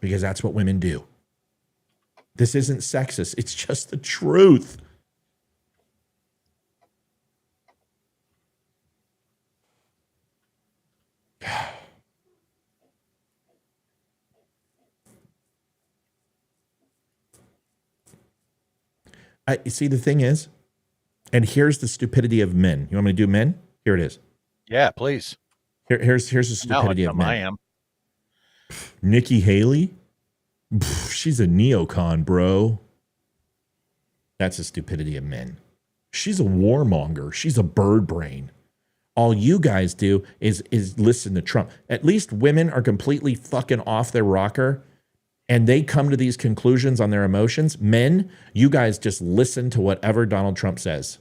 Because that's what women do. This isn't sexist. It's just the truth. You see, the thing is, and here's the stupidity of men. You want me to do men? Here it is. Yeah, please. Here's the stupidity of men. I am. Nikki Haley? She's a neocon, bro. That's the stupidity of men. She's a warmonger. She's a bird brain. All you guys do is listen to Trump. At least women are completely fucking off their rocker and they come to these conclusions on their emotions. Men, you guys just listen to whatever Donald Trump says,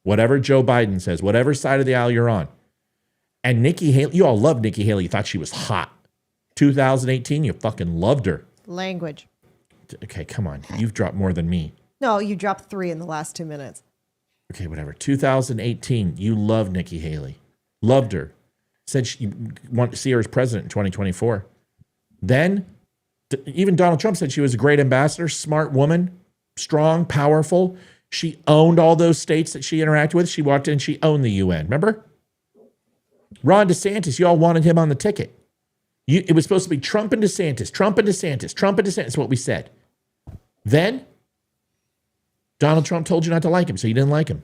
whatever Joe Biden says, whatever side of the aisle you're on. And Nikki Haley, you all loved Nikki Haley. You thought she was hot. 2018, you fucking loved her. Language. Okay, come on. You've dropped more than me. No, you dropped 3 in the last 2 minutes. Okay, whatever. 2018, you loved Nikki Haley. Loved her. Said you want to see her as president in 2024. Then, even Donald Trump said she was a great ambassador, smart woman, strong, powerful. She owned all those states that she interacted with. She walked in, she owned the UN. Remember? Ron DeSantis, you all wanted him on the ticket. It was supposed to be Trump and DeSantis, Trump and DeSantis, Trump and DeSantis, what we said. Then, Donald Trump told you not to like him, so you didn't like him.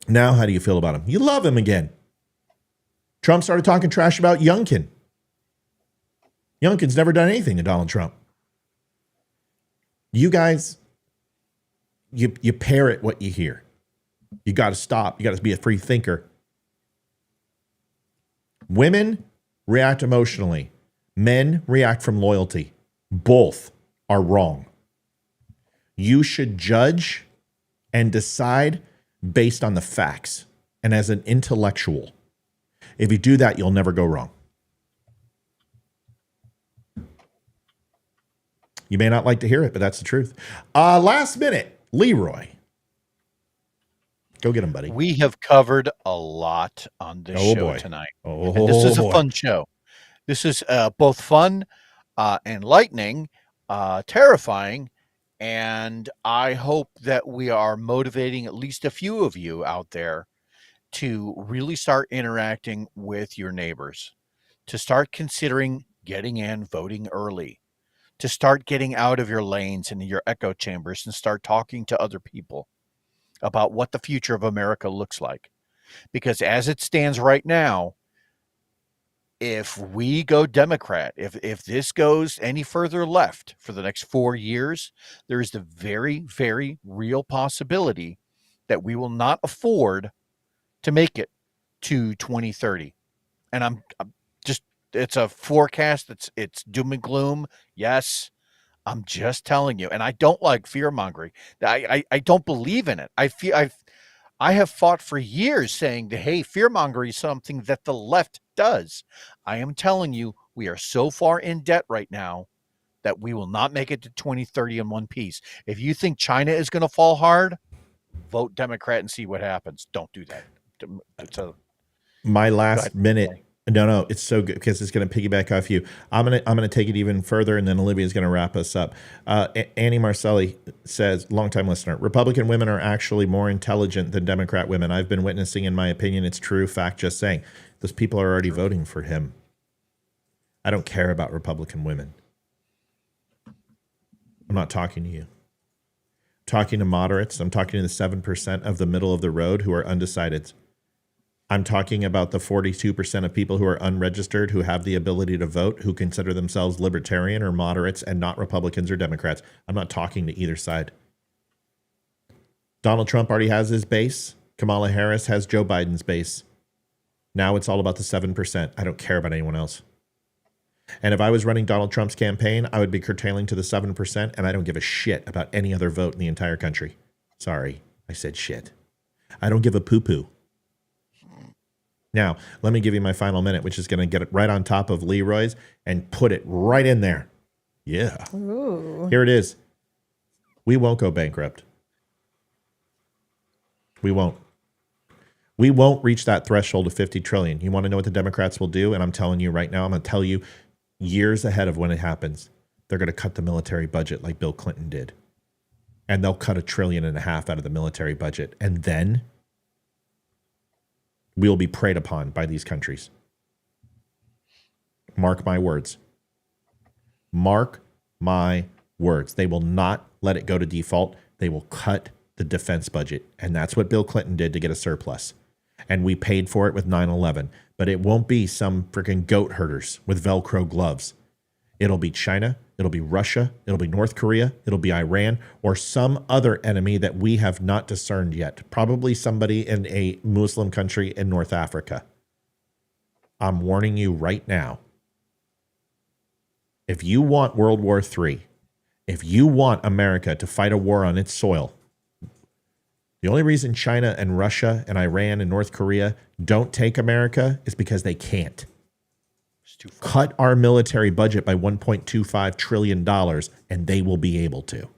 Now, how do you feel about him? You love him again. Trump started talking trash about Youngkin. Youngkin's never done anything to Donald Trump. You guys, you parrot what you hear. You got to stop. You got to be a free thinker. Women react emotionally. Men react from loyalty. Both are wrong. You should judge and decide based on the facts and as an intellectual. If you do that, you'll never go wrong. You may not like to hear it, but that's the truth. Last minute, Leroy. Go get him, buddy. We have covered a lot on this show tonight. And this is a fun show. This is both fun, enlightening, terrifying, and I hope that we are motivating at least a few of you out there to really start interacting with your neighbors, to start considering getting in, voting early, to start getting out of your lanes and your echo chambers and start talking to other people about what the future of America looks like. Because as it stands right now, if we go Democrat, if this goes any further left for the next 4 years, there is the very, very real possibility that we will not afford to make it to 2030. And I'm just, it's a forecast. It's doom and gloom. Yes. I'm just telling you. And I don't like fear mongering. I don't believe in it. I have fought for years saying that, hey, fear mongering is something that the left does. I am telling you, we are so far in debt right now that we will not make it to 2030 in one piece. If you think China is going to fall hard, vote Democrat and see what happens. Don't do that. My last minute. No, it's so good because it's going to piggyback off you. I'm gonna take it even further, and then Olivia's going to wrap us up. Annie Marcelli says, longtime listener, Republican women are actually more intelligent than Democrat women. I've been witnessing, in my opinion, it's true. Fact, just saying. Those people are already voting for him. I don't care about Republican women. I'm not talking to you. I'm talking to moderates. I'm talking to the 7% of the middle of the road who are undecided. I'm talking about the 42% of people who are unregistered, who have the ability to vote, who consider themselves libertarian or moderates and not Republicans or Democrats. I'm not talking to either side. Donald Trump already has his base. Kamala Harris has Joe Biden's base. Now it's all about the 7%. I don't care about anyone else. And if I was running Donald Trump's campaign, I would be curtailing to the 7%, and I don't give a shit about any other vote in the entire country. Sorry, I said shit. I don't give a poo-poo. Now, let me give you my final minute, which is going to get it right on top of Leroy's and put it right in there. Yeah. Ooh. Here it is. We won't go bankrupt. We won't. We won't reach that threshold of 50 trillion. You want to know what the Democrats will do? And I'm telling you right now, I'm going to tell you years ahead of when it happens. They're going to cut the military budget like Bill Clinton did. And they'll cut $1.5 trillion out of the military budget. And then we'll be preyed upon by these countries. Mark my words. Mark my words. They will not let it go to default. They will cut the defense budget. And that's what Bill Clinton did to get a surplus. And we paid for it with 9/11. But it won't be some freaking goat herders with Velcro gloves. It'll be China. It'll be Russia. It'll be North Korea. It'll be Iran or some other enemy that we have not discerned yet. Probably somebody in a Muslim country in North Africa. I'm warning you right now. If you want World War III, if you want America to fight a war on its soil, the only reason China and Russia and Iran and North Korea don't take America is because they can't. Cut our military budget by $1.25 trillion, and they will be able to.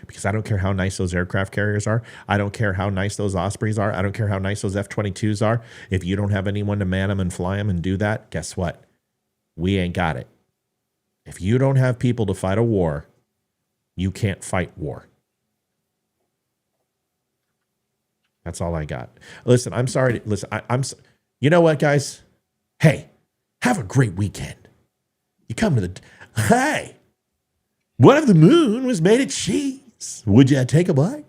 Because I don't care how nice those aircraft carriers are. I don't care how nice those Ospreys are. I don't care how nice those F-22s are. If you don't have anyone to man them and fly them and do that, guess what? We ain't got it. If you don't have people to fight a war, you can't fight war. That's all I got. Listen, I'm sorry. Listen, you know what, guys? Hey, have a great weekend. You come to hey, what if the moon was made of cheese? Would you take a bite?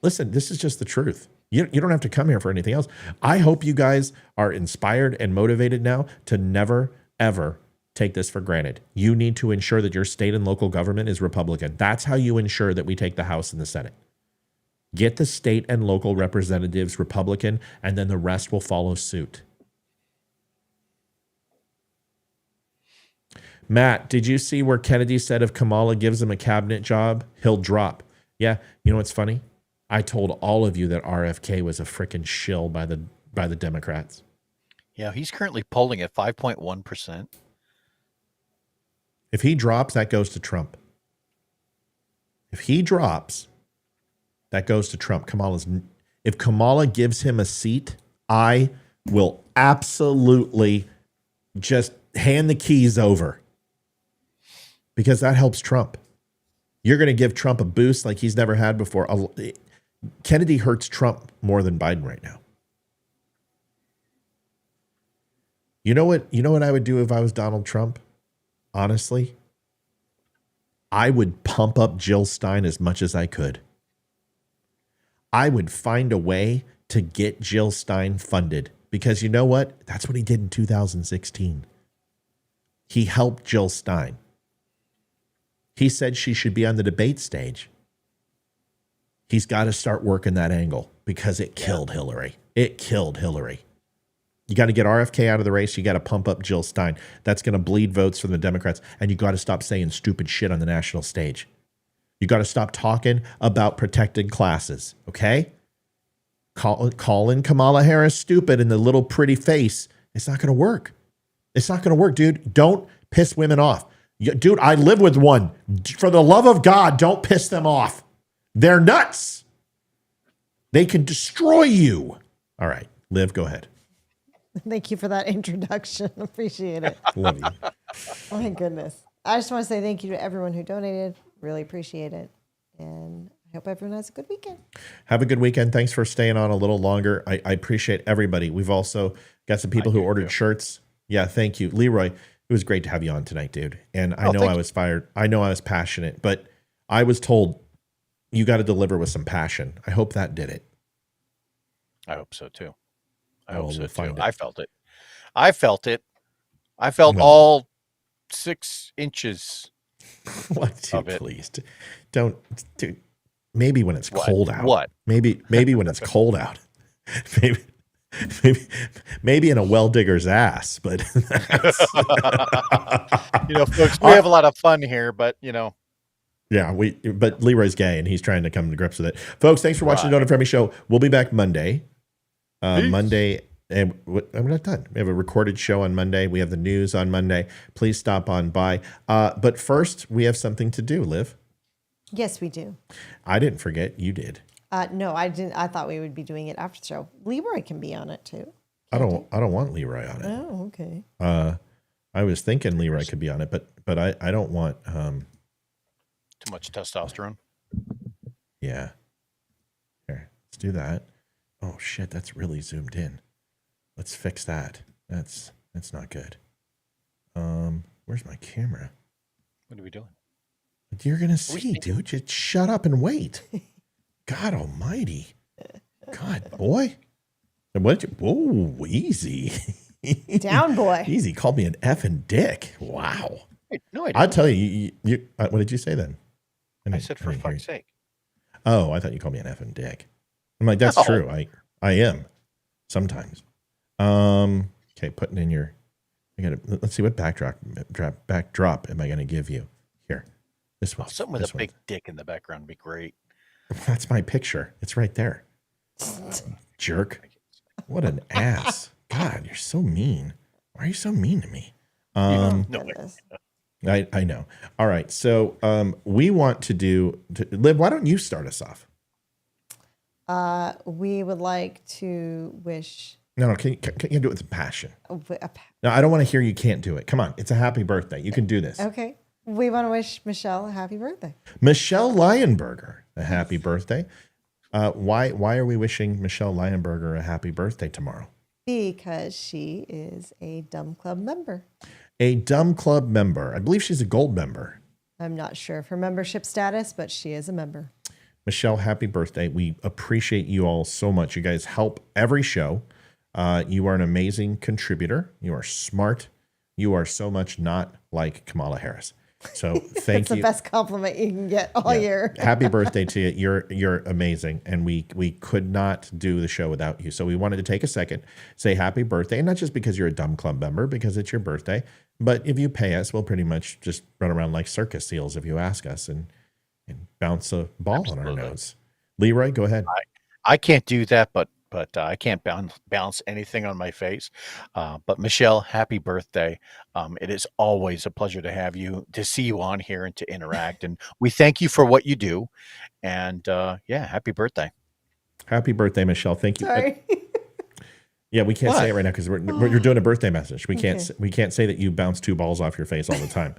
Listen, this is just the truth. You don't have to come here for anything else. I hope you guys are inspired and motivated now to never, ever take this for granted. You need to ensure that your state and local government is Republican. That's how you ensure that we take the House and the Senate. Get the state and local representatives Republican, and then the rest will follow suit. Matt, did you see where Kennedy said if Kamala gives him a cabinet job, he'll drop? Yeah, you know what's funny? I told all of you that RFK was a freaking shill by the Democrats. Yeah, he's currently polling at 5.1%. If he drops, that goes to Trump. If he drops, that goes to Trump. If Kamala gives him a seat, I will absolutely just hand the keys over because that helps Trump. You're going to give Trump a boost like he's never had before. Kennedy hurts Trump more than Biden right now. You know what I would do if I was Donald Trump? Honestly, I would pump up Jill Stein as much as I could. I would find a way to get Jill Stein funded because you know what? That's what he did in 2016. He helped Jill Stein. He said she should be on the debate stage. He's got to start working that angle because it killed Hillary. It killed Hillary. You got to get RFK out of the race. You got to pump up Jill Stein. That's going to bleed votes from the Democrats. And you got to stop saying stupid shit on the national stage. You got to stop talking about protected classes, okay? Calling Kamala Harris stupid and the little pretty face, it's not going to work. It's not going to work, dude. Don't piss women off. Dude, I live with one. For the love of God, don't piss them off. They're nuts. They can destroy you. All right, Liv, go ahead. Thank you for that introduction. Appreciate it. Love you. Oh, my goodness. I just want to say thank you to everyone who donated. Really appreciate it. And I hope everyone has a good weekend. Have a good weekend. Thanks for staying on a little longer. I appreciate everybody. We've also got some people who ordered shirts. Yeah, thank you. Leroy, it was great to have you on tonight, dude. And I know I was fired. I know I was passionate, but I was told you got to deliver with some passion. I hope that did it. I hope so too. We'll find it. I felt it. I felt all 6 inches what, dude, of it. Please don't, dude. maybe when it's cold out. What? Maybe when it's cold out. maybe, maybe in a well digger's ass, but folks, we have a lot of fun here, but yeah, but Leroy's gay and he's trying to come to grips with it. Folks, thanks for watching the Donut Friendly Show. We'll be back Monday. Monday, and I'm not done. We have a recorded show on Monday. We have the news on Monday. Please stop on by. But first, we have something to do, Liv. Yes, we do. I didn't forget. You did. No, I didn't. I thought we would be doing it after the show. Leroy can be on it too. I don't want Leroy on it. Oh, okay. I was thinking Leroy could be on it, but I don't want too much testosterone. Yeah. Here, let's do that. Oh shit, that's really zoomed in. Let's fix that. That's not good. Where's my camera? What are we doing? You're gonna see, dude. Just shut up and wait. God almighty. God, boy. And what did you, whoa, easy. Down, boy. Easy. Called me an effing dick. Wow. Wait, no, I didn't. I'll tell you, what did you say then? I said for fuck's sake. Oh, I thought you called me an effing dick. I'm like, that's true. I am sometimes. Okay, putting in your, let's see what backdrop am I going to give you here. This one. Something with a big dick in the background would be great. That's my picture. It's right there. Jerk. What an ass. God, you're so mean. Why are you so mean to me? No, I know. All right. So we want to Liv, why don't you start us off? We would like to wish. No, can you do it with passion? No, I don't want to hear you can't do it. Come on. It's a happy birthday. You can do this. Okay. We want to wish Michelle a happy birthday. Michelle Lionberger, a happy birthday. Why are we wishing Michelle Lionberger a happy birthday tomorrow? Because she is a DUM Club member. A DUM Club member. I believe she's a gold member. I'm not sure of her membership status, but she is a member. Michelle, happy birthday. We appreciate you all so much. You guys help every show. You are an amazing contributor. You are smart. You are so much not like Kamala Harris. So thank you. It's the best compliment you can get all year. Happy birthday to you. You're amazing. And we could not do the show without you. So we wanted to take a second, say happy birthday. And not just because you're a DUM Club member, because it's your birthday. But if you pay us, we'll pretty much just run around like circus seals if you ask us and bounce a ball on our nose. Leroy, go ahead. I can't do that, but I can't bounce anything on my face. But Michelle, happy birthday. It is always a pleasure to have you, to see you on here and to interact. And we thank you for what you do. And happy birthday. Happy birthday, Michelle. Thank you. Sorry. Yeah, we can't say it right now because you're doing a birthday message. We can't say that you bounce two balls off your face all the time.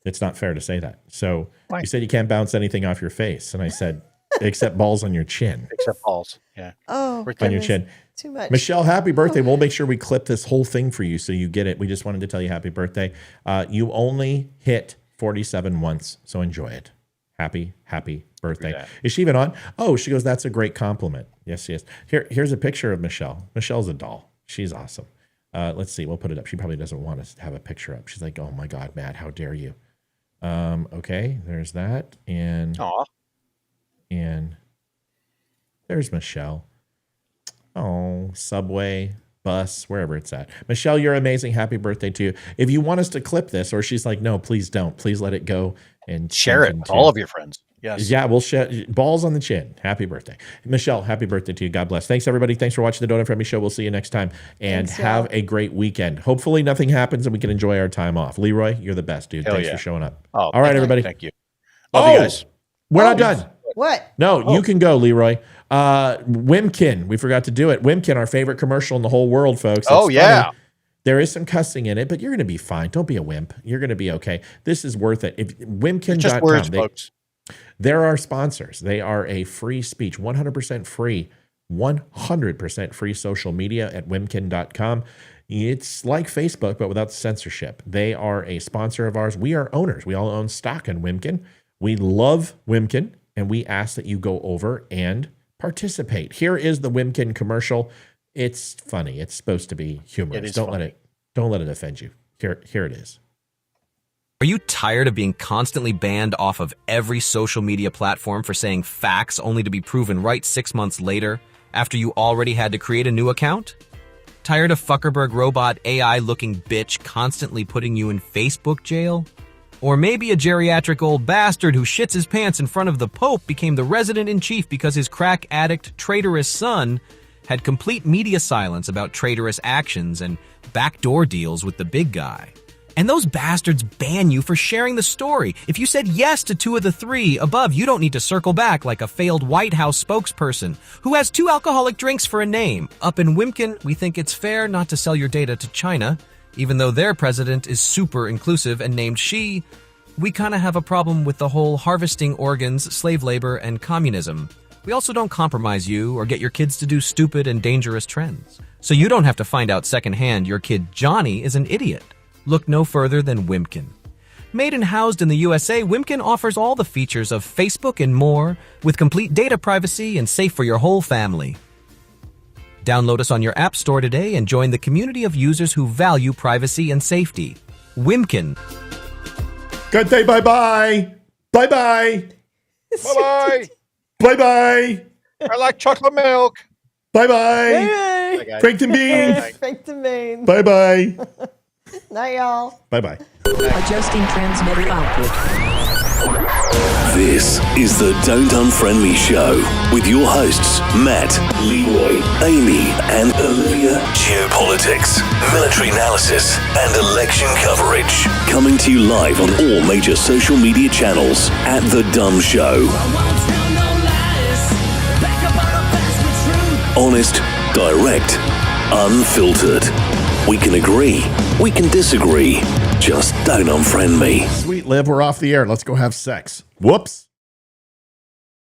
It's not fair to say that. So you said you can't bounce anything off your face. And I said, except balls on your chin. Except balls. Yeah. Oh, on your chin. Too much. Michelle, happy birthday. We'll make sure we clip this whole thing for you so you get it. We just wanted to tell you happy birthday. You only hit 47 once, so enjoy it. Happy birthday. Is she even on? Oh, she goes, that's a great compliment. Yes, she is. Here's a picture of Michelle. Michelle's a doll. She's awesome. Let's see. We'll put it up. She probably doesn't want us to have a picture up. She's like, oh my God, Matt, how dare you? Okay, there's that. And there's Michelle. Oh, subway, bus, wherever it's at. Michelle, you're amazing. Happy birthday to you. If you want us to clip this, or she's like, no, please don't. Please let it go and share it with all of your friends. Yes. Yeah, we'll share balls on the chin. Happy birthday. Michelle, happy birthday to you. God bless. Thanks, everybody. Thanks for watching the Donut Friendly Show. We'll see you next time. And have a great weekend. Hopefully nothing happens and we can enjoy our time off. Leroy, you're the best, dude. Thanks for showing up. Oh, all right, everybody. Thank you. Love you guys. We're not done. What? No, you can go, Leroy. Wimkin. We forgot to do it. Wimkin, our favorite commercial in the whole world, folks. It's funny. There is some cussing in it, but you're going to be fine. Don't be a wimp. You're going to be okay. This is worth it. If Wimkin.com, they're our sponsors. They are a free speech, 100% free, 100% free social media at Wimkin.com. It's like Facebook, but without the censorship. They are a sponsor of ours. We are owners. We all own stock in Wimkin. We love Wimkin, and we ask that you go over and participate. Here is the Wimkin commercial. It's funny. It's supposed to be humorous. Don't let it offend you. Here it is. Are you tired of being constantly banned off of every social media platform for saying facts only to be proven right 6 months later after you already had to create a new account? Tired of Fuckerberg robot AI-looking bitch constantly putting you in Facebook jail? Or maybe a geriatric old bastard who shits his pants in front of the Pope became the resident-in-chief because his crack addict, traitorous son had complete media silence about traitorous actions and backdoor deals with the big guy. And those bastards ban you for sharing the story. If you said yes to 2 of the 3 above, you don't need to circle back like a failed White House spokesperson who has 2 alcoholic drinks for a name. Up in Wimkin, we think it's fair not to sell your data to China, even though their president is super inclusive and named Xi. We kind of have a problem with the whole harvesting organs, slave labor, and communism. We also don't compromise you or get your kids to do stupid and dangerous trends. So you don't have to find out secondhand your kid Johnny is an idiot. Look no further than Wimkin. Made and housed in the USA, Wimkin offers all the features of Facebook and more, with complete data privacy and safe for your whole family. Download us on your app store today and join the community of users who value privacy and safety. Wimkin. Good day, bye-bye. Bye-bye. Bye-bye. Bye-bye. I like chocolate milk. Bye-bye. Frankton beans. Frankton beans. Bye-bye. Night, y'all. Bye-bye. Adjusting transmitter output. This is the Don't Unfriend Me Show with your hosts, Matt, Leroy, Amy, and Olivia. Geopolitics, military analysis, and election coverage. Coming to you live on all major social media channels at The DUM Show. Honest, direct, unfiltered. We can agree, we can disagree. Just don't unfriend me. Sweet, Liv, we're off the air. Let's go have sex. Whoops.